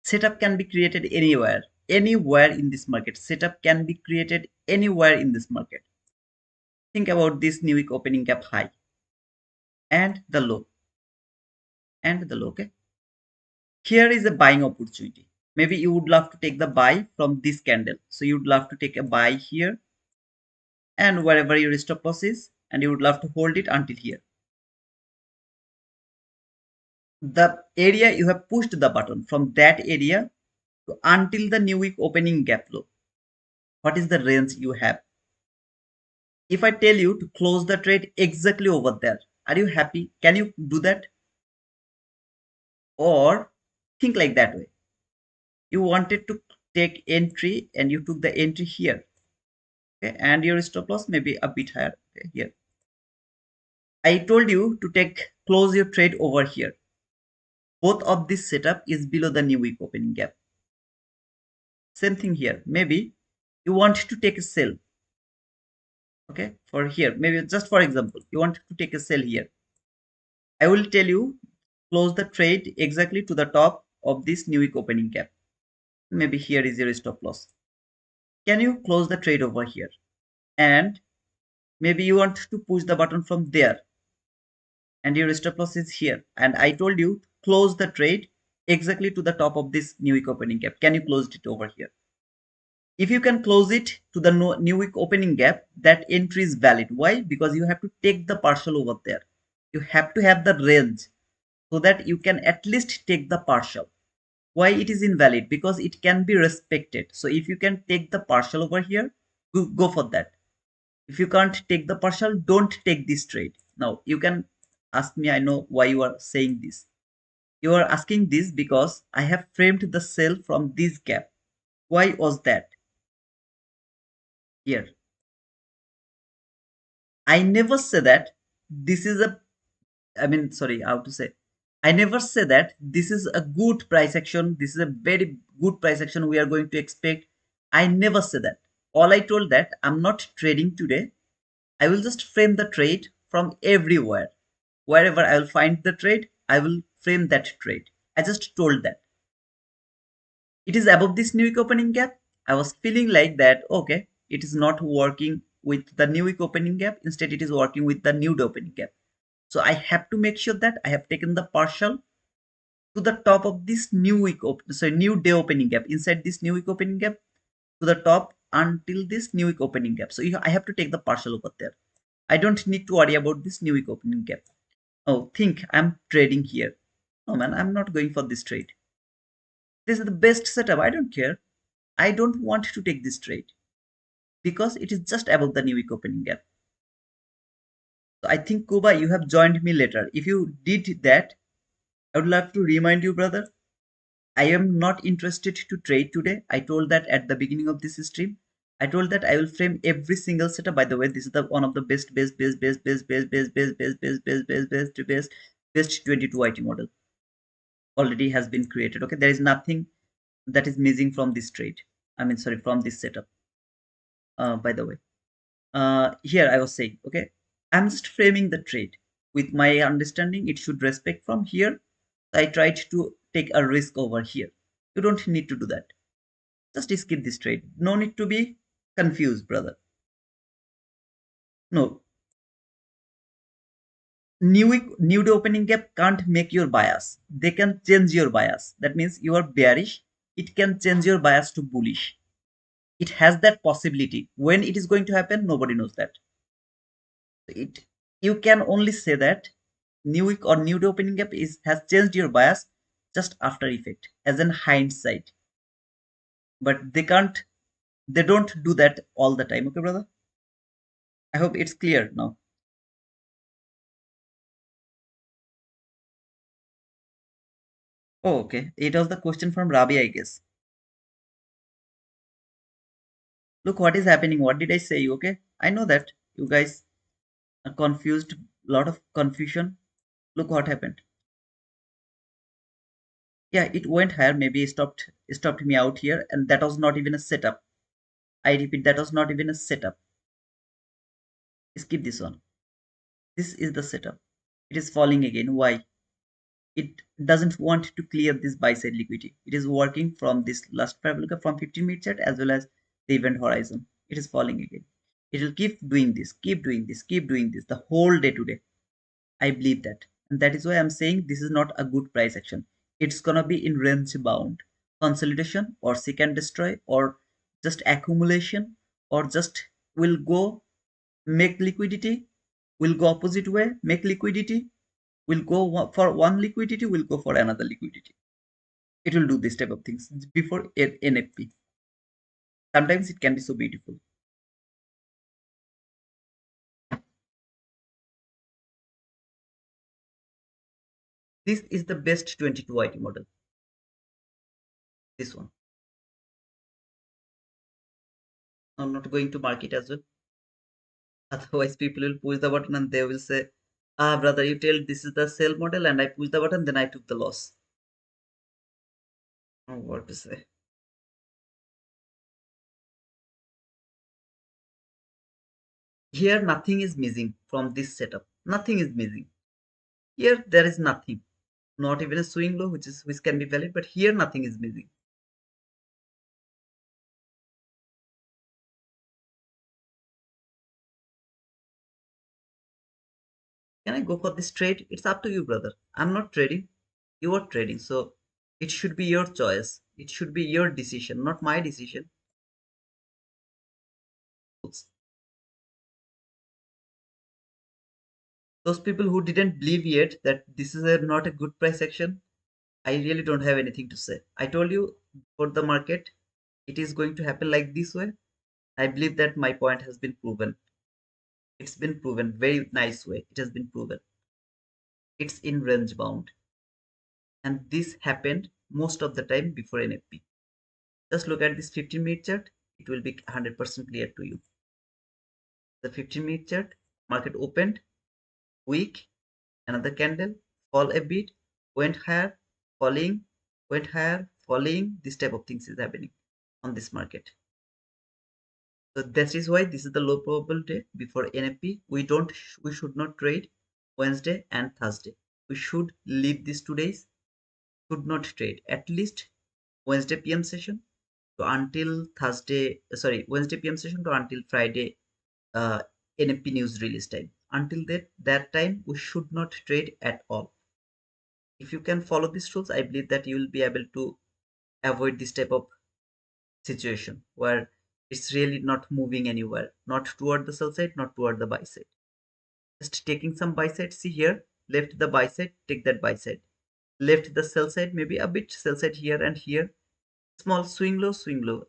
Setup can be created anywhere in this market. Setup can be created anywhere in this market. Think about this new week opening gap high and the low okay? Here is a buying opportunity. Maybe you would love to take the buy from this candle. So you would love to take a buy here and wherever your stop loss is, and you would love to hold it until here. The area you have pushed the button from that area to until the new week opening gap low. What is the range you have? If I tell you to close the trade exactly over there, are you happy? Can you do that? Or think like that way. You wanted to take entry and you took the entry here. Okay, and your stop loss may be a bit higher, okay, here. I told you to close your trade over here. Both of this setup is below the new week opening gap. Same thing here. Maybe you want to take a sell. Okay, for here, maybe just for example, you want to take a sell here. I will tell you close the trade exactly to the top of this new week opening gap. Maybe here is your stop loss. Can you close the trade over here? And maybe you want to push the button from there and your stop loss is here. And I told you close the trade exactly to the top of this new week opening gap. Can you close it over here? If you can close it to the new week opening gap, that entry is valid. Why? Because you have to take the partial over there. You have to have the range so that you can at least take the partial. Why it is invalid? Because it can be respected. So if you can take the partial over here, go for that. If you can't take the partial, don't take this trade. Now you can ask me, I know why you are saying this. You are asking this because I have framed the sell from this gap. Why was that? Here, I never say that this is a, sorry, how to say? I never say that this is a good price action. This is a very good price action we are going to expect. I never say that. All I told that I'm not trading today. I will just frame the trade from everywhere. Wherever I will find the trade, I will frame that trade. I just told that it is above this new week opening gap. I was feeling like that, okay, it is not working with the new week opening gap. Instead, it is working with the new day opening gap. So I have to make sure that I have taken the partial to the top of this new week, new day opening gap. Inside this new week opening gap, to the top until this new week opening gap. So I have to take the partial over there. I don't need to worry about this new week opening gap. Oh, think I'm trading here. No, man, I'm not going for this trade. This is the best setup. I don't care. I don't want to take this trade because it is just above the new week opening gap. So I think Kuba, you have joined me later. If you did that, I would love to remind you, brother, I am not interested to trade today. I told that at the beginning of this stream. I told that I will frame every single setup. By the way, this is the one of the best 22 IT model already has been created. Okay, there is nothing that is missing from this trade. I mean, sorry, from this setup. By the way, here I was saying, okay, I'm just framing the trade with my understanding. It should respect from here. I tried to take a risk over here. You don't need to do that. Just skip this trade. No need to be confused, brother. No. New day opening gap can't make your bias. They can change your bias. That means you are bearish. It can change your bias to bullish. It has that possibility. When it is going to happen, nobody knows that. It You can only say that new week or new day opening gap has changed your bias just after effect, as in hindsight. But they don't do that all the time. Okay, brother? I hope it's clear now. Oh, okay. It was the question from Rabi, I guess. Look what is happening. What did I say? You okay? I know that you guys are confused. Lot of confusion. Look what happened. Yeah, it went higher. Maybe it stopped me out here, and that was not even a setup. I repeat, that was not even a setup. Skip this one. This is the setup. It is falling again. Why? It doesn't want to clear this buy side liquidity. It is working from this last parabolic from 15-minute chart as well as the event horizon. It is falling again. It will keep doing this, keep doing this, keep doing this the whole day today. I believe that. And that is why I'm saying this is not a good price action. It's gonna be in range bound consolidation or seek and destroy or just accumulation or just will go make liquidity, will go opposite way, make liquidity, will go for one liquidity, will go for another liquidity. It will do this type of things before NFP. Sometimes it can be so beautiful. This is the best 22 IT model. This one. I'm not going to mark it as well. Otherwise, people will push the button and they will say, ah, brother, you tell this is the sell model, and I push the button, then I took the loss. Oh, what to say? Here, nothing is missing from this setup. Nothing is missing. Here, there is nothing. Not even a swing low, which can be valid, but here nothing is missing. Can I go for this trade? It's up to you, brother. I'm not trading. You are trading. So it should be your choice. It should be your decision, not my decision. Those people who didn't believe yet that this is not a good price action, I really don't have anything to say. I told you for the market, it is going to happen like this way. I believe that my point has been proven. It's been proven very nice way. It has been proven. It's in range bound. And this happened most of the time before NFP. Just look at this 15-minute chart. It will be 100% clear to you. The 15-minute chart, market opened, weak, another candle, fall a bit, went higher, falling, went higher, falling. This type of things is happening on this market. So that is why this is the low probable day before NFP. We should not trade. Wednesday and Thursday. We should leave these 2 days, should not trade at least Wednesday PM session to until Thursday, sorry, Wednesday PM session to until Friday uh, NFP news release time. Until that time, we should not trade at all. If you can follow these rules, I believe that you will be able to avoid this type of situation where it's really not moving anywhere, not toward the sell side, not toward the buy side. Just taking some buy side, see here, left the buy side, take that buy side. Left the sell side, maybe a bit sell side here and here. Small swing low,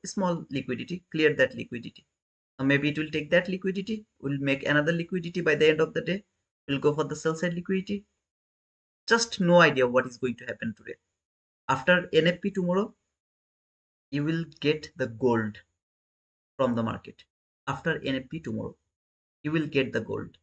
small liquidity, clear that liquidity. Maybe it will take that liquidity, will make another liquidity by the end of the day. We'll go for the sell side liquidity. Just no idea what is going to happen today. After NFP tomorrow, you will get the gold from the market. After NFP tomorrow, you will get the gold.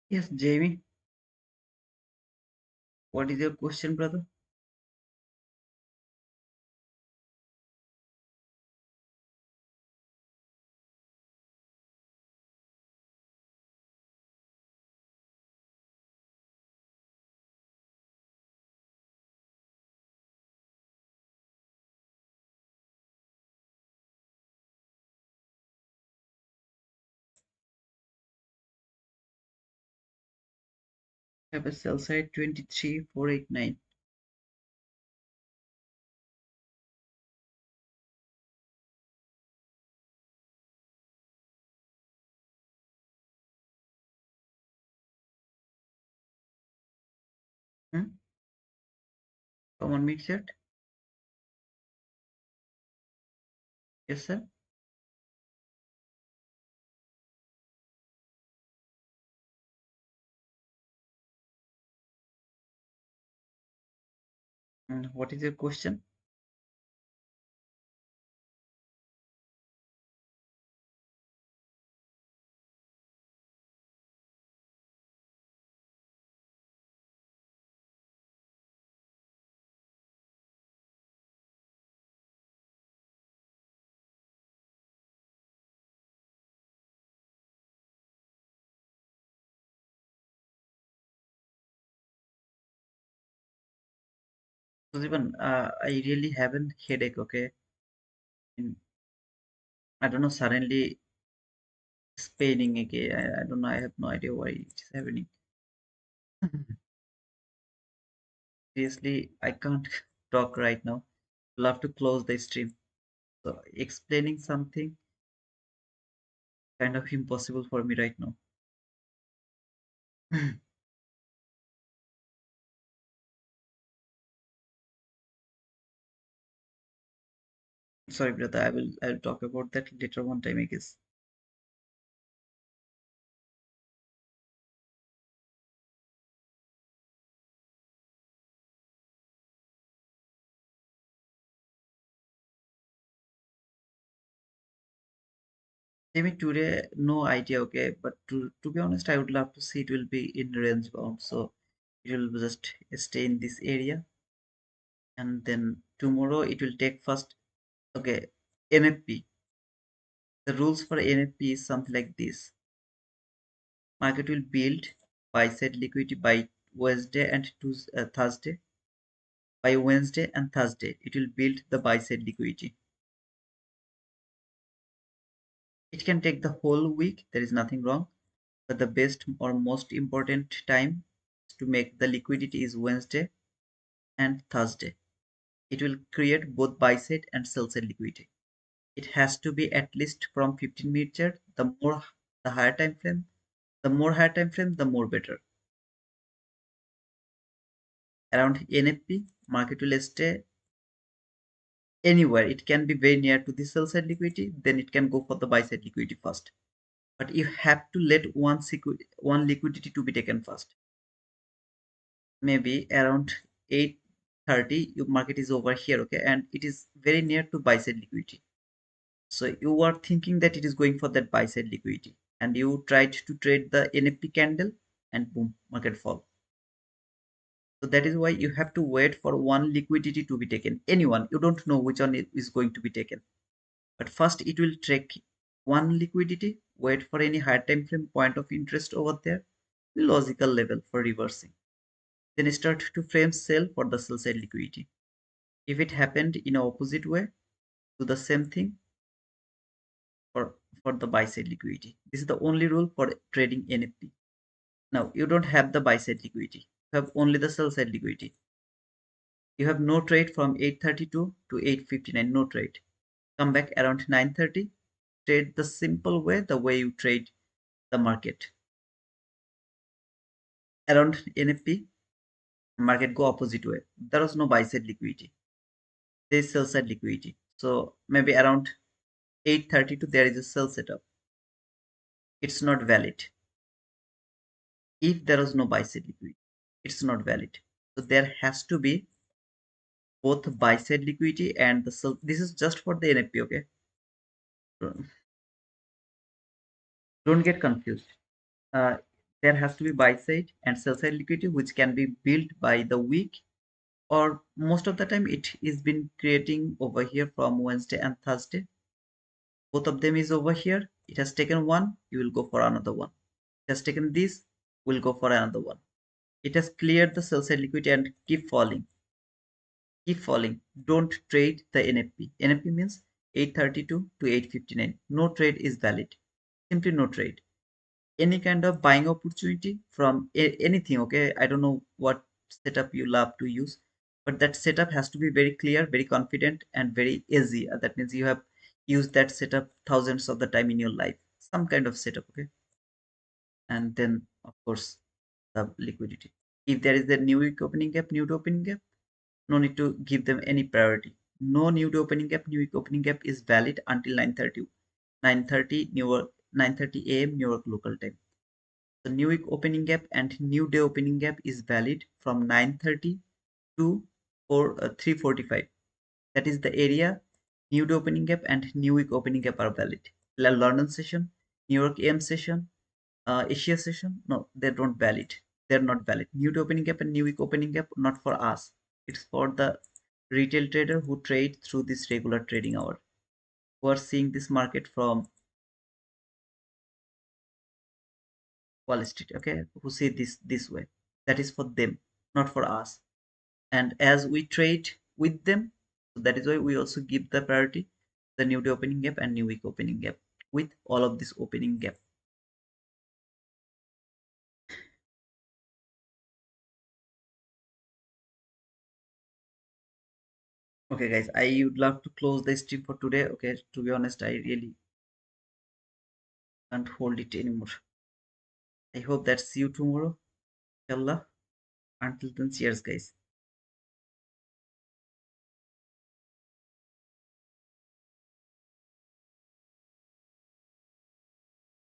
Yes, Jamie, what is your question, brother? Have a sell side 23,489. Hmm? Come on, mix it. Yes, sir. What is your question? So even I really haven't headache. Okay, and I don't know. Suddenly it's paining again. I don't know. I have no idea why it's happening. Seriously, I can't talk right now. I'll have to close the stream. So explaining something kind of impossible for me right now. Sorry, brother. I'll talk about that later one time, I guess. Maybe today, no idea, okay. But to be honest, I would love to see it will be in range bound. So it will just stay in this area, and then tomorrow it will take first. Okay, NFP. The rules for NFP is something like this. Market will build buy side liquidity by Wednesday and Thursday. By Wednesday and Thursday, it will build the buy side liquidity. It can take the whole week. There is nothing wrong. But the best or most important time to make the liquidity is Wednesday and Thursday. It will create both buy side and sell side liquidity. It has to be at least from 15 minutes chart. The higher time frame, the more higher time frame, the more better. Around NFP, market will stay anywhere. It can be very near to the sell side liquidity, then it can go for the buy side liquidity first. But you have to let one liquidity to be taken first. Maybe around 8:30, your market is over here, okay, and it is very near to buy side liquidity. So you are thinking that it is going for that buy side liquidity, and you tried to trade the NFP candle, and boom, market fall. So that is why you have to wait for one liquidity to be taken. Anyone, you don't know which one is going to be taken. But first it will take one liquidity, wait for any higher time frame point of interest over there, logical level for reversing. Then start to frame sell for the sell side liquidity. If it happened in a opposite way, do the same thing for, for the buy side liquidity. This is the only rule for trading NFP. Now you don't have the buy side liquidity. You have only the sell side liquidity. You have no trade from 8:32 to 8:59. No trade. Come back around 9:30. Trade the simple way, the way you trade the market. Around NFP, market go opposite way. There was no buy side liquidity. There is sell side liquidity. So maybe around 8:32 there is a sell setup. It's not valid. If there is no buy side liquidity, it's not valid. So there has to be both buy side liquidity and the sell. This is just for the NFP, okay? Don't get confused. Uh, there has to be buy side and sell side liquidity, which can be built by the week, or most of the time it is been creating over here from Wednesday and Thursday. Both of them is over here. It has taken one, you will go for another one. It has taken this, will go for another one. It has cleared the sell side liquidity and keep falling. Keep falling. Don't trade the NFP. NFP means 8:32 to 8:59. No trade is valid. Simply no trade. any kind of buying opportunity from anything. Okay, I don't know what setup you love to use, but that setup has to be very clear, very confident, and very easy. That means you have used that setup thousands of the time in your life, some kind of setup. Okay, and then of course the liquidity. If there is a new week opening gap, new to opening gap, no need to give them any priority. No new to opening gap, new week opening gap is valid until 9:30, 9:30 New York, 9:30 a.m. New York local time. The new week opening gap and new day opening gap is valid from 9:30 to 3:45. That is the area. New day opening gap and new week opening gap are valid. London session, New York AM session, Asia session, no, they don't valid. They're not valid. New day opening gap and new week opening gap not for us. It's for the retail trader who trade through this regular trading hour, who are seeing this market from Wall Street. Okay, who see this way. That is for them, not for us. And as we trade with them, so that is why we also give the priority the new day opening gap and new week opening gap with all of this opening gap. Okay guys, I would love to close the stream for today. Okay, to be honest, I really can't hold it anymore. I hope that's see you tomorrow, inshallah. Until then, cheers guys.